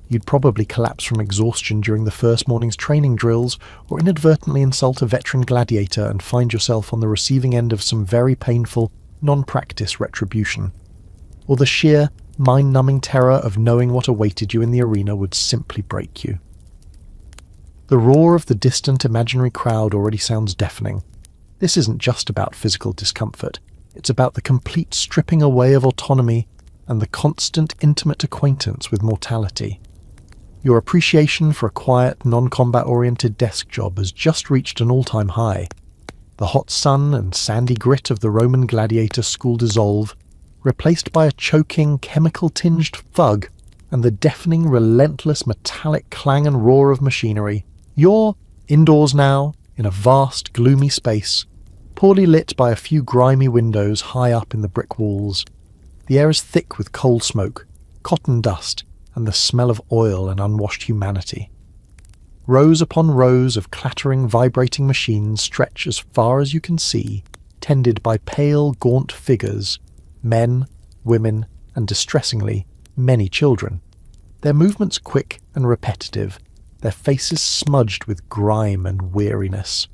You'd probably collapse from exhaustion during the first morning's training drills, or inadvertently insult a veteran gladiator and find yourself on the receiving end of some very painful, non-practice retribution. Or the sheer, mind-numbing terror of knowing what awaited you in the arena would simply break you. The roar of the distant imaginary crowd already sounds deafening. This isn't just about physical discomfort. It's about the complete stripping away of autonomy and the constant intimate acquaintance with mortality. Your appreciation for a quiet, non-combat-oriented desk job has just reached an all-time high. The hot sun and sandy grit of the Roman gladiator school dissolve, replaced by a choking, chemical-tinged thug and the deafening, relentless metallic clang and roar of machinery. You're indoors now, in a vast, gloomy space, poorly lit by a few grimy windows high up in the brick walls. The air is thick with coal smoke, cotton dust, and the smell of oil and unwashed humanity. Rows upon rows of clattering, vibrating machines stretch as far as you can see, tended by pale, gaunt figures, men, women, and distressingly, many children. Their movements quick and repetitive, their faces smudged with grime and weariness.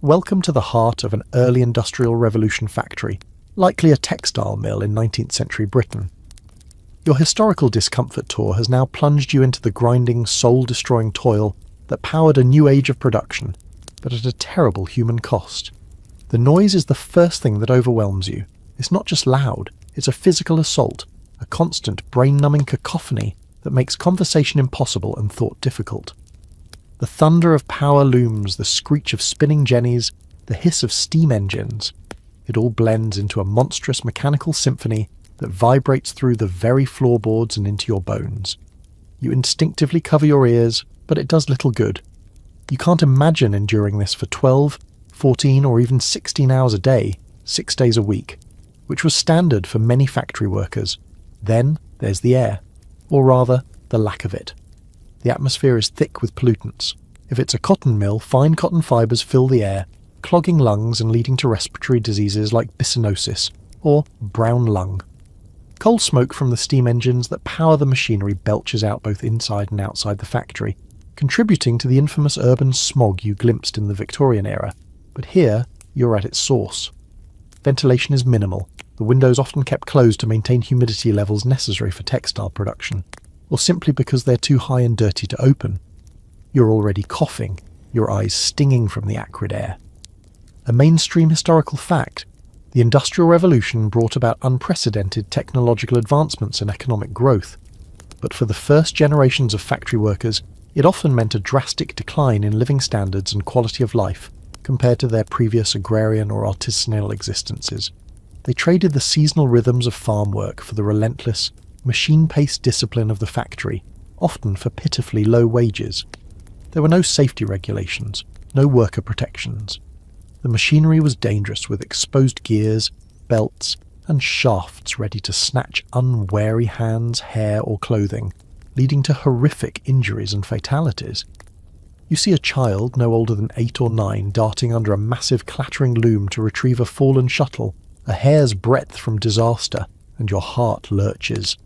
Welcome to the heart of an early industrial revolution factory, likely a textile mill in 19th century Britain. Your historical discomfort tour has now plunged you into the grinding, soul-destroying toil that powered a new age of production, but at a terrible human cost. The noise is the first thing that overwhelms you. It's not just loud, it's a physical assault, a constant brain-numbing cacophony that makes conversation impossible and thought difficult. The thunder of power looms, the screech of spinning jennies, the hiss of steam engines. It all blends into a monstrous mechanical symphony that vibrates through the very floorboards and into your bones. You instinctively cover your ears, but it does little good. You can't imagine enduring this for 12, 14 or even 16 hours a day, 6 days a week, which was standard for many factory workers. Then there's the air, or rather, the lack of it. The atmosphere is thick with pollutants. If it's a cotton mill, fine cotton fibres fill the air, clogging lungs and leading to respiratory diseases like byssinosis, or brown lung. Coal smoke from the steam engines that power the machinery belches out both inside and outside the factory, contributing to the infamous urban smog you glimpsed in the Victorian era, but here you're at its source. Ventilation is minimal, the windows often kept closed to maintain humidity levels necessary for textile production, or simply because they're too high and dirty to open. You're already coughing, your eyes stinging from the acrid air. A mainstream historical fact, the Industrial Revolution brought about unprecedented technological advancements and economic growth, but for the first generations of factory workers, it often meant a drastic decline in living standards and quality of life compared to their previous agrarian or artisanal existences. They traded the seasonal rhythms of farm work for the relentless, machine-paced discipline of the factory, often for pitifully low wages. There were no safety regulations, no worker protections. The machinery was dangerous with exposed gears, belts, and shafts ready to snatch unwary hands, hair, or clothing, leading to horrific injuries and fatalities. You see a child no older than 8 or 9 darting under a massive clattering loom to retrieve a fallen shuttle, a hair's breadth from disaster, and your heart lurches.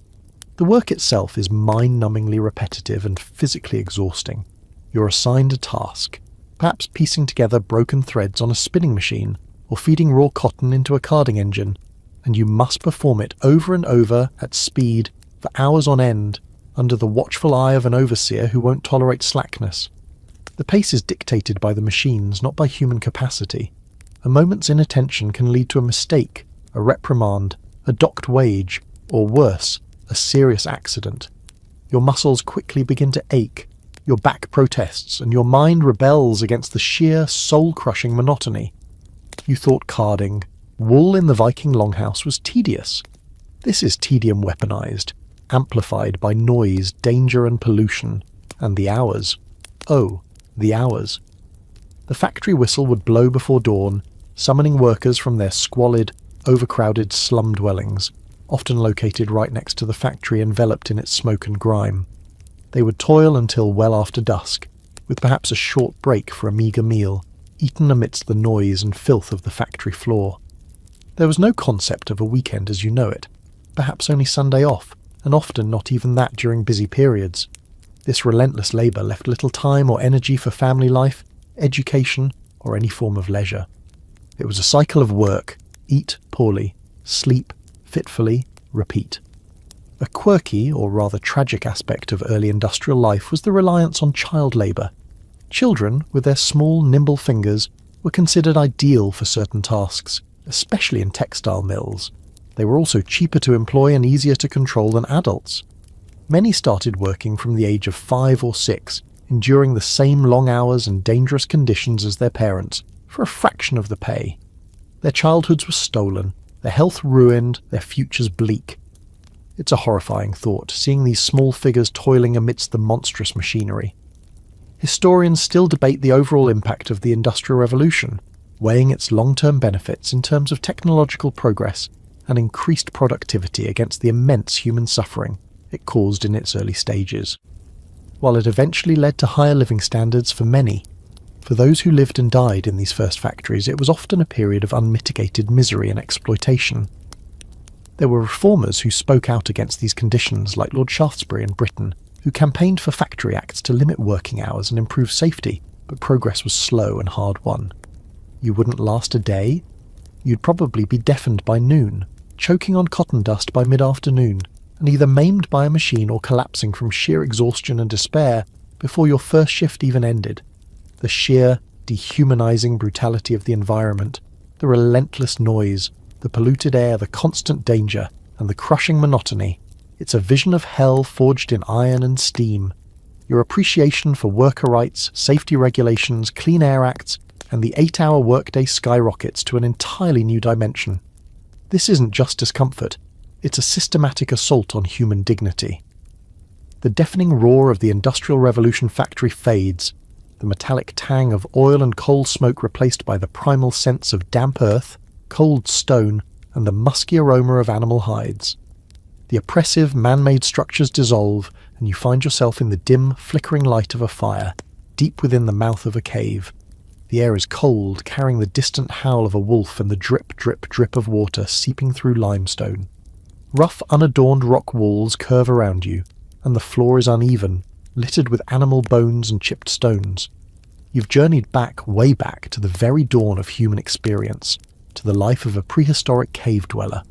The work itself is mind-numbingly repetitive and physically exhausting. You're assigned a task, perhaps piecing together broken threads on a spinning machine or feeding raw cotton into a carding engine, and you must perform it over and over at speed for hours on end under the watchful eye of an overseer who won't tolerate slackness. The pace is dictated by the machines, not by human capacity. A moment's inattention can lead to a mistake, a reprimand, a docked wage, or worse, a serious accident. Your muscles quickly begin to ache, your back protests, and your mind rebels against the sheer, soul-crushing monotony. You thought carding, wool in the Viking Longhouse was tedious. This is tedium weaponized, amplified by noise, danger and pollution, and the hours. Oh, the hours. The factory whistle would blow before dawn, summoning workers from their squalid, overcrowded slum dwellings, often located right next to the factory enveloped in its smoke and grime. They would toil until well after dusk, with perhaps a short break for a meagre meal, eaten amidst the noise and filth of the factory floor. There was no concept of a weekend as you know it, perhaps only Sunday off, and often not even that during busy periods. This relentless labour left little time or energy for family life, education, or any form of leisure. It was a cycle of work, eat poorly, sleep fitfully, repeat. A quirky, or rather tragic aspect of early industrial life was the reliance on child labour. Children, with their small, nimble fingers, were considered ideal for certain tasks, especially in textile mills. They were also cheaper to employ and easier to control than adults. Many started working from the age of 5 or 6, enduring the same long hours and dangerous conditions as their parents, for a fraction of the pay. Their childhoods were stolen, their health ruined, their futures bleak. It's a horrifying thought, seeing these small figures toiling amidst the monstrous machinery. Historians still debate the overall impact of the Industrial Revolution, weighing its long-term benefits in terms of technological progress and increased productivity against the immense human suffering it caused in its early stages. While it eventually led to higher living standards for many, for those who lived and died in these first factories, it was often a period of unmitigated misery and exploitation. There were reformers who spoke out against these conditions, like Lord Shaftesbury in Britain, who campaigned for factory acts to limit working hours and improve safety, but progress was slow and hard-won. You wouldn't last a day? You'd probably be deafened by noon, choking on cotton dust by mid-afternoon, and either maimed by a machine or collapsing from sheer exhaustion and despair before your first shift even ended. The sheer, dehumanizing brutality of the environment, the relentless noise, the polluted air, the constant danger, and the crushing monotony. It's a vision of hell forged in iron and steam. Your appreciation for worker rights, safety regulations, Clean Air Acts, and the 8-hour workday skyrockets to an entirely new dimension. This isn't just discomfort, it's a systematic assault on human dignity. The deafening roar of the Industrial Revolution factory fades, the metallic tang of oil and coal smoke replaced by the primal scents of damp earth, cold stone, and the musky aroma of animal hides. The oppressive man-made structures dissolve, and you find yourself in the dim, flickering light of a fire, deep within the mouth of a cave. The air is cold, carrying the distant howl of a wolf and the drip, drip, drip of water seeping through limestone. Rough, unadorned rock walls curve around you, and the floor is uneven, littered with animal bones and chipped stones. You've journeyed back, way back, to the very dawn of human experience, to the life of a prehistoric cave dweller.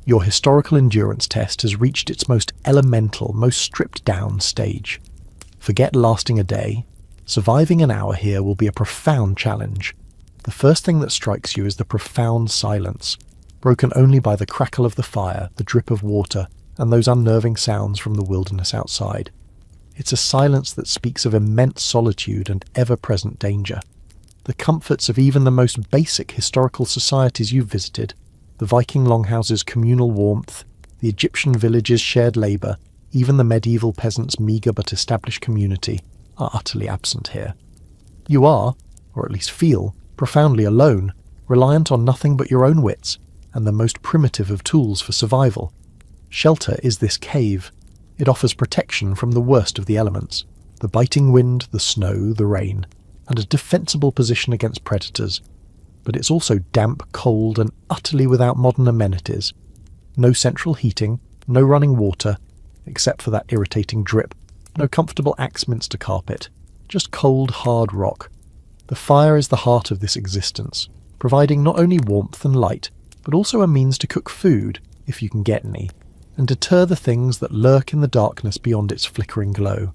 Your historical endurance test has reached its most elemental, most stripped-down stage. Forget lasting a day. Surviving an hour here will be a profound challenge. The first thing that strikes you is the profound silence, broken only by the crackle of the fire, the drip of water, and those unnerving sounds from the wilderness outside. It's a silence that speaks of immense solitude and ever-present danger. The comforts of even the most basic historical societies you've visited, the Viking Longhouse's communal warmth, the Egyptian village's shared labour, even the medieval peasants' meagre but established community, are utterly absent here. You are, or at least feel, profoundly alone, reliant on nothing but your own wits and the most primitive of tools for survival. Shelter is this cave. It offers protection from the worst of the elements, the biting wind, the snow, the rain, and a defensible position against predators. But it's also damp, cold, and utterly without modern amenities. No central heating, no running water, except for that irritating drip, no comfortable Axminster carpet, just cold, hard rock. The fire is the heart of this existence, providing not only warmth and light, but also a means to cook food, if you can get any, and deter the things that lurk in the darkness beyond its flickering glow.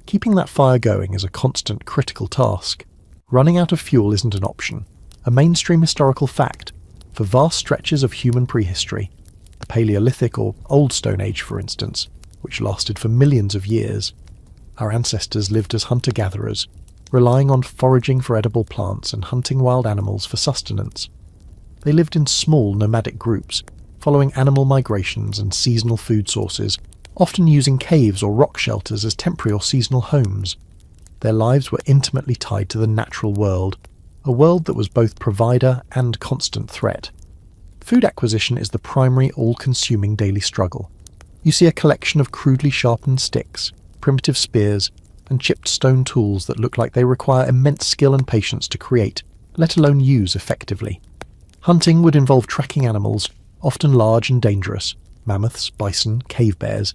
Keeping that fire going is a constant, critical task. Running out of fuel isn't an option, a mainstream historical fact. For vast stretches of human prehistory, the Paleolithic or Old Stone Age for instance, which lasted for millions of years, our ancestors lived as hunter-gatherers, relying on foraging for edible plants and hunting wild animals for sustenance. They lived in small nomadic groups, following animal migrations and seasonal food sources, often using caves or rock shelters as temporary or seasonal homes. Their lives were intimately tied to the natural world, a world that was both provider and constant threat. Food acquisition is the primary all-consuming daily struggle. You see a collection of crudely sharpened sticks, primitive spears, and chipped stone tools that look like they require immense skill and patience to create, let alone use effectively. Hunting would involve tracking animals, often large and dangerous, mammoths, bison, cave bears,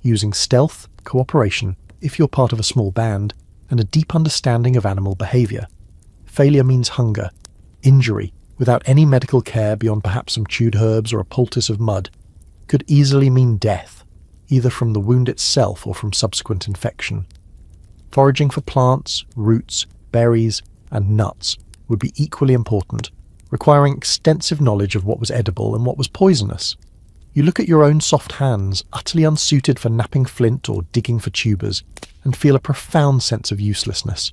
using stealth, cooperation, if you're part of a small band, and a deep understanding of animal behaviour. Failure means hunger, injury, without any medical care beyond perhaps some chewed herbs or a poultice of mud, could easily mean death, either from the wound itself or from subsequent infection. Foraging for plants, roots, berries, and nuts would be equally important, requiring extensive knowledge of what was edible and what was poisonous. You look at your own soft hands, utterly unsuited for napping flint or digging for tubers, and feel a profound sense of uselessness.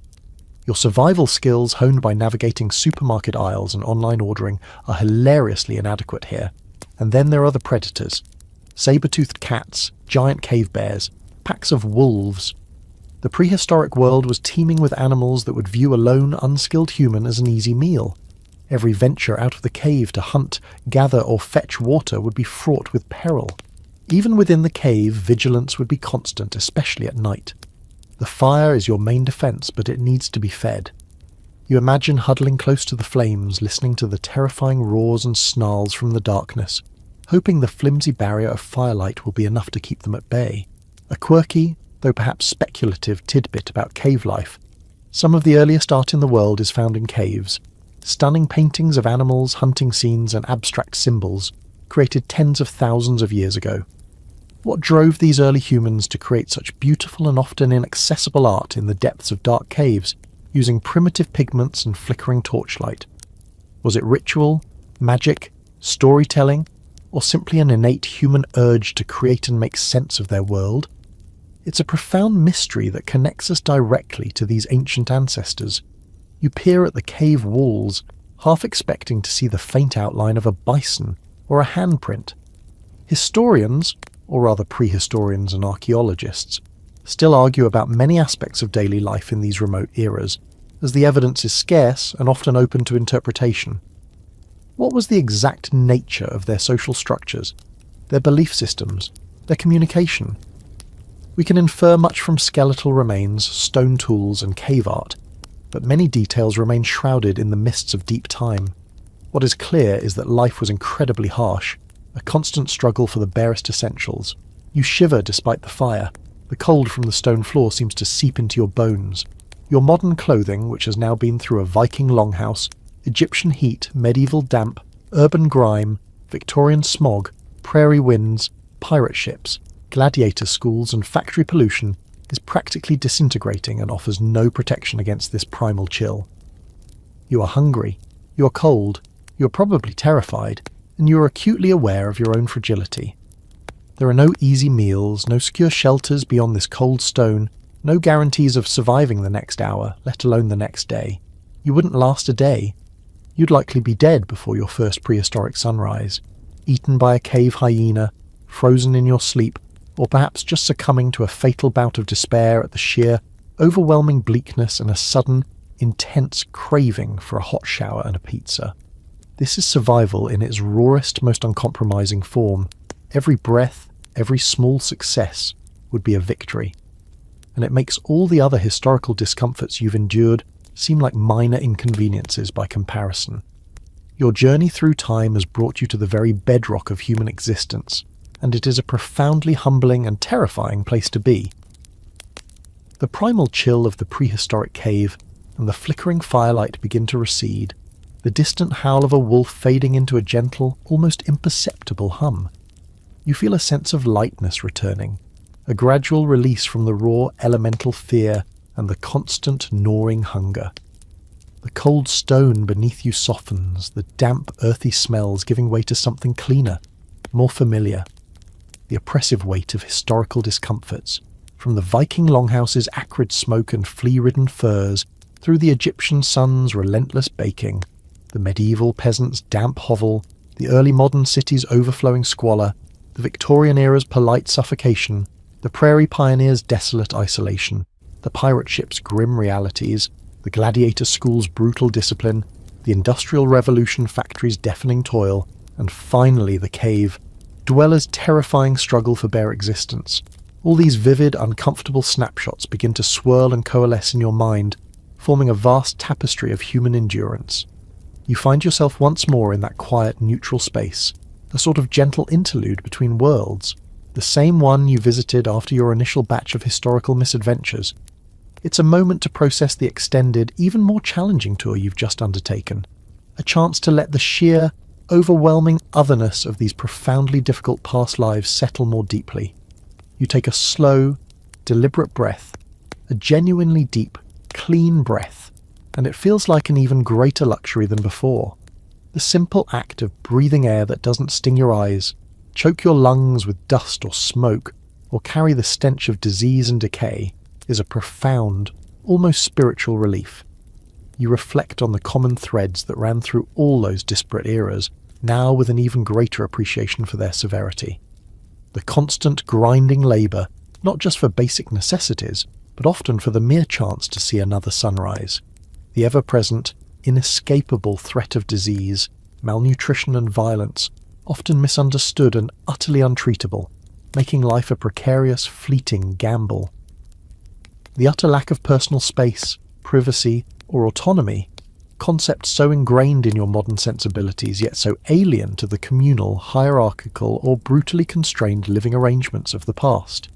Your survival skills honed by navigating supermarket aisles and online ordering are hilariously inadequate here. And then there are the predators. Saber-toothed cats, giant cave bears, packs of wolves. The prehistoric world was teeming with animals that would view a lone, unskilled human as an easy meal. Every venture out of the cave to hunt, gather, or fetch water would be fraught with peril. Even within the cave, vigilance would be constant, especially at night. The fire is your main defense, but it needs to be fed. You imagine huddling close to the flames, listening to the terrifying roars and snarls from the darkness, hoping the flimsy barrier of firelight will be enough to keep them at bay. A quirky, though perhaps speculative, tidbit about cave life. Some of the earliest art in the world is found in caves. Stunning paintings of animals, hunting scenes, and abstract symbols, created tens of thousands of years ago. What drove these early humans to create such beautiful and often inaccessible art in the depths of dark caves, using primitive pigments and flickering torchlight? Was it ritual, magic, storytelling, or simply an innate human urge to create and make sense of their world? It's a profound mystery that connects us directly to these ancient ancestors. You peer at the cave walls, half expecting to see the faint outline of a bison or a handprint. Historians, or rather prehistorians and archaeologists, still argue about many aspects of daily life in these remote eras, as the evidence is scarce and often open to interpretation. What was the exact nature of their social structures, their belief systems, their communication? We can infer much from skeletal remains, stone tools, and cave art, but many details remain shrouded in the mists of deep time. What is clear is that life was incredibly harsh, a constant struggle for the barest essentials. You shiver despite the fire, The cold from the stone floor seems to seep into your bones. Your modern clothing, which has now been through a Viking Longhouse, Egyptian heat, medieval damp, urban grime, Victorian smog, prairie winds, pirate ships, gladiator schools and factory pollution, is practically disintegrating and offers no protection against this primal chill. You are hungry, you are cold, you are probably terrified, and you are acutely aware of your own fragility. There are no easy meals, no secure shelters beyond this cold stone, no guarantees of surviving the next hour, let alone the next day. You wouldn't last a day. You'd likely be dead before your first prehistoric sunrise, eaten by a cave hyena, frozen in your sleep, or perhaps just succumbing to a fatal bout of despair at the sheer, overwhelming bleakness and a sudden, intense craving for a hot shower and a pizza. This is survival in its rawest, most uncompromising form. Every breath, every small success would be a victory. And it makes all the other historical discomforts you've endured seem like minor inconveniences by comparison. Your journey through time has brought you to the very bedrock of human existence, and it is a profoundly humbling and terrifying place to be. The primal chill of the prehistoric cave and the flickering firelight begin to recede, the distant howl of a wolf fading into a gentle, almost imperceptible hum. You feel a sense of lightness returning, a gradual release from the raw elemental fear and the constant gnawing hunger. The cold stone beneath you softens, the damp, earthy smells giving way to something cleaner, more familiar. The oppressive weight of historical discomforts, from the Viking Longhouse's acrid smoke and flea-ridden furs, through the Egyptian sun's relentless baking, the medieval peasant's damp hovel, the early modern city's overflowing squalor, the Victorian era's polite suffocation, the prairie pioneer's desolate isolation, the pirate ship's grim realities, the gladiator school's brutal discipline, the Industrial Revolution factory's deafening toil, and finally the cave, dwellers' terrifying struggle for bare existence. All these vivid, uncomfortable snapshots begin to swirl and coalesce in your mind, forming a vast tapestry of human endurance. You find yourself once more in that quiet, neutral space, a sort of gentle interlude between worlds, the same one you visited after your initial batch of historical misadventures. It's a moment to process the extended, even more challenging tour you've just undertaken, a chance to let the sheer, overwhelming otherness of these profoundly difficult past lives settle more deeply. You take a slow, deliberate breath, a genuinely deep, clean breath, and it feels like an even greater luxury than before. The simple act of breathing air that doesn't sting your eyes, choke your lungs with dust or smoke, or carry the stench of disease and decay, is a profound, almost spiritual relief. You reflect on the common threads that ran through all those disparate eras, now with an even greater appreciation for their severity. The constant grinding labour, not just for basic necessities, but often for the mere chance to see another sunrise. The ever-present, inescapable threat of disease, malnutrition and violence, often misunderstood and utterly untreatable, making life a precarious, fleeting gamble. The utter lack of personal space, privacy, or autonomy, concepts so ingrained in your modern sensibilities yet so alien to the communal, hierarchical, or brutally constrained living arrangements of the past.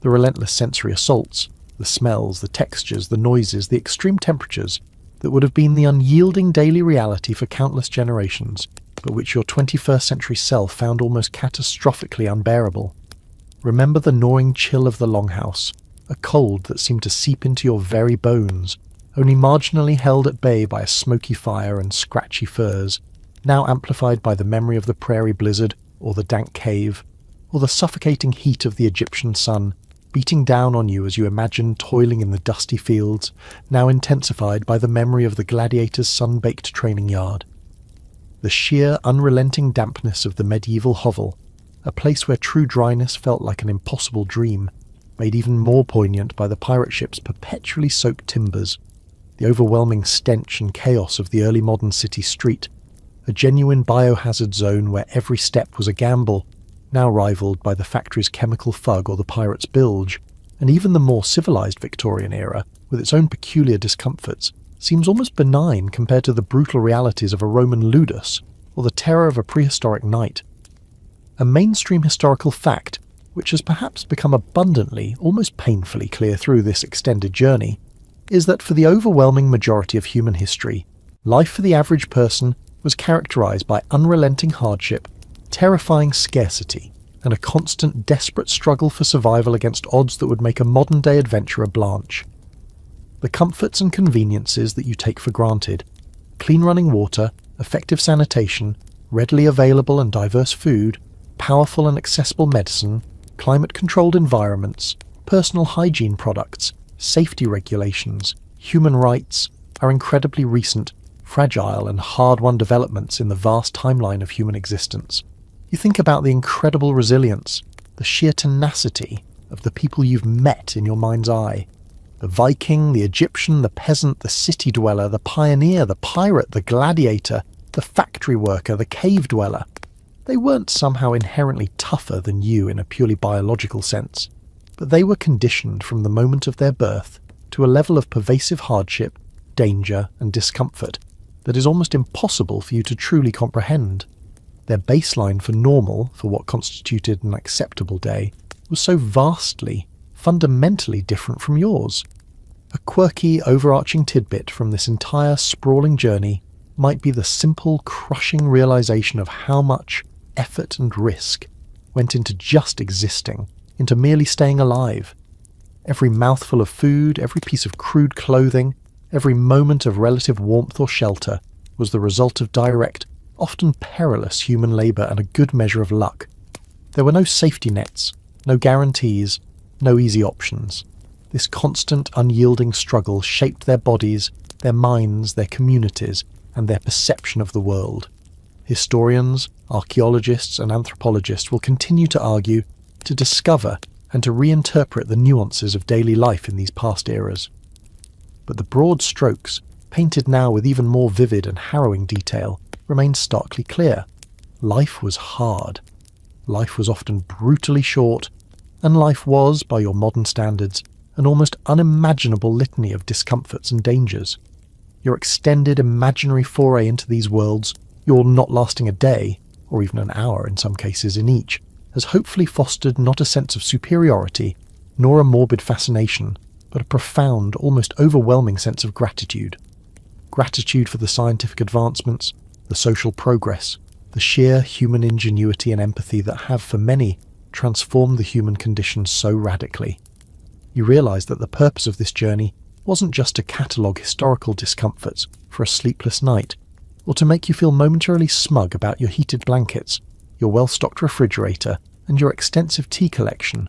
The relentless sensory assaults, the smells, the textures, the noises, the extreme temperatures that would have been the unyielding daily reality for countless generations, but which your 21st century self found almost catastrophically unbearable. Remember the gnawing chill of the Longhouse, a cold that seemed to seep into your very bones, only marginally held at bay by a smoky fire and scratchy furs, now amplified by the memory of the prairie blizzard, or the dank cave, or the suffocating heat of the Egyptian sun, beating down on you as you imagine toiling in the dusty fields, now intensified by the memory of the gladiator's sun-baked training yard. The sheer, unrelenting dampness of the medieval hovel, a place where true dryness felt like an impossible dream, made even more poignant by the pirate ship's perpetually soaked timbers, the overwhelming stench and chaos of the early modern city street, a genuine biohazard zone where every step was a gamble, now rivaled by the factory's chemical fug or the pirate's bilge, and even the more civilized Victorian era, with its own peculiar discomforts, seems almost benign compared to the brutal realities of a Roman ludus or the terror of a prehistoric night. A mainstream historical fact which has perhaps become abundantly, almost painfully clear through this extended journey, is that for the overwhelming majority of human history, life for the average person was characterized by unrelenting hardship, terrifying scarcity, and a constant desperate struggle for survival against odds that would make a modern-day adventurer blanch. The comforts and conveniences that you take for granted, clean running water, effective sanitation, readily available and diverse food, powerful and accessible medicine, climate-controlled environments, personal hygiene products, safety regulations, human rights, are incredibly recent, fragile and hard-won developments in the vast timeline of human existence. You think about the incredible resilience, the sheer tenacity of the people you've met in your mind's eye. The Viking, the Egyptian, the peasant, the city dweller, the pioneer, the pirate, the gladiator, the factory worker, the cave dweller. They weren't somehow inherently tougher than you in a purely biological sense, but they were conditioned from the moment of their birth to a level of pervasive hardship, danger, and discomfort that is almost impossible for you to truly comprehend. Their baseline for normal, for what constituted an acceptable day, was so vastly, fundamentally different from yours. A quirky, overarching tidbit from this entire sprawling journey might be the simple, crushing realization of how much effort and risk went into just existing, into merely staying alive. Every mouthful of food, every piece of crude clothing, every moment of relative warmth or shelter was the result of direct, often perilous human labour and a good measure of luck. There were no safety nets, no guarantees, no easy options. This constant, unyielding struggle shaped their bodies, their minds, their communities, and their perception of the world. Historians, archaeologists, and anthropologists will continue to argue, to discover, and to reinterpret the nuances of daily life in these past eras. But the broad strokes, painted now with even more vivid and harrowing detail, remain starkly clear. Life was hard. Life was often brutally short, and life was, by your modern standards, an almost unimaginable litany of discomforts and dangers. Your extended imaginary foray into these worlds, your not lasting a day, or even an hour in some cases in each, has hopefully fostered not a sense of superiority, nor a morbid fascination, but a profound, almost overwhelming sense of gratitude. Gratitude for the scientific advancements, the social progress, the sheer human ingenuity and empathy that have, for many, transformed the human condition so radically. You realise that the purpose of this journey wasn't just to catalogue historical discomforts for a sleepless night, or to make you feel momentarily smug about your heated blankets, your well-stocked refrigerator, and your extensive tea collection,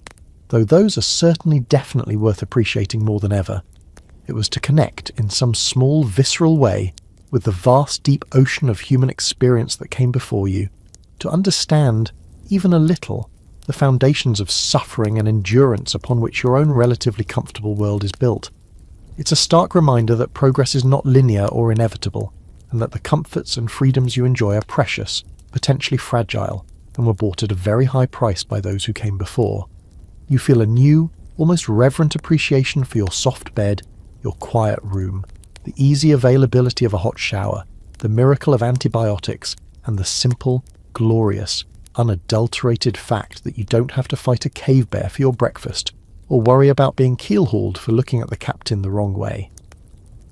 though those are certainly definitely worth appreciating more than ever. It was to connect, in some small, visceral way, with the vast, deep ocean of human experience that came before you, to understand, even a little, the foundations of suffering and endurance upon which your own relatively comfortable world is built. It's a stark reminder that progress is not linear or inevitable, and that the comforts and freedoms you enjoy are precious, potentially fragile, and were bought at a very high price by those who came before. You feel a new, almost reverent appreciation for your soft bed, your quiet room, the easy availability of a hot shower, the miracle of antibiotics, and the simple, glorious, unadulterated fact that you don't have to fight a cave bear for your breakfast, or worry about being keel-hauled for looking at the captain the wrong way.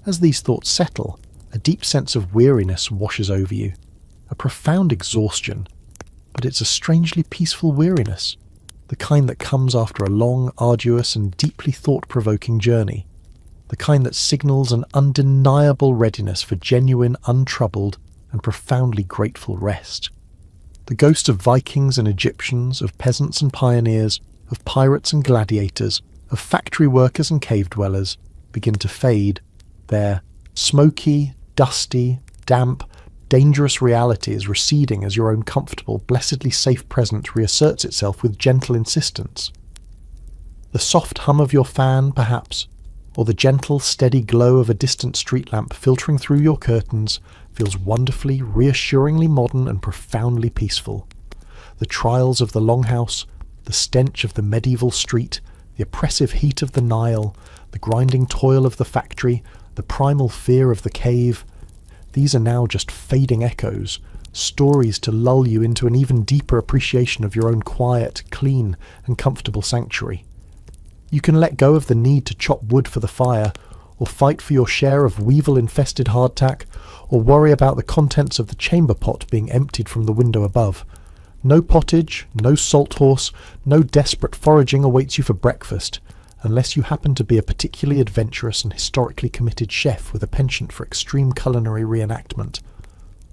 As these thoughts settle, a deep sense of weariness washes over you, a profound exhaustion, but it's a strangely peaceful weariness, the kind that comes after a long, arduous and deeply thought-provoking journey, the kind that signals an undeniable readiness for genuine, untroubled and profoundly grateful rest. The ghosts of Vikings and Egyptians, of peasants and pioneers, of pirates and gladiators, of factory workers and cave dwellers begin to fade. Their smoky, dusty, damp, dangerous reality is receding as your own comfortable, blessedly safe present reasserts itself with gentle insistence. The soft hum of your fan, perhaps, or the gentle, steady glow of a distant street lamp filtering through your curtains feels wonderfully, reassuringly modern and profoundly peaceful. The trials of the Longhouse, the stench of the medieval street, the oppressive heat of the Nile, the grinding toil of the factory, the primal fear of the cave, these are now just fading echoes, stories to lull you into an even deeper appreciation of your own quiet, clean, and comfortable sanctuary. You can let go of the need to chop wood for the fire, or fight for your share of weevil-infested hardtack, or worry about the contents of the chamber pot being emptied from the window above. No pottage, no salt horse, no desperate foraging awaits you for breakfast, unless you happen to be a particularly adventurous and historically committed chef with a penchant for extreme culinary reenactment.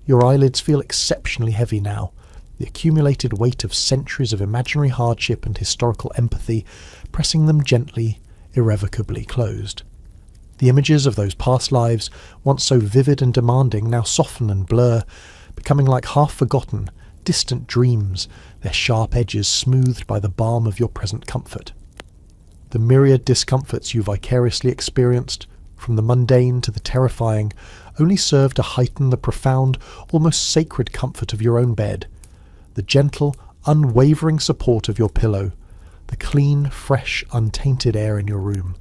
Your eyelids feel exceptionally heavy now, the accumulated weight of centuries of imaginary hardship and historical empathy pressing them gently, irrevocably closed. The images of those past lives, once so vivid and demanding, now soften and blur, becoming like half-forgotten, distant dreams, their sharp edges smoothed by the balm of your present comfort. The myriad discomforts you vicariously experienced, from the mundane to the terrifying, only serve to heighten the profound, almost sacred comfort of your own bed, the gentle, unwavering support of your pillow, the clean, fresh, untainted air in your room.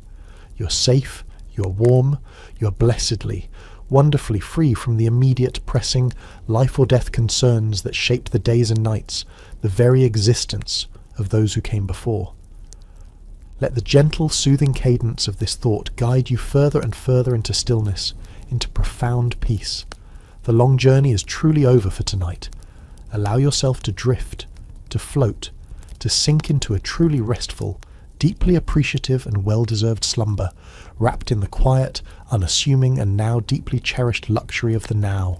You're safe, you're warm, you're blessedly, wonderfully free from the immediate, pressing, life-or-death concerns that shape the days and nights, the very existence of those who came before. Let the gentle, soothing cadence of this thought guide you further and further into stillness, into profound peace. The long journey is truly over for tonight. Allow yourself to drift, to float, to sink into a truly restful, deeply appreciative and well-deserved slumber, wrapped in the quiet, unassuming and now deeply cherished luxury of the now.